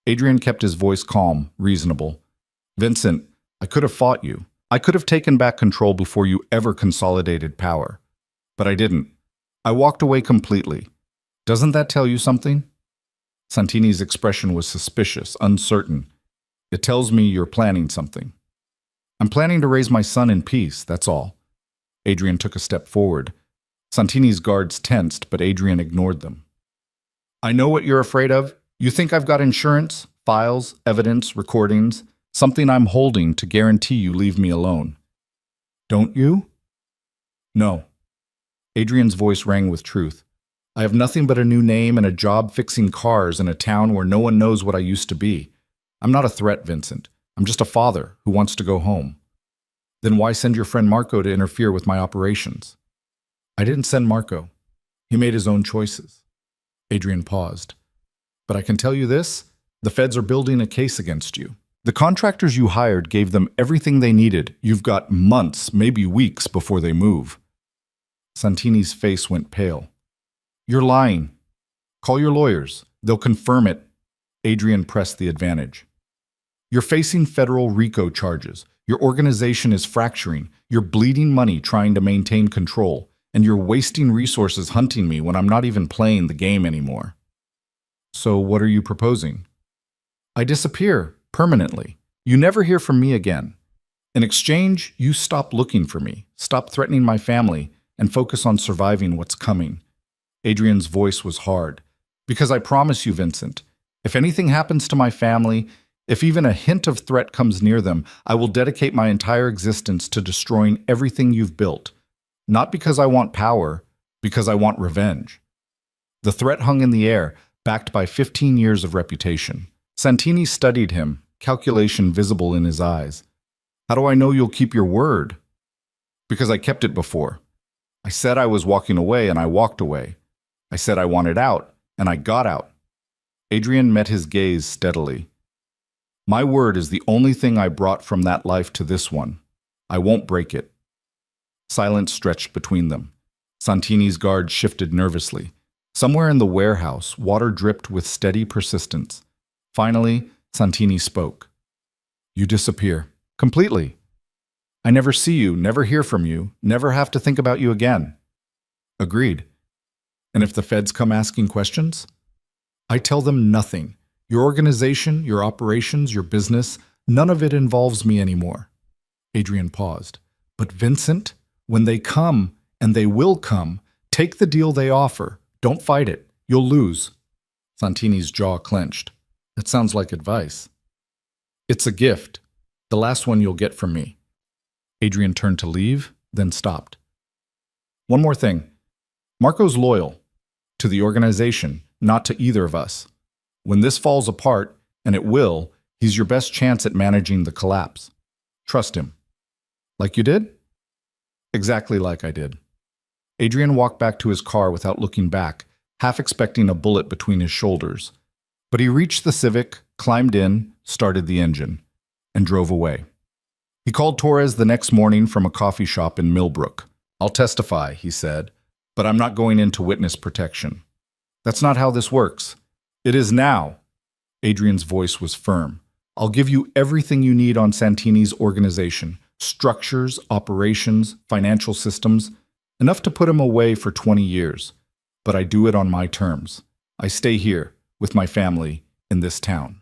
Adrian kept his voice calm, reasonable. Vincent, I could have fought you. I could have taken back control before you ever consolidated power. But I didn't. I walked away completely. Doesn't that tell you something? Santini's expression was suspicious, uncertain. It tells me you're planning something. I'm planning to raise my son in peace, that's all. Adrian took a step forward. Santini's guards tensed, but Adrian ignored them. I know what you're afraid of. You think I've got insurance, files, evidence, recordings, something I'm holding to guarantee you leave me alone. Don't you? No. Adrian's voice rang with truth. I have nothing but a new name and a job fixing cars in a town where no one knows what I used to be. I'm not a threat, Vincent. I'm just a father who wants to go home. Then why send your friend Marco to interfere with my operations? I didn't send Marco. He made his own choices. Adrian paused. But I can tell you this, the feds are building a case against you. The contractors you hired gave them everything they needed. You've got months, maybe weeks before they move. Santini's face went pale. You're lying. Call your lawyers. They'll confirm it. Adrian pressed the advantage. You're facing federal RICO charges. Your organization is fracturing. You're bleeding money trying to maintain control. And you're wasting resources hunting me when I'm not even playing the game anymore. So what are you proposing? I disappear permanently. You never hear from me again. In exchange, you stop looking for me, stop threatening my family, and focus on surviving what's coming. Adrian's voice was hard. Because I promise you, Vincent, if anything happens to my family, if even a hint of threat comes near them, I will dedicate my entire existence to destroying everything you've built. Not because I want power, because I want revenge. The threat hung in the air, backed by 15 years of reputation. Santini studied him, calculation visible in his eyes. How do I know you'll keep your word? Because I kept it before. I said I was walking away and I walked away. I said I wanted out and I got out. Adrian met his gaze steadily. My word is the only thing I brought from that life to this one. I won't break it. Silence stretched between them. Santini's guard shifted nervously. Somewhere in the warehouse, water dripped with steady persistence. Finally, Santini spoke. You disappear. Completely. I never see you, never hear from you, never have to think about you again. Agreed. And if the feds come asking questions? I tell them nothing. Your organization, your operations, your business, none of it involves me anymore. Adrian paused. But Vincent, when they come, and they will come, take the deal they offer. Don't fight it. You'll lose. Santini's jaw clenched. That sounds like advice. It's a gift. The last one you'll get from me. Adrian turned to leave, then stopped. One more thing. Marco's loyal. To the organization, not to either of us. When this falls apart, and it will, he's your best chance at managing the collapse. Trust him. Like you did? Exactly like I did. Adrian walked back to his car without looking back, half expecting a bullet between his shoulders. But he reached the Civic, climbed in, started the engine, and drove away. He called Torres the next morning from a coffee shop in Millbrook. I'll testify, he said, but I'm not going into witness protection. That's not how this works. It is now. Adrian's voice was firm. I'll give you everything you need on Santini's organization, structures, operations, financial systems, enough to put him away for 20 years. But I do it on my terms. I stay here, with my family, in this town.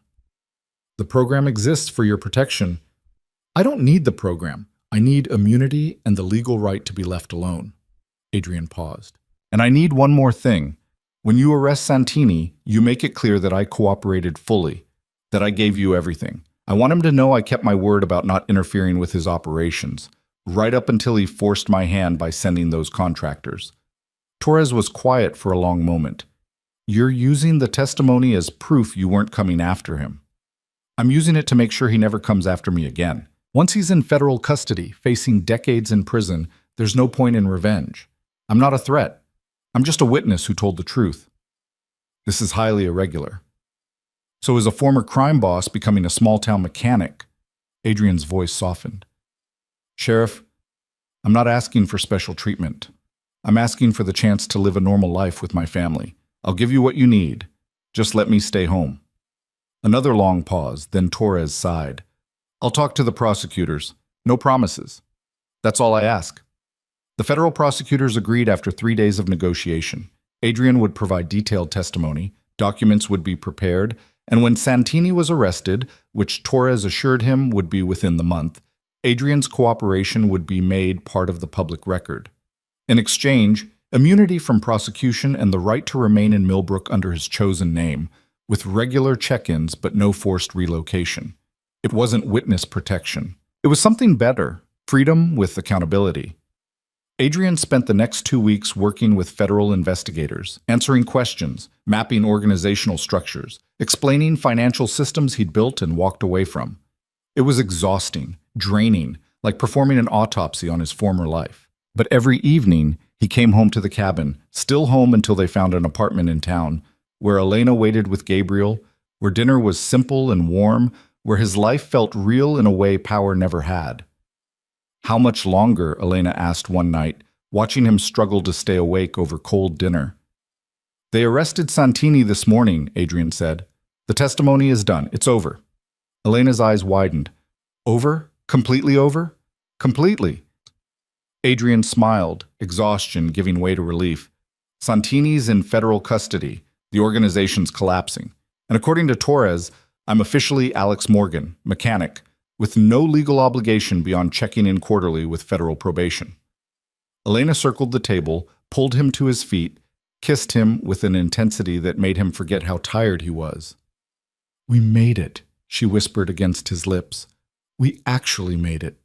The program exists for your protection. I don't need the program. I need immunity and the legal right to be left alone. Adrian paused. And I need one more thing. When you arrest Santini, you make it clear that I cooperated fully, that I gave you everything. I want him to know I kept my word about not interfering with his operations, right up until he forced my hand by sending those contractors. Torres was quiet for a long moment. You're using the testimony as proof you weren't coming after him. I'm using it to make sure he never comes after me again. Once he's in federal custody, facing decades in prison, there's no point in revenge. I'm not a threat. I'm just a witness who told the truth. This is highly irregular. So as a former crime boss becoming a small-town mechanic, Adrian's voice softened. Sheriff, I'm not asking for special treatment. I'm asking for the chance to live a normal life with my family. I'll give you what you need. Just let me stay home. Another long pause, then Torres sighed. I'll talk to the prosecutors. No promises. That's all I ask. The federal prosecutors agreed after 3 days of negotiation. Adrian would provide detailed testimony, documents would be prepared, and when Santini was arrested, which Torres assured him would be within the month, Adrian's cooperation would be made part of the public record. In exchange, immunity from prosecution and the right to remain in Millbrook under his chosen name, with regular check-ins but no forced relocation. It wasn't witness protection. It was something better, freedom with accountability. Adrian spent the next 2 weeks working with federal investigators, answering questions, mapping organizational structures, explaining financial systems he'd built and walked away from. It was exhausting, draining, like performing an autopsy on his former life. But every evening, he came home to the cabin, still home until they found an apartment in town, where Elena waited with Gabriel, where dinner was simple and warm, where his life felt real in a way power never had. How much longer, Elena asked one night, watching him struggle to stay awake over cold dinner. They arrested Santini this morning, Adrian said. The testimony is done. It's over. Elena's eyes widened. Over? Completely over? Completely. Adrian smiled, exhaustion giving way to relief. Santini's in federal custody. The organization's collapsing. And according to Torres, I'm officially Alex Morgan, mechanic, with no legal obligation beyond checking in quarterly with federal probation. Elena circled the table, pulled him to his feet, kissed him with an intensity that made him forget how tired he was. We made it, she whispered against his lips. We actually made it.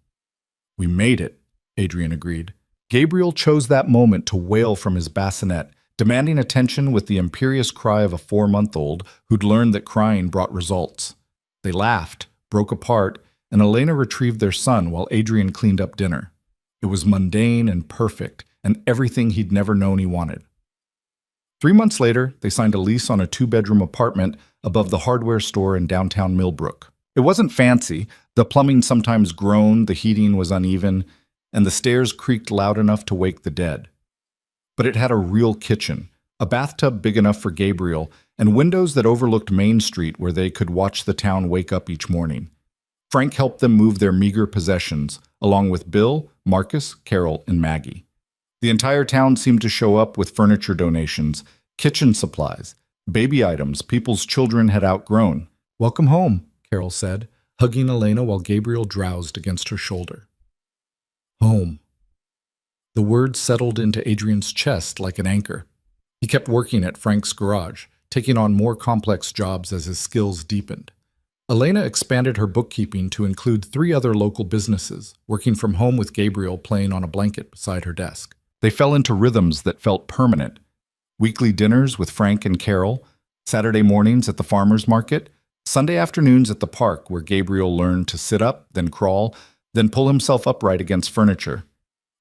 We made it, Adrian agreed. Gabriel chose that moment to wail from his bassinet, demanding attention with the imperious cry of a 4-month-old who'd learned that crying brought results. They laughed, broke apart, and Elena retrieved their son while Adrian cleaned up dinner. It was mundane and perfect, and everything he'd never known he wanted. 3 months later, they signed a lease on a 2-bedroom apartment above the hardware store in downtown Millbrook. It wasn't fancy. The plumbing sometimes groaned, the heating was uneven, and the stairs creaked loud enough to wake the dead. But it had a real kitchen, a bathtub big enough for Gabriel, and windows that overlooked Main Street where they could watch the town wake up each morning. Frank helped them move their meager possessions, along with Bill, Marcus, Carol, and Maggie. The entire town seemed to show up with furniture donations, kitchen supplies, baby items people's children had outgrown. "Welcome home," Carol said, hugging Elena while Gabriel drowsed against her shoulder. Home. The word settled into Adrian's chest like an anchor. He kept working at Frank's garage, taking on more complex jobs as his skills deepened. Elena expanded her bookkeeping to include 3 other local businesses, working from home with Gabriel playing on a blanket beside her desk. They fell into rhythms that felt permanent. Weekly dinners with Frank and Carol, Saturday mornings at the farmer's market, Sunday afternoons at the park where Gabriel learned to sit up, then crawl, then pull himself upright against furniture.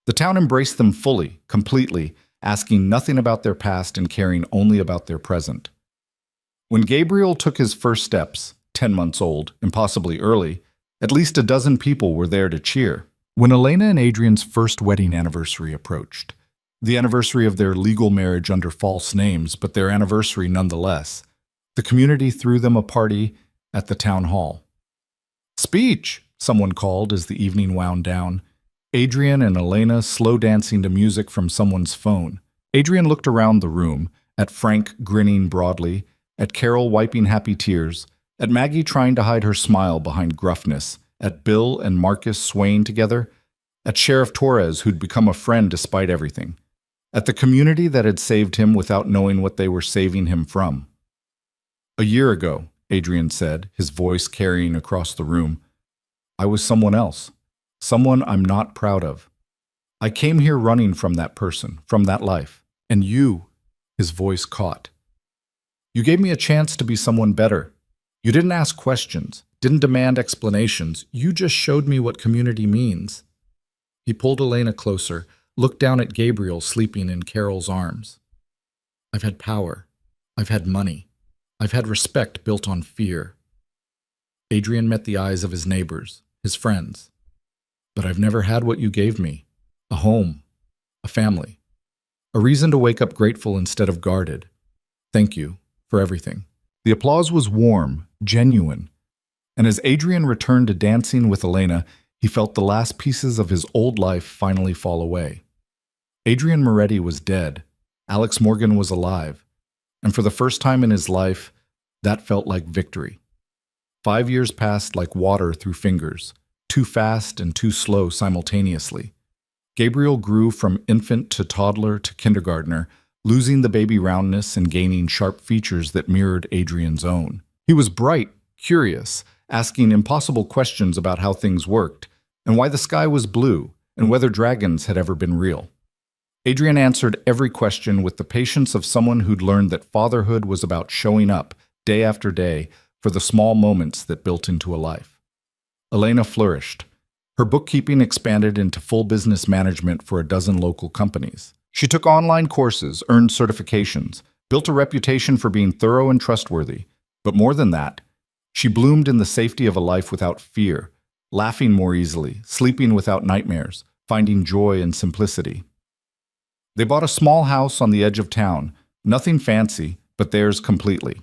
The town embraced them fully, completely, asking nothing about their past and caring only about their present. When Gabriel took his first steps, 10 months old, impossibly early, at least a dozen people were there to cheer. When Elena and Adrian's first wedding anniversary approached, the anniversary of their legal marriage under false names, but their anniversary nonetheless, the community threw them a party at the town hall. "Speech!" someone called as the evening wound down. Adrian and Elena slow dancing to music from someone's phone. Adrian looked around the room, at Frank grinning broadly, at Carol wiping happy tears, at Maggie trying to hide her smile behind gruffness, at Bill and Marcus swaying together, at Sheriff Torres who'd become a friend despite everything, at the community that had saved him without knowing what they were saving him from. "A year ago," Adrian said, his voice carrying across the room, "I was someone else, someone I'm not proud of. I came here running from that person, from that life. And you," his voice caught, "you gave me a chance to be someone better. You didn't ask questions, didn't demand explanations. You just showed me what community means." He pulled Elena closer, looked down at Gabriel sleeping in Carol's arms. "I've had power. I've had money. I've had respect built on fear." Adrian met the eyes of his neighbors, his friends. "But I've never had what you gave me. A home, a family, a reason to wake up grateful instead of guarded. Thank you for everything." The applause was warm, genuine, and as Adrian returned to dancing with Elena, he felt the last pieces of his old life finally fall away. Adrian Moretti was dead. Alex Morgan was alive. And for the first time in his life, that felt like victory. 5 years passed like water through fingers, too fast and too slow simultaneously. Gabriel grew from infant to toddler to kindergartner, losing the baby roundness and gaining sharp features that mirrored Adrian's own. He was bright, curious, asking impossible questions about how things worked, and why the sky was blue, and whether dragons had ever been real. Adrian answered every question with the patience of someone who'd learned that fatherhood was about showing up, day after day, for the small moments that built into a life. Elena flourished. Her bookkeeping expanded into full business management for a dozen local companies. She took online courses, earned certifications, built a reputation for being thorough and trustworthy. But more than that, she bloomed in the safety of a life without fear, laughing more easily, sleeping without nightmares, finding joy in simplicity. They bought a small house on the edge of town, nothing fancy, but theirs completely.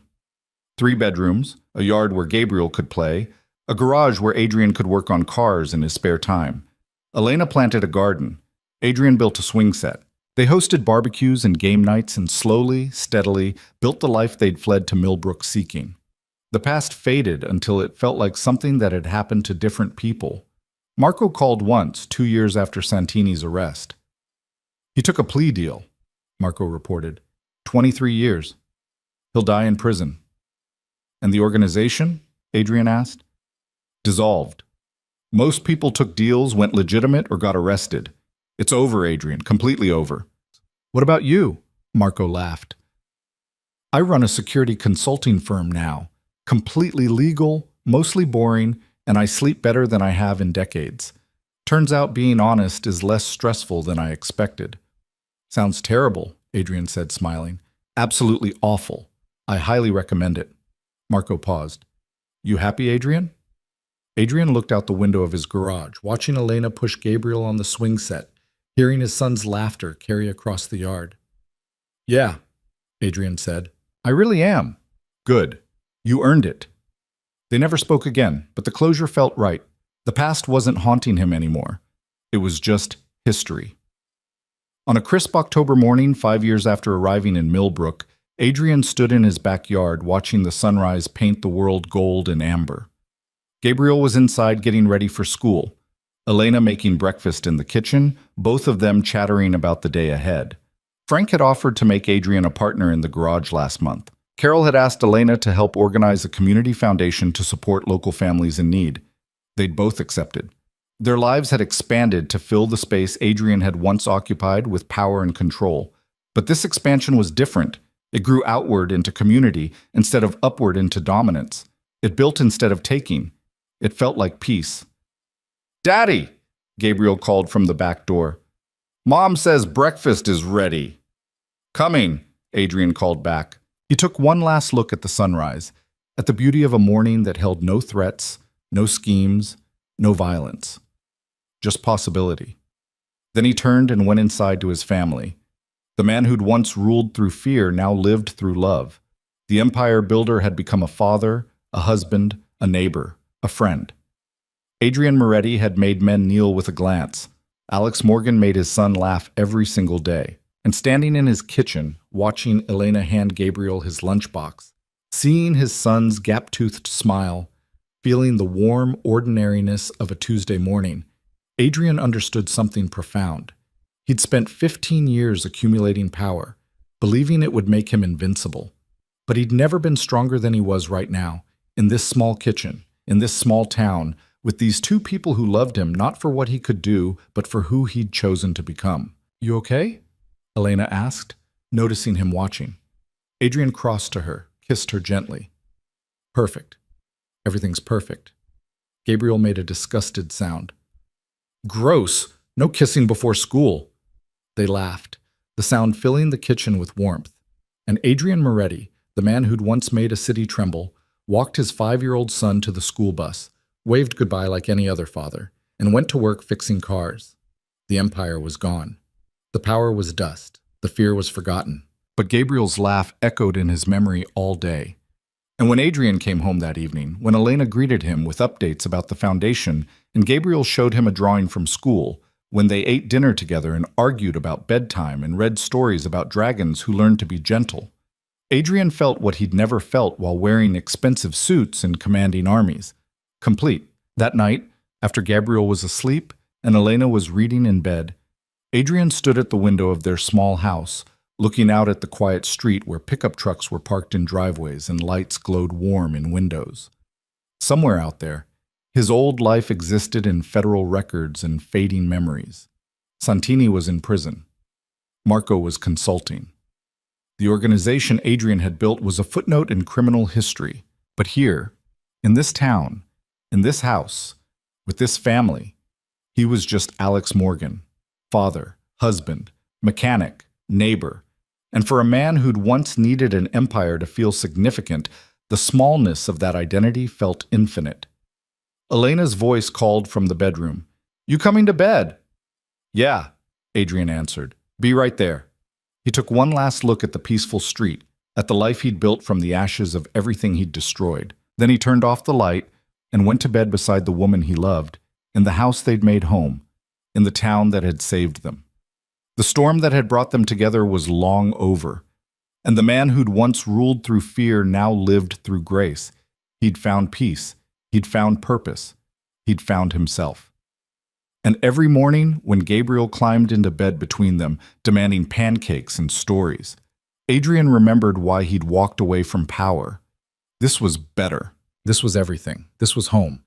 3 bedrooms, a yard where Gabriel could play, a garage where Adrian could work on cars in his spare time. Elena planted a garden. Adrian built a swing set. They hosted barbecues and game nights and slowly, steadily built the life they'd fled to Millbrook seeking. The past faded until it felt like something that had happened to different people. Marco called once, 2 years after Santini's arrest. "He took a plea deal," Marco reported. 23 years. "He'll die in prison." "And the organization?" Adrian asked. "Dissolved. Most people took deals, went legitimate, or got arrested. It's over, Adrian, completely over." "What about you?" Marco laughed. "I run a security consulting firm now. Completely legal, mostly boring, and I sleep better than I have in decades. Turns out being honest is less stressful than I expected." "Sounds terrible," Adrian said, smiling. Absolutely awful. I highly recommend it. Marco paused. You happy, Adrian? Adrian looked out the window of his garage, watching Elena push Gabriel on the swing set, hearing his son's laughter carry across the yard. Yeah, Adrian said. I really am. Good. You earned it. They never spoke again, but the closure felt right. The past wasn't haunting him anymore. It was just history. On a crisp October morning, 5 years after arriving in Millbrook, Adrian stood in his backyard watching the sunrise paint the world gold and amber. Gabriel was inside getting ready for school, Elena making breakfast in the kitchen, both of them chattering about the day ahead. Frank had offered to make Adrian a partner in the garage last month. Carol had asked Elena to help organize a community foundation to support local families in need. They'd both accepted. Their lives had expanded to fill the space Adrian had once occupied with power and control. But this expansion was different. It grew outward into community instead of upward into dominance. It built instead of taking. It felt like peace. Daddy, Gabriel called from the back door. Mom says breakfast is ready. Coming, Adrian called back. He took one last look at the sunrise, at the beauty of a morning that held no threats, no schemes, no violence. Just possibility. Then he turned and went inside to his family. The man who'd once ruled through fear now lived through love. The empire builder had become a father, a husband, a neighbor, a friend. Adrian Moretti had made men kneel with a glance. Alex Morgan made his son laugh every single day. And standing in his kitchen, watching Elena hand Gabriel his lunchbox, seeing his son's gap-toothed smile, feeling the warm ordinariness of a Tuesday morning, Adrian understood something profound. He'd spent 15 years accumulating power, believing it would make him invincible. But he'd never been stronger than he was right now, in this small kitchen, in this small town, with these two people who loved him not for what he could do, but for who he'd chosen to become. You okay? Elena asked, noticing him watching. Adrian crossed to her, kissed her gently. Perfect. Everything's perfect. Gabriel made a disgusted sound. Gross! No kissing before school! They laughed, the sound filling the kitchen with warmth. And Adrian Moretti, the man who'd once made a city tremble, walked his 5-year-old son to the school bus, waved goodbye like any other father, and went to work fixing cars. The empire was gone. The power was dust. The fear was forgotten. But Gabriel's laugh echoed in his memory all day. And when Adrian came home that evening, when Elena greeted him with updates about the foundation, and Gabriel showed him a drawing from school, when they ate dinner together and argued about bedtime and read stories about dragons who learned to be gentle, Adrian felt what he'd never felt while wearing expensive suits and commanding armies. Complete. That night, after Gabriel was asleep and Elena was reading in bed, Adrian stood at the window of their small house, looking out at the quiet street where pickup trucks were parked in driveways and lights glowed warm in windows. Somewhere out there, his old life existed in federal records and fading memories. Santini was in prison. Marco was consulting. The organization Adrian had built was a footnote in criminal history. But here, in this town, in this house, with this family, he was just Alex Morgan, father, husband, mechanic, neighbor. And for a man who'd once needed an empire to feel significant, the smallness of that identity felt infinite. Elena's voice called from the bedroom. You coming to bed? Yeah, Adrian answered. Be right there. He took one last look at the peaceful street, at the life he'd built from the ashes of everything he'd destroyed. Then he turned off the light and went to bed beside the woman he loved, in the house they'd made home, in the town that had saved them. The storm that had brought them together was long over, and the man who'd once ruled through fear now lived through grace. He'd found peace. He'd found purpose. He'd found himself. And every morning, when Gabriel climbed into bed between them, demanding pancakes and stories, Adrian remembered why he'd walked away from power. This was better. This was everything. This was home.